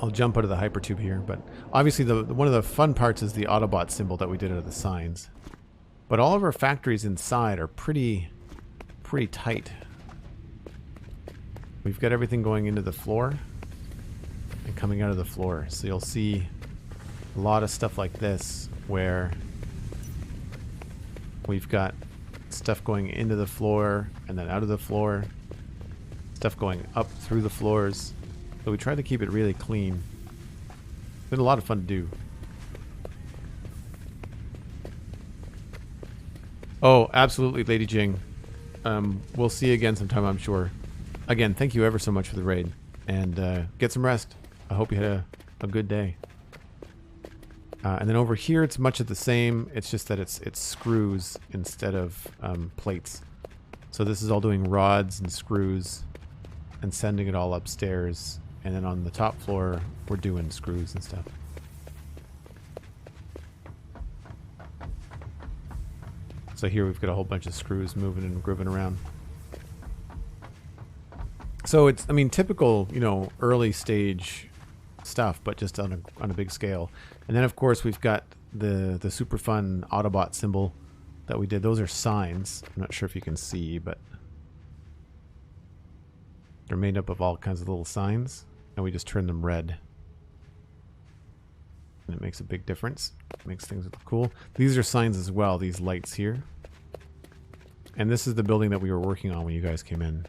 I'll jump out of the hypertube here, but obviously one of the fun parts is the Autobot symbol that we did out of the signs. But all of our factories inside are pretty tight. We've got everything going into the floor and coming out of the floor. So you'll see a lot of stuff like this where we've got stuff going into the floor and then out of the floor. Stuff going up through the floors. So we try to keep it really clean. It's been a lot of fun to do. Oh, absolutely, Lady Jing. We'll see you again sometime, I'm sure. Again, thank you ever so much for the raid. And get some rest. I hope you had a good day. And then over here, it's much of the same. It's just that it's screws instead of plates. So this is all doing rods and screws and sending it all upstairs. And then on the top floor, we're doing screws and stuff. So here we've got a whole bunch of screws moving and grooving around. So it's, I mean, typical, you know, early stage stuff, but just on a big scale. And then of course we've got the super fun Autobot symbol that we did. Those are signs. I'm not sure if you can see, but they're made up of all kinds of little signs. And we just turn them red. And it makes a big difference. It makes things look cool. These are signs as well, these lights here. And this is the building that we were working on when you guys came in.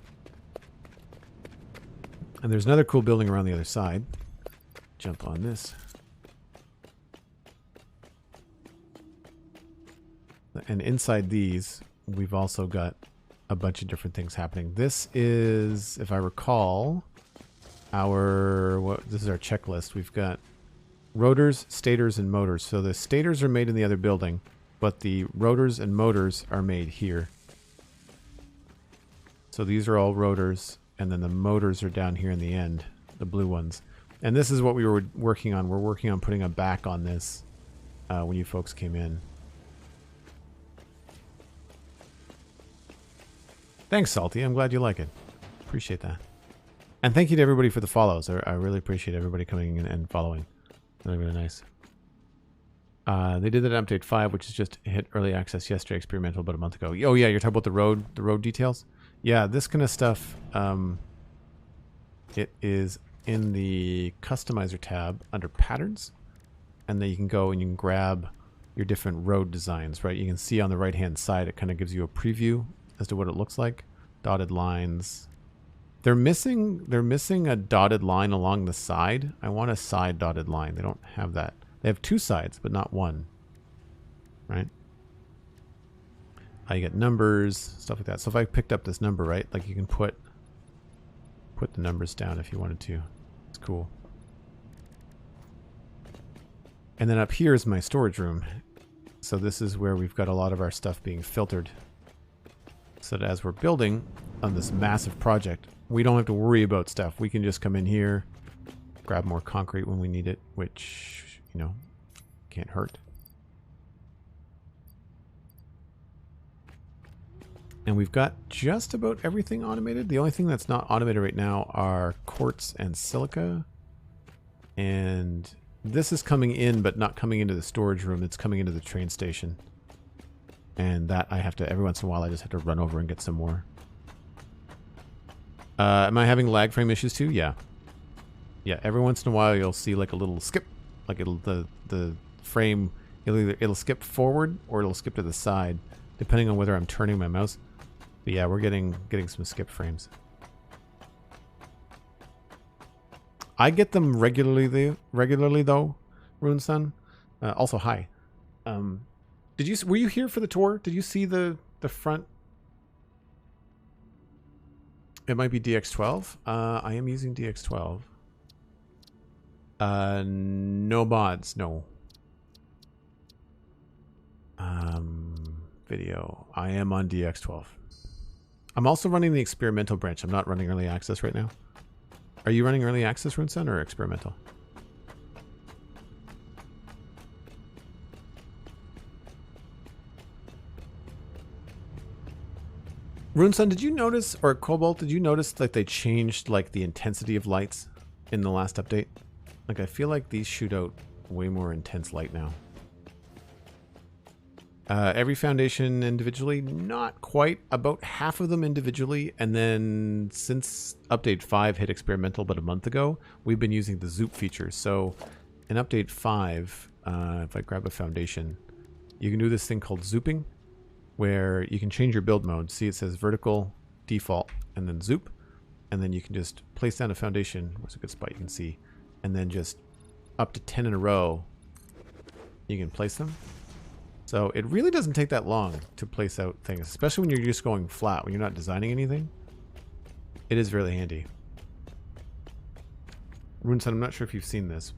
And there's another cool building around the other side. Jump on this. And inside these, we've also got a bunch of different things happening. This is, if I recall, this is our checklist. We've got rotors, stators, and motors. So the stators are made in the other building, but the rotors and motors are made here. So these are all rotors, and then the motors are down here in the end, the blue ones. And this is what we were working on. We're working on putting a back on this when you folks came in. Thanks, Salty. I'm glad you like it. Appreciate that. And thank you to everybody for the follows. I really appreciate everybody coming in and following. Really, really nice. They did that in update 5, which is just hit early access yesterday, experimental about a month ago. Oh yeah, you're talking about the road details? Yeah, this kind of stuff, it is in the customizer tab under patterns. And then you can go and you can grab your different road designs, right? You can see on the right hand side, it kind of gives you a preview as to what it looks like. Dotted lines. They're missing a dotted line along the side. I want a side dotted line. They don't have that. They have two sides, but not one. Right? You get numbers, stuff like that. So if I picked up this number, right, like you can put the numbers down if you wanted to. It's cool. And then up here is my storage room. So this is where we've got a lot of our stuff being filtered. So that as we're building on this massive project, we don't have to worry about stuff. We can just come in here, grab more concrete when we need it, which, you know, can't hurt. And we've got just about everything automated. The only thing that's not automated right now are quartz and silica. And this is coming in, but not coming into the storage room. It's coming into the train station. And that I have to, every once in a while, I just have to run over and get some more. Am I having lag frame issues too? Yeah. Yeah, every once in a while you'll see like a little skip. Like the frame, it'll skip forward or it'll skip to the side, depending on whether I'm turning my mouse. But yeah, we're getting some skip frames. I get them regularly though, Rune Sun. Also, hi. Were you here for the tour? Did you see the front? It might be DX12. I am using DX12. No mods, no. Video. I am on DX12. I'm also running the experimental branch. I'm not running early access right now. Are you running early access, Runesun, or experimental? Runesun, did you notice, or Cobalt, did you notice like they changed like the intensity of lights in the last update? Like I feel like these shoot out way more intense light now. Every foundation individually, not quite. About half of them individually, and then since update 5 hit experimental about a month ago, we've been using the Zoop feature. So in update 5, if I grab a foundation, you can do this thing called zooping, where you can change your build mode. See, it says vertical, default, and then zoop, and then you can just place down a foundation. Where's a good spot you can see, and then just up to 10 in a row, you can place them. So it really doesn't take that long to place out things, especially when you're just going flat, when you're not designing anything. It is really handy. Runeson, I'm not sure if you've seen this,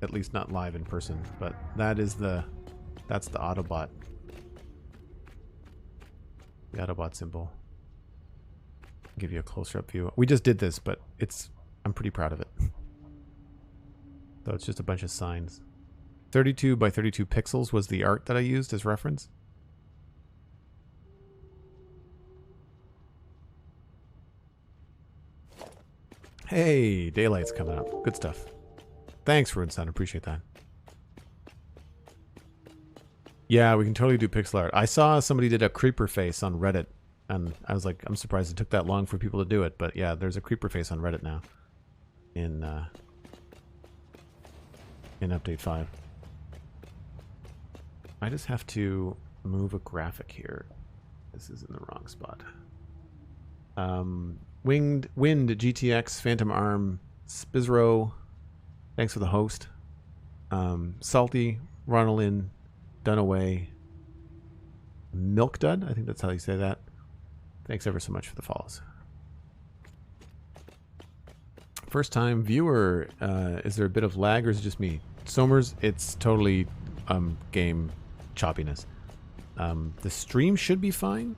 at least not live in person, but that's the Autobot. The Autobot symbol. I'll give you a closer up view. We just did this, but I'm pretty proud of it. So it's just a bunch of signs. 32 by 32 pixels was the art that I used as reference. Hey, daylight's coming up. Good stuff. Thanks, Runeson. Appreciate that. Yeah, we can totally do pixel art. I saw somebody did a creeper face on Reddit, and I was like, I'm surprised it took that long for people to do it. But yeah, there's a creeper face on Reddit now in update 5. I just have to move a graphic here. This is in the wrong spot. Wind GTX, Phantom Arm, Spizro, thanks for the host. Salty, Ronaldin, Dunaway, Milk Dud, I think that's how you say that. Thanks ever so much for the follows. First time viewer, is there a bit of lag or is it just me? Somers, it's totally game choppiness. The stream should be fine,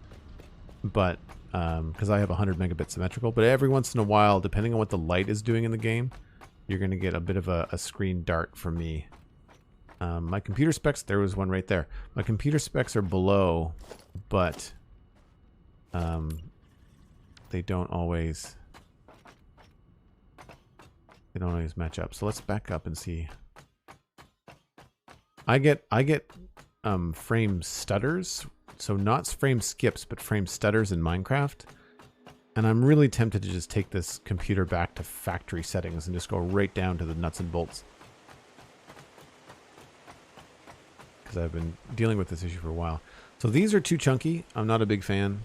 but because I have 100 megabit symmetrical, but every once in a while, depending on what the light is doing in the game, you're going to get a bit of a screen dart from me. My computer specs, there was one right there. My computer specs are below, but they don't always match up. So let's back up and see. I get frame stutters, so not frame skips, but frame stutters in Minecraft. And I'm really tempted to just take this computer back to factory settings and just go right down to the nuts and bolts. Because I've been dealing with this issue for a while. So these are too chunky. I'm not a big fan.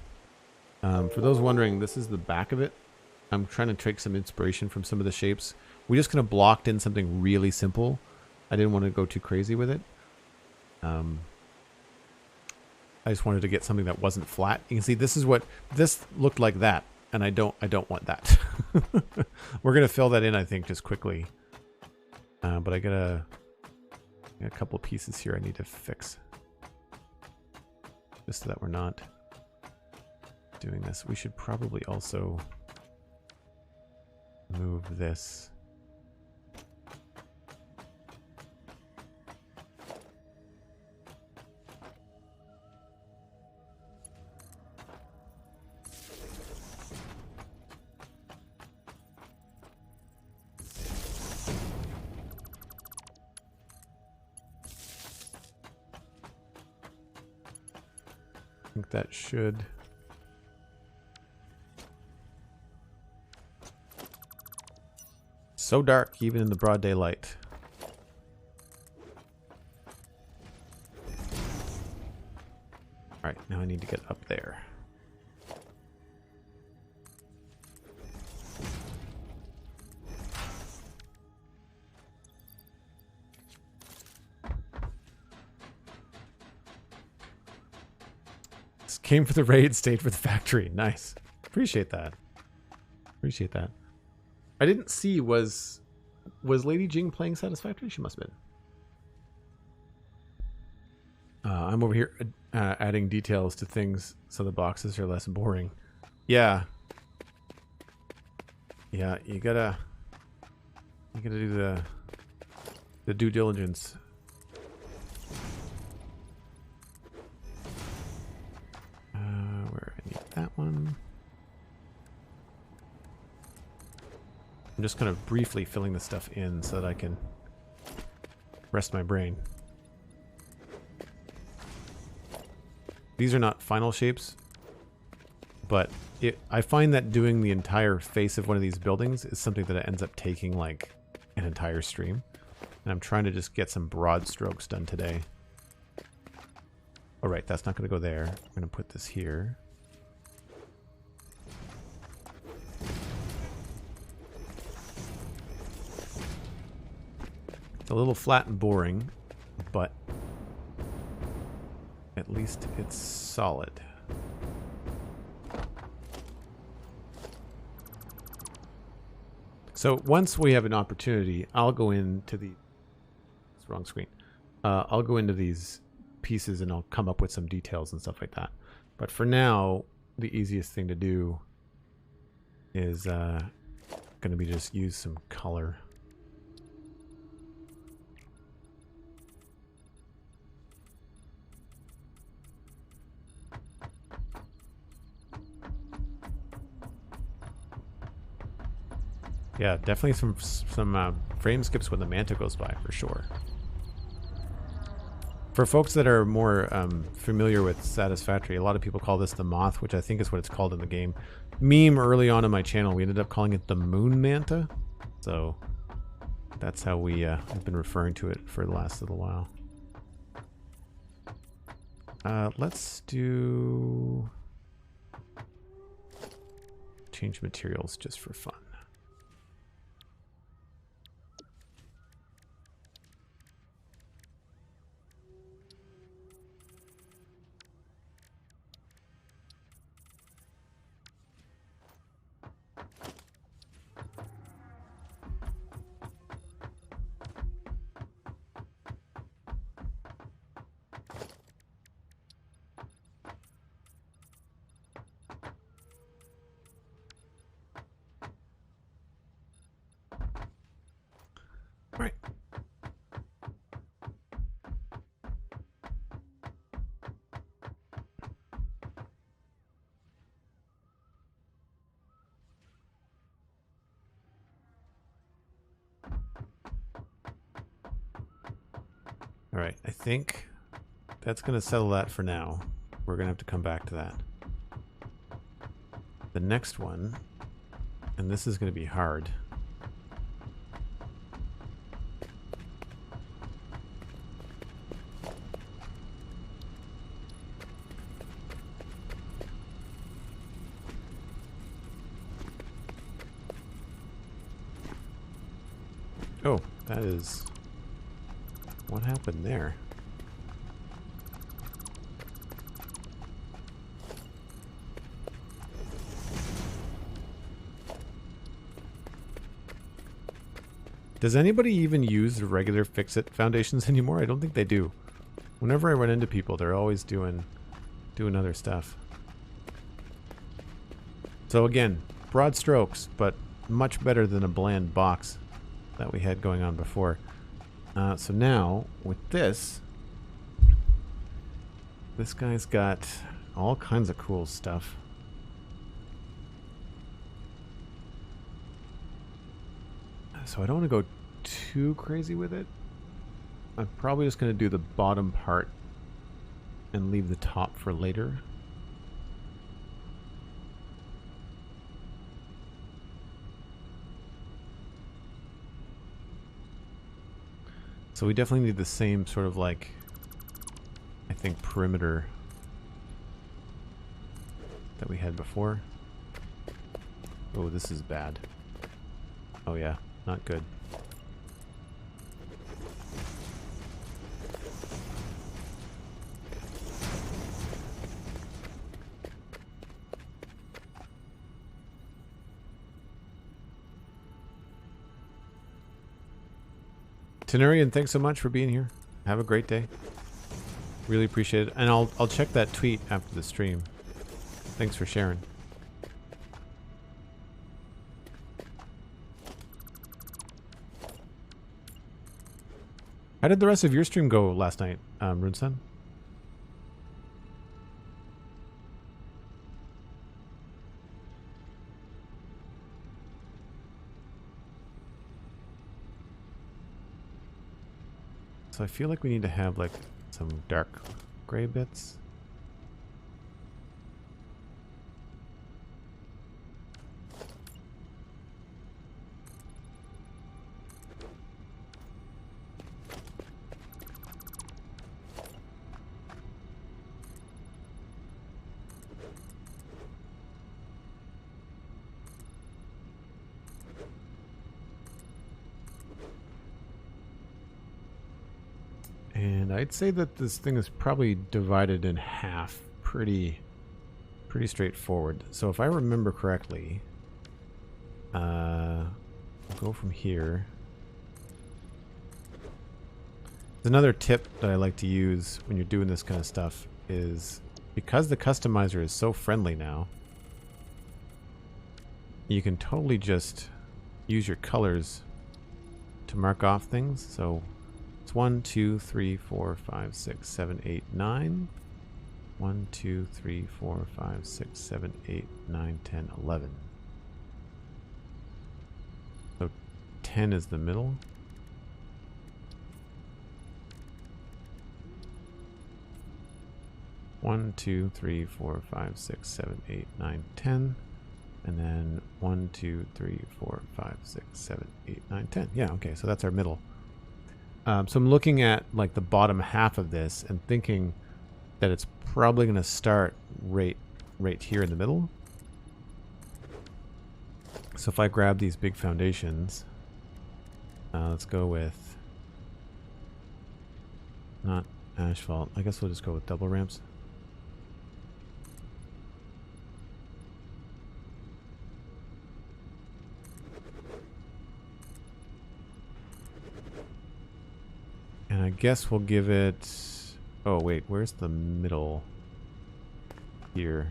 For those wondering, this is the back of it. I'm trying to take some inspiration from some of the shapes. We just kind of blocked in something really simple. I didn't want to go too crazy with it. I just wanted to get something that wasn't flat. You can see this looked like that, and I don't want that. We're gonna fill that in, I think, just quickly. But I got a couple pieces here I need to fix, just so that we're not doing this. We should probably also move this. I think that should. So dark, even in the broad daylight. Alright, now I need to get up there. Came for the raid, stayed for the factory. Nice. Appreciate that. Appreciate that. I didn't see, was Lady Jing playing Satisfactory? She must have been. I'm over here adding details to things so the boxes are less boring. Yeah. Yeah, you gotta do the due diligence. Where I need that one. I'm just kind of briefly filling this stuff in so that I can rest my brain. These are not final shapes, but I find that doing the entire face of one of these buildings is something that ends up taking like an entire stream. And I'm trying to just get some broad strokes done today. All right, that's not going to go there. I'm going to put this here. It's a little flat and boring, but at least it's solid. So once we have an opportunity, I'll go into the... It's wrong screen. I'll go into these pieces and I'll come up with some details and stuff like that. But for now, the easiest thing to do is going to be just use some color. Yeah, definitely some frame skips when the manta goes by, for sure. For folks that are more familiar with Satisfactory, a lot of people call this the moth, which I think is what it's called in the game. Meme early on in my channel, we ended up calling it the moon manta. So that's how we have been referring to it for the last little while. Let's do... change materials just for fun. Right. All right, I think that's going to settle that for now. We're going to have to come back to that. The next one, and this is going to be hard. Oh, that is... What happened there? Does anybody even use the regular fix-it foundations anymore? I don't think they do. Whenever I run into people, they're always doing other stuff. So again, broad strokes, but much better than a bland box that we had going on before. So now, with this guy's got all kinds of cool stuff. So I don't want to go too crazy with it. I'm probably just going to do the bottom part and leave the top for later. So we definitely need the same sort of like, I think, perimeter that we had before. Oh, this is bad. Oh yeah, not good. Tenurian, thanks so much for being here. Have a great day. Really appreciate it. And I'll check that tweet after the stream. Thanks for sharing. How did the rest of your stream go last night, Runesun? So I feel like we need to have like some dark gray bits. And I'd say that this thing is probably divided in half pretty straightforward. So if I remember correctly, we'll go from here. Another tip that I like to use when you're doing this kind of stuff is because the customizer is so friendly now, you can totally just use your colors to mark off things. So it's 1, 2, 3, 4, 5, 6, 7, 8, 9. 1, 2, 3, 4, 5, 6, 7, 8, 9, 10, 11. So 10 is the middle. One, 2, 3, 4, 5, 6, 7, 8, 9, 10. And then 1, 2, 3, 4, 5, 6, 7, 8, 9, 10. Yeah, okay, so that's our middle. So I'm looking at like the bottom half of this and thinking that it's probably going to start right here in the middle. So if I grab these big foundations, let's go with not asphalt. I guess we'll just go with double ramps. And I guess we'll give it... Oh, wait. Where's the middle? Here.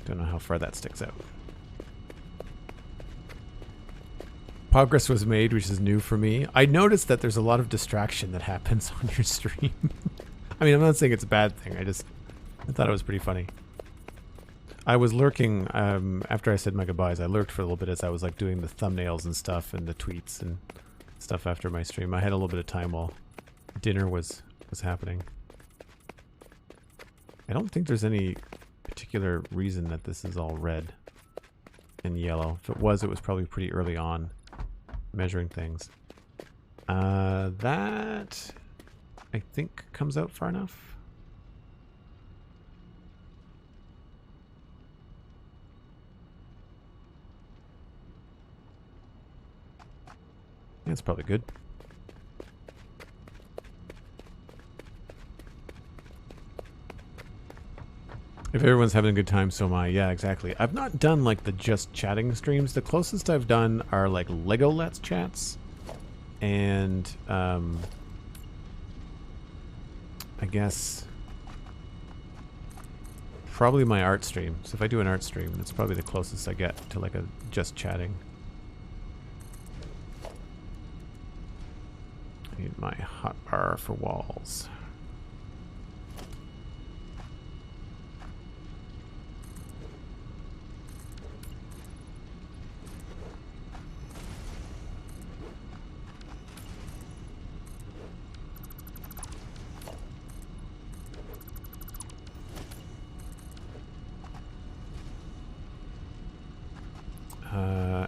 Don't know how far that sticks out. Progress was made, which is new for me. I noticed that there's a lot of distraction that happens on your stream. I mean, I'm not saying it's a bad thing. I thought it was pretty funny. I was lurking, after I said my goodbyes, I lurked for a little bit as I was like doing the thumbnails and stuff and the tweets and stuff after my stream. I had a little bit of time while dinner was happening. I don't think there's any particular reason that this is all red and yellow. If it was probably pretty early on measuring things. That I think comes out far enough. That's probably good. If everyone's having a good time, so am I. Yeah, exactly. I've not done like the just chatting streams. The closest I've done are like Lego Let's Chats. And I guess probably my art stream. So if I do an art stream, that's probably the closest I get to like a just chatting. I need my hot bar for walls.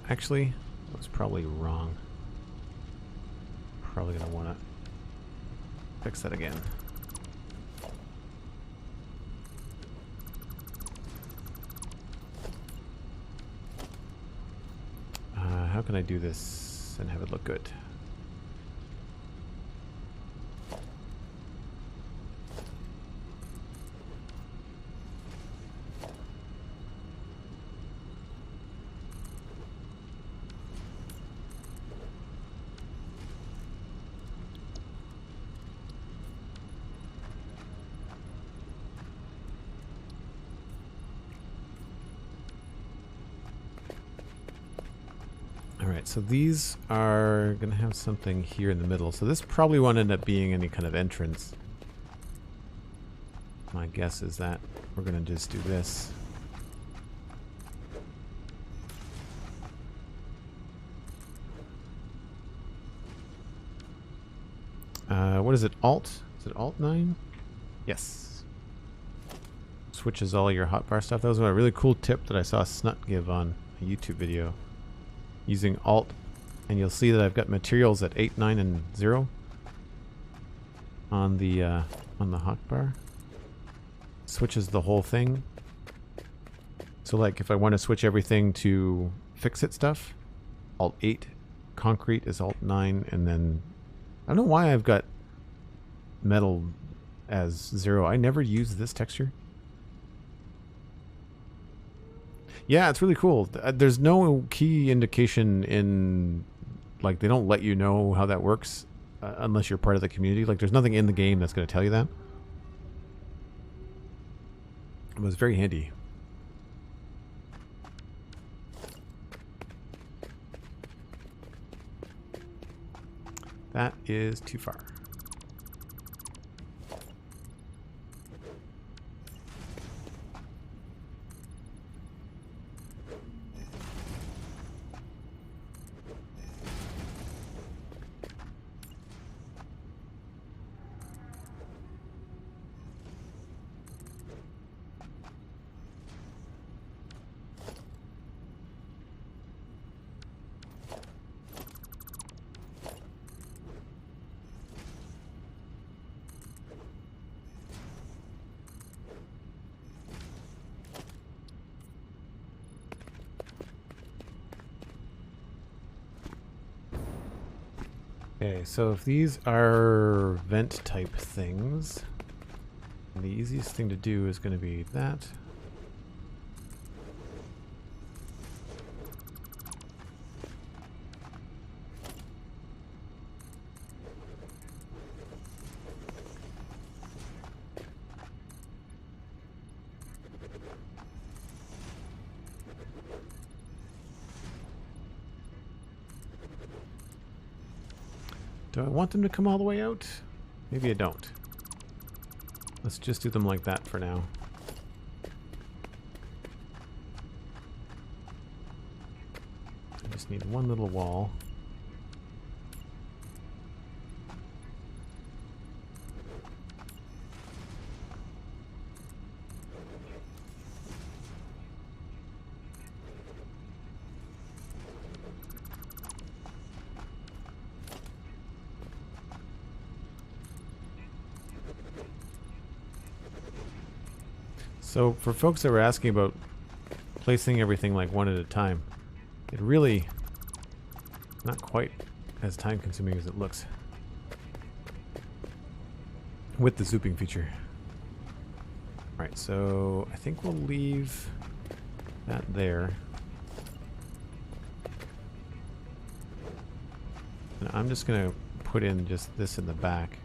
Actually, I was probably wrong. Probably gonna want to fix that again. How can I do this and have it look good? So these are going to have something here in the middle. So this probably won't end up being any kind of entrance. My guess is that we're going to just do this. What is it? Alt? Is it Alt 9? Yes. Switches all your hotbar stuff. That was a really cool tip that I saw Snut give on a YouTube video. Using Alt, and you'll see that I've got materials at 8, 9, and 0 on the hotbar. Switches the whole thing. So like if I want to switch everything to fix-it stuff, Alt 8. Concrete is Alt 9, and then I don't know why I've got metal as 0. I never use this texture. Yeah, it's really cool. There's no key indication in, like, they don't let you know how that works unless you're part of the community. Like, there's nothing in the game that's going to tell you that. It was very handy. That is too far. Okay, so if these are vent type things, the easiest thing to do is going to be that. Do I want them to come all the way out? Maybe I don't. Let's just do them like that for now. I just need one little wall. So for folks that were asking about placing everything like one at a time, it really not quite as time consuming as it looks with the zooping feature. Alright, so I think we'll leave that there. And I'm just going to put in just this in the back,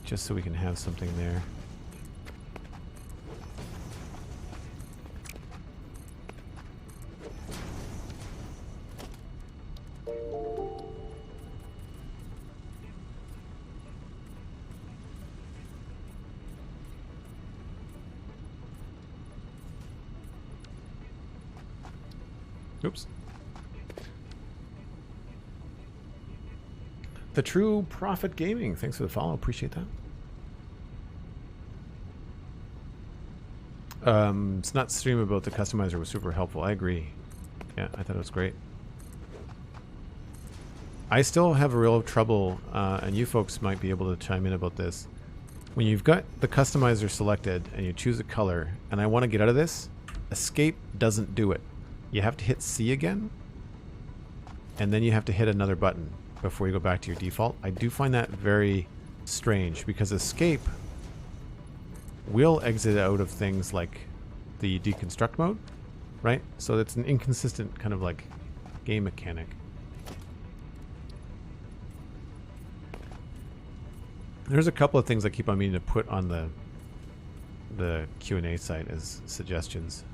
just so we can have something there. Oops. The True Profit Gaming. Thanks for the follow. Appreciate that. It's not stream about the customizer was super helpful. I agree. Yeah, I thought it was great. I still have a real trouble, and you folks might be able to chime in about this. When you've got the customizer selected and you choose a color, and I want to get out of this, escape doesn't do it. You have to hit C again, and then you have to hit another button before you go back to your default. I do find that very strange, because escape will exit out of things like the deconstruct mode, right? So it's an inconsistent kind of like game mechanic. There's a couple of things I keep on meaning to put on the Q&A site as suggestions.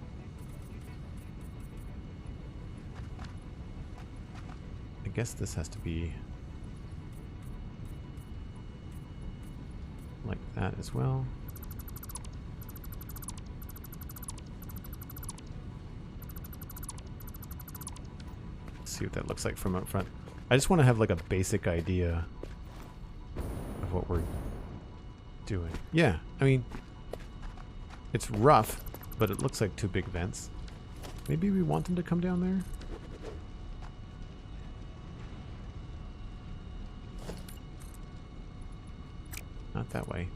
I guess this has to be like that as well. see what that looks like from up front. I just want to have like a basic idea of what we're doing. Yeah, I mean, it's rough, but it looks like two big vents. Maybe we want them to come down there? Not that way.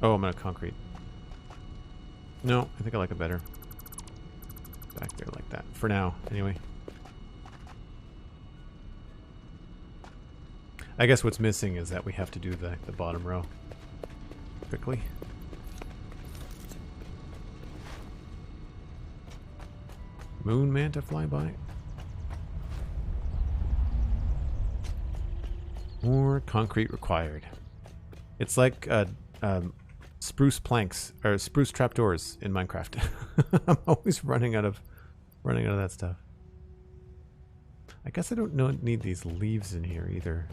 Oh, I'm gonna concrete. No, I think I like it better. Back there like that. For now, anyway. I guess what's missing is that we have to do the bottom row quickly. Moon manta flyby. More concrete required. It's like spruce planks or spruce trapdoors in Minecraft. I'm always running out of that stuff. I guess I don't need these leaves in here either.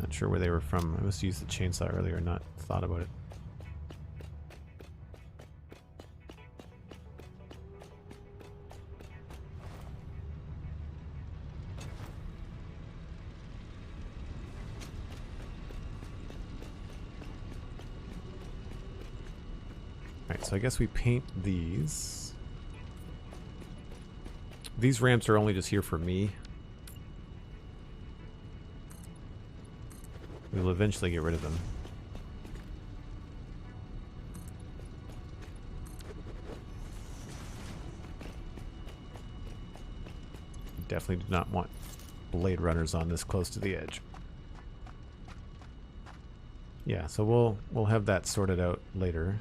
Not sure where they were from. I must have used the chainsaw earlier and not thought about it. Alright, so I guess we paint these. These ramps are only just here for me. We'll eventually get rid of them. Definitely do not want blade runners on this close to the edge. Yeah, so we'll have that sorted out later.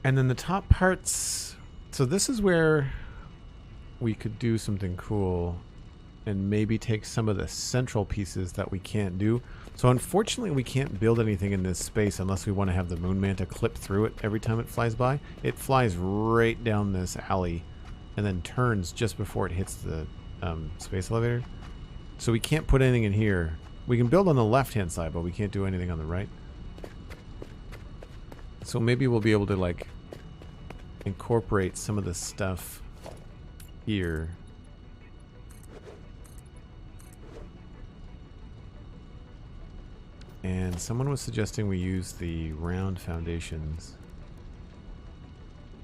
And then the top parts, so this is where we could do something cool and maybe take some of the central pieces that we can't do. So unfortunately we can't build anything in this space unless we want to have the moon manta clip through it every time it flies by. It flies right down this alley and then turns just before it hits the space elevator. So we can't put anything in here. We can build on the left hand side, but we can't do anything on the right. So maybe we'll be able to like incorporate some of the stuff here. And someone was suggesting we use the round foundations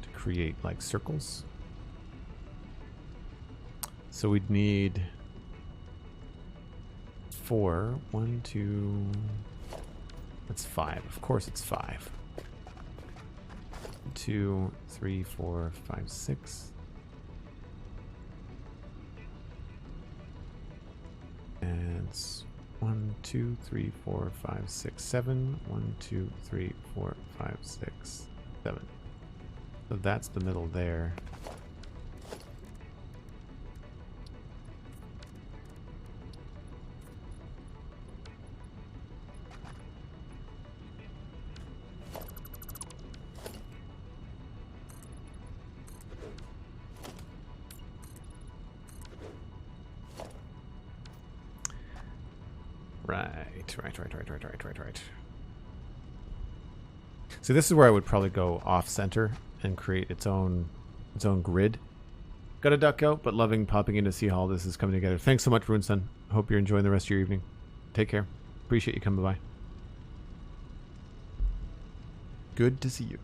to create like circles. So we'd need 4. 1, 2. That's 5. Of course it's 5. 2, 3, 4, 5, 6. And it's 1, 2, 3, 4, 5, 6, 7. 1, 2, 3, 4, 5, 6, 7. So that's the middle there. Right. So this is where I would probably go off center and create its own grid. Got to duck out, but loving popping in to see how all this is coming together. Thanks so much, Runeson. Hope you're enjoying the rest of your evening. Take care. Appreciate you coming by. Good to see you.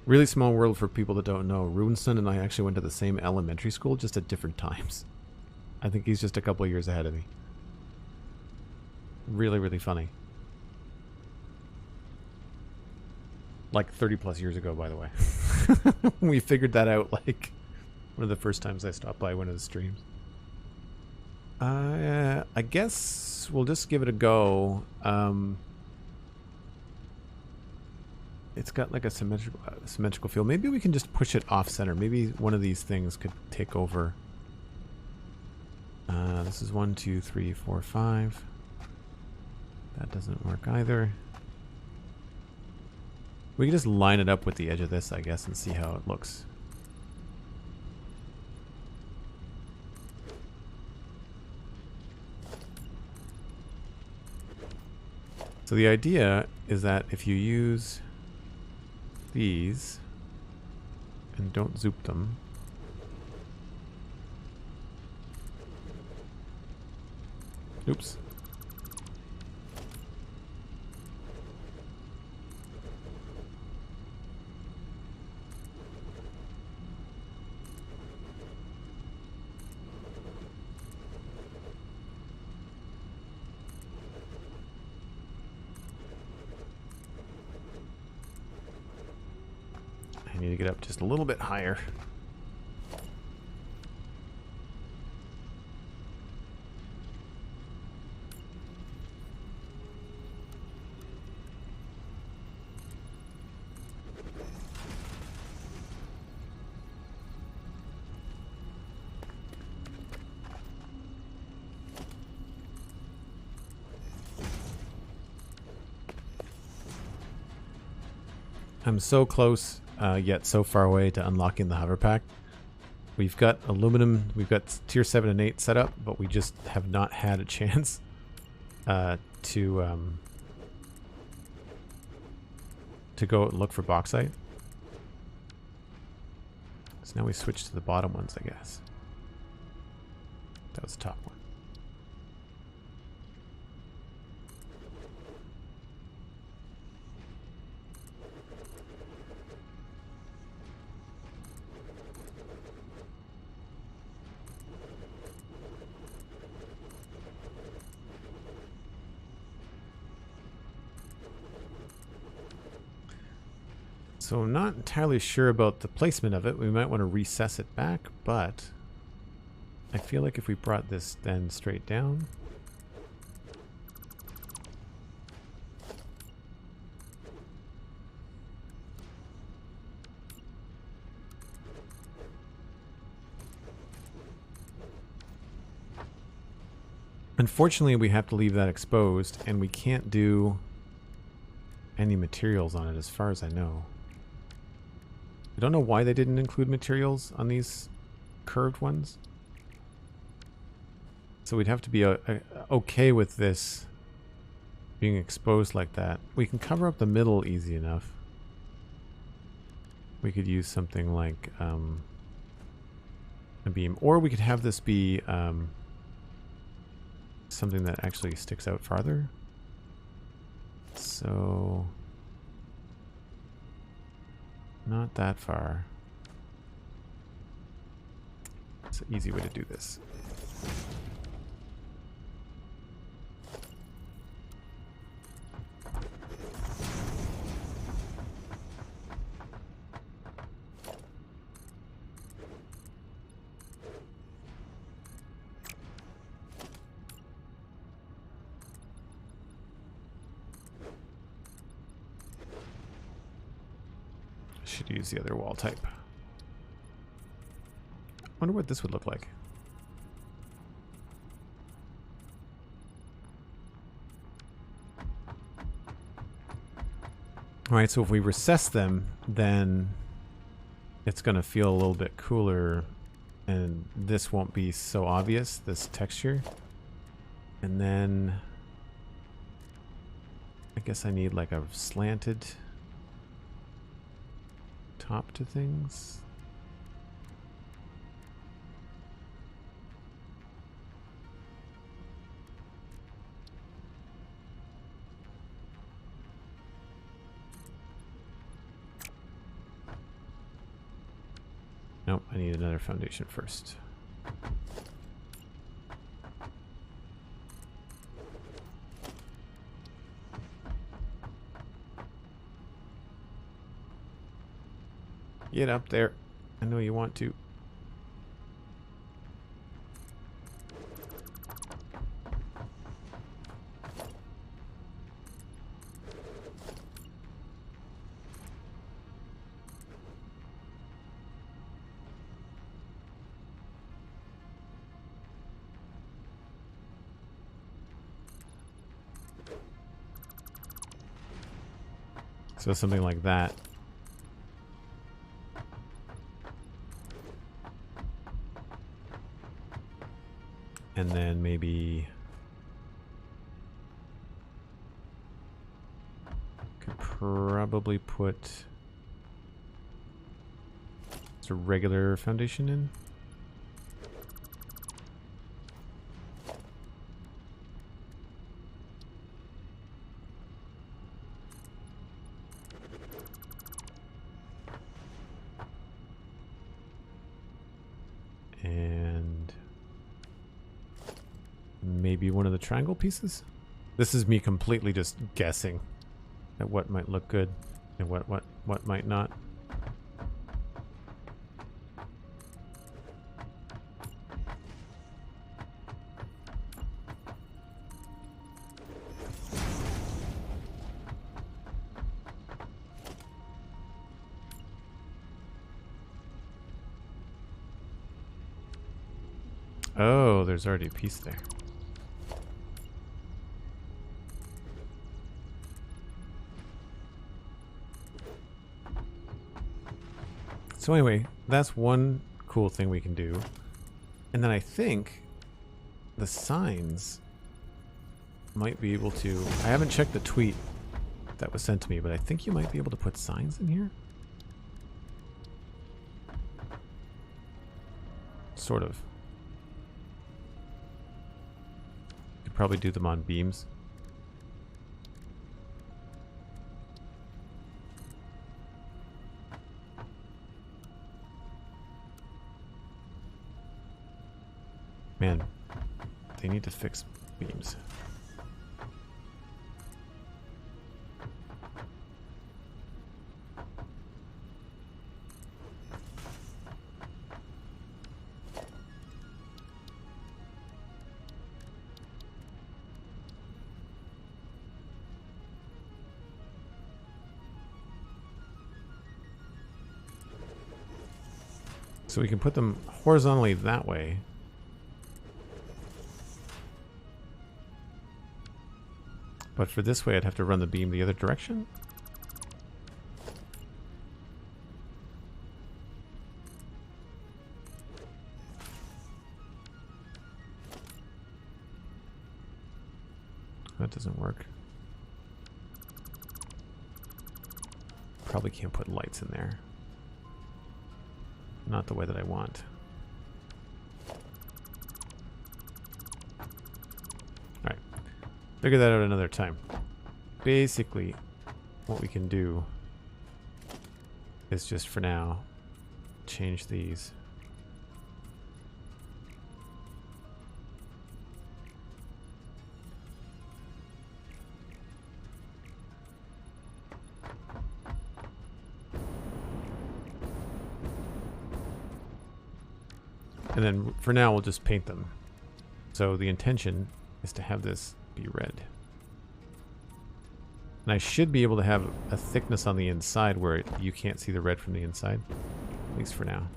Really small world for people that don't know. Runeson and I actually went to the same elementary school, just at different times. I think he's just a couple of years ahead of me. Really, really funny. Like 30 plus years ago, by the way. We figured that out like one of the first times I stopped by one of the streams. I guess we'll just give it a go. It's got like a symmetrical feel. Maybe we can just push it off center. Maybe one of these things could take over. This is 1, 2, 3, 4, 5. That doesn't work either. We can just line it up with the edge of this, I guess, and see how it looks. So the idea is that if you use these and don't zoop them, oops. I need to get up just a little bit higher. I'm so close, yet so far away to unlocking the hover pack. We've got aluminum, we've got tier 7 and 8 set up, but we just have not had a chance to go look for bauxite. So now we switch to the bottom ones, I guess. That was the top one. So I'm not entirely sure about the placement of it. We might want to recess it back, but I feel like if we brought this then straight down. Unfortunately, we have to leave that exposed, and we can't do any materials on it as far as I know. I don't know why they didn't include materials on these curved ones. So we'd have to be okay with this being exposed like that. We can cover up the middle easy enough. We could use something like a beam. Or we could have this be something that actually sticks out farther. So... not that far. It's an easy way to do this. Should use the other wall type. Wonder what this would look like. Alright, so if we recess them, then it's going to feel a little bit cooler, and this won't be so obvious, this texture. And then I guess I need like a slanted top to things. Nope, I need another foundation first. Get up there. I know you want to. So something like that. And then maybe probably put just a regular foundation in. And maybe one of the triangle pieces? This is me completely just guessing at what might look good and what might not. Oh, there's already a piece there. So anyway, that's one cool thing we can do. And then I think the signs might be able to... I haven't checked the tweet that was sent to me, but I think you might be able to put signs in here. Sort of. Could probably do them on beams. Man, they need to fix beams. So we can put them horizontally that way. But for this way, I'd have to run the beam the other direction. That doesn't work. Probably can't put lights in there. Not the way that I want. Alright. Figure that out another time. Basically, what we can do is just for now change these. And then for now, we'll just paint them. So the intention is to have this be red. And I should be able to have a thickness on the inside where you can't see the red from the inside. At least for now.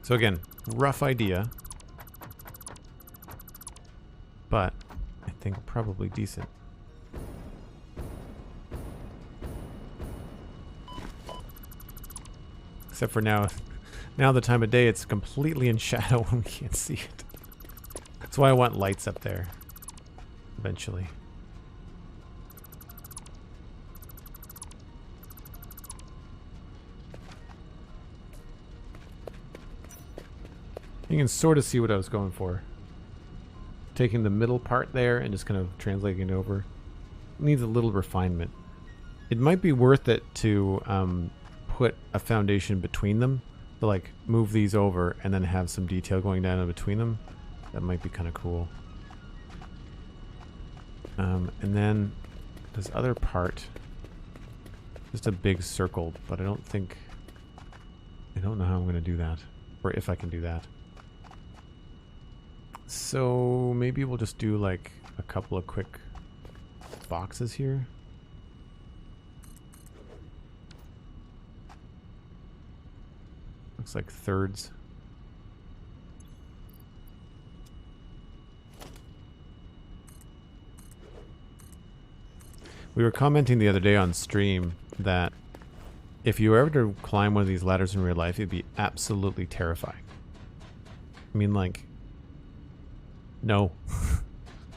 So again, rough idea, but I think probably decent. Except for now the time of day, it's completely in shadow and we can't see it. That's why I want lights up there eventually. You can sort of see what I was going for. Taking the middle part there and just kind of translating it over. It needs a little refinement. It might be worth it to put a foundation between them. To like move these over and then have some detail going down in between them. That might be kind of cool. And then this other part. Just a big circle, but I don't know how I'm going to do that. Or if I can do that. So maybe we'll just do like a couple of quick boxes here. Looks like thirds. We were commenting the other day on stream that if you were ever to climb one of these ladders in real life, it'd be absolutely terrifying. I mean, like, no.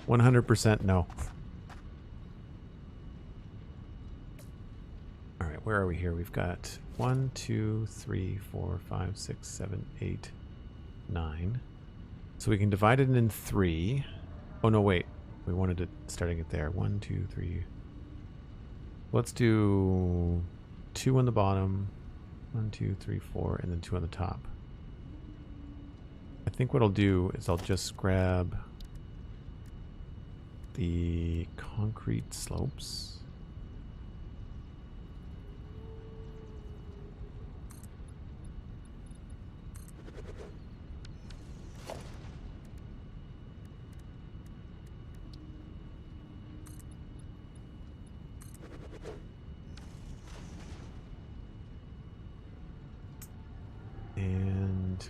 100% no. Alright, where are we here? We've got 1, 2, 3, 4, 5, 6, 7, 8, 9. So we can divide it in 3. Oh, no, wait. We wanted it starting it there. 1, 2, 3. Let's do 2 on the bottom. 1, 2, 3, 4, and then 2 on the top. I think what I'll do is I'll just grab the concrete slopes. And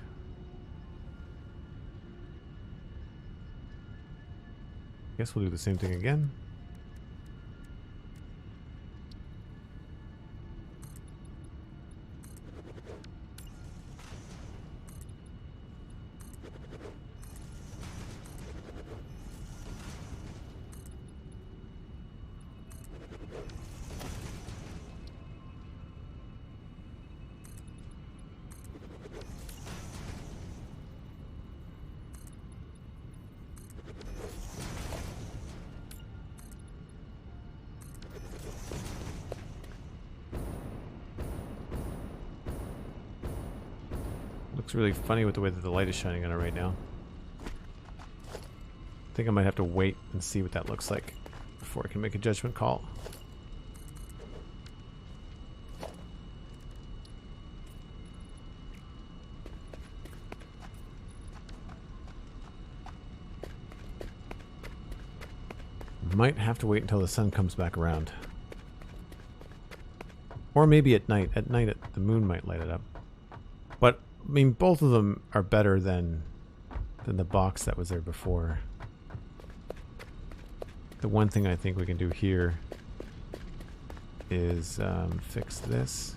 I guess we'll do the same thing again. Looks really funny with the way that the light is shining on it right now. I think I might have to wait and see what that looks like before I can make a judgment call. Might have to wait until the sun comes back around. Or maybe at night. At night, the moon might light it up. But I mean, both of them are better than the box that was there before. The one thing I think we can do here is fix this.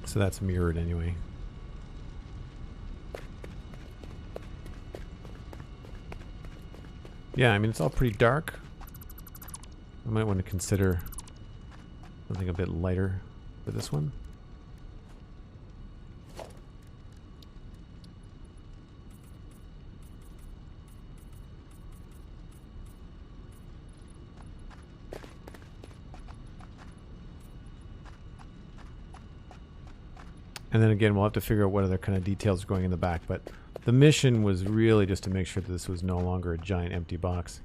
So that's mirrored anyway. Yeah, I mean, it's all pretty dark. I might want to consider something a bit lighter for this one. And then again, we'll have to figure out what other kind of details are going in the back. But the mission was really just to make sure that this was no longer a giant empty box.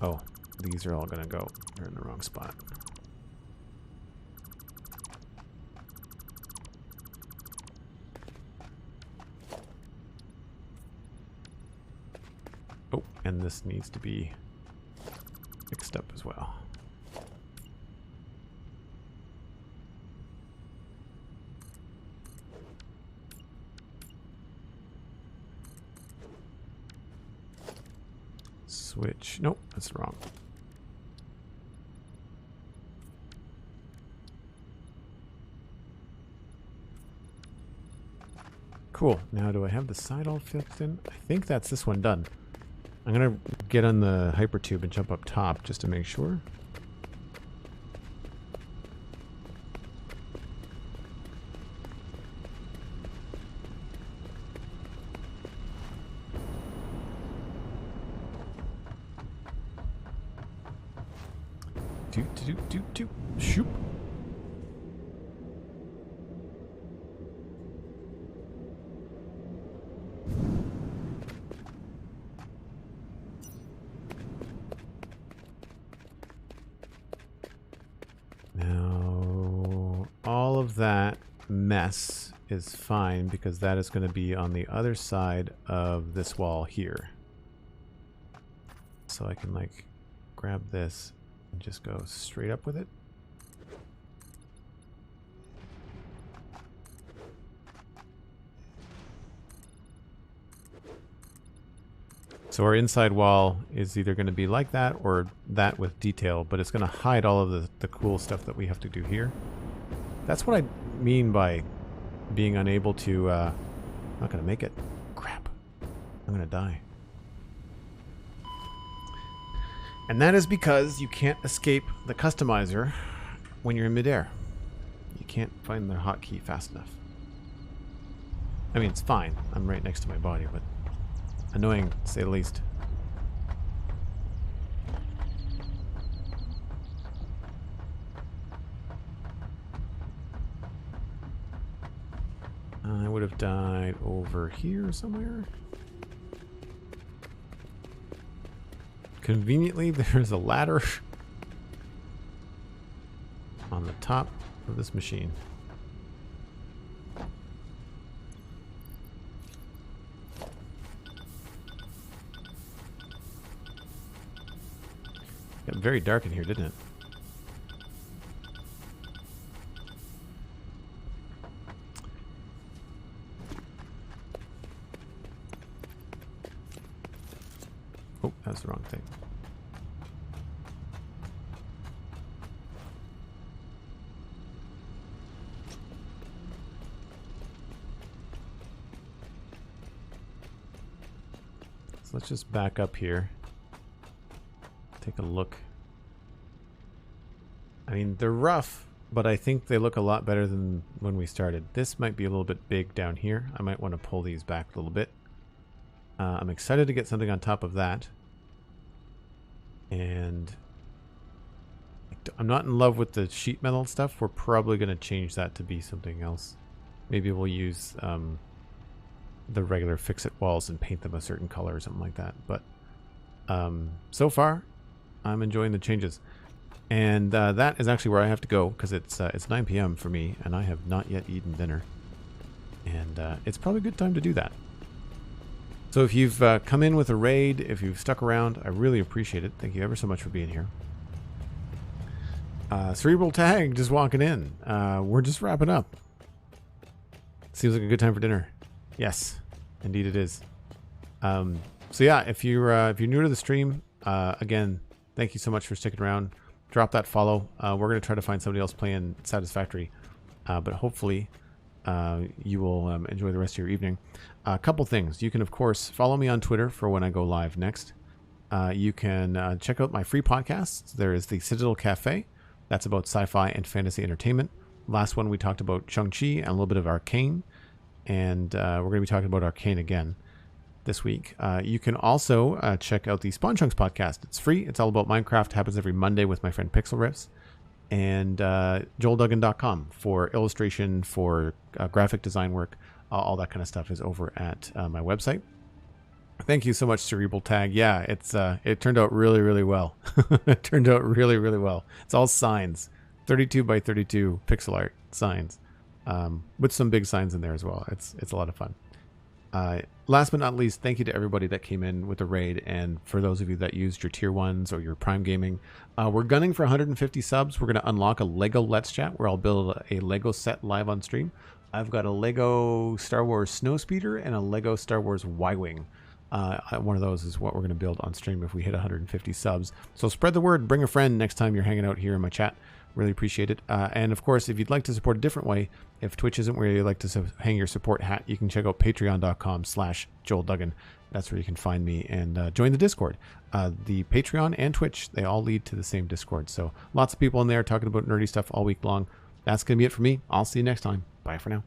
Oh, these are all going to go. They're in the wrong spot. Oh, and this needs to be fixed up as well. Switch. Nope, that's wrong. Cool. Now, do I have the side all fixed in? I think that's this one done. I'm going to get on the hypertube and jump up top just to make sure. Shoop. Now, all of that mess is fine because that is going to be on the other side of this wall here. so I can like grab this and just go straight up with it. So our inside wall is either going to be like that or that with detail, but it's going to hide all of the cool stuff that we have to do here. That's what I mean by being unable to... I'm not going to make it. Crap. I'm going to die. And that is because you can't escape the customizer when you're in midair. You can't find the hotkey fast enough. I mean, it's fine. I'm right next to my body, but annoying, to say the least. I would have died over here somewhere. Conveniently, there's a ladder on the top of this machine. Got very dark in here, didn't it? Oh, that's the wrong thing. So let's just back up here. Take a look. I mean, they're rough, but I think they look a lot better than when we started. This might be a little bit big down here. I might want to pull these back a little bit. I'm excited to get something on top of that. And I'm not in love with the sheet metal stuff. We're probably going to change that to be something else. Maybe we'll use the regular fix-it walls and paint them a certain color or something like that. But so far, I'm enjoying the changes. And that is actually where I have to go, because it's 9 p.m. for me, and I have not yet eaten dinner. And it's probably a good time to do that. So if you've come in with a raid, if you've stuck around, I really appreciate it. Thank you ever so much for being here. Cerebral Tag just walking in. We're just wrapping up. Seems like a good time for dinner. Yes, indeed it is. So yeah, if you're new to the stream, again, thank you so much for sticking around. Drop that follow. We're going to try to find somebody else playing Satisfactory, but hopefully you will enjoy the rest of your evening. A couple things. You can, of course, follow me on Twitter for when I go live next. You can check out my free podcasts. There is the Citadel Cafe. That's about sci-fi and fantasy entertainment. Last one we talked about Shang-Chi and a little bit of Arcane. And we're going to be talking about Arcane again this week. You can also check out the Spawn Chunks podcast. It's free. It's all about Minecraft. Happens every Monday with my friend Pixel Riffs. And joelduggan.com for illustration, for graphic design work. All that kind of stuff is over at my website. Thank you so much, Cerebral Tag. Yeah, it turned out really, really well. It turned out really, really well. It's all signs. 32 by 32 pixel art signs. With some big signs in there as well. It's a lot of fun. Last but not least, thank you to everybody that came in with the raid, and for those of you that used your tier 1s or your Prime Gaming. We're gunning for 150 subs. We're going to unlock a Lego Let's Chat where I'll build a Lego set live on stream. I've got a Lego Star Wars Snowspeeder and a Lego Star Wars Y-Wing. One of those is what we're going to build on stream if we hit 150 subs. So spread the word, bring a friend next time you're hanging out here in my chat. Really appreciate it. And of course, if you'd like to support a different way, if Twitch isn't where you like to hang your support hat, you can check out patreon.com/JoelDuggan. That's where you can find me and join the Discord. The Patreon and Twitch, they all lead to the same Discord. So lots of people in there talking about nerdy stuff all week long. That's going to be it for me. I'll see you next time. Bye for now.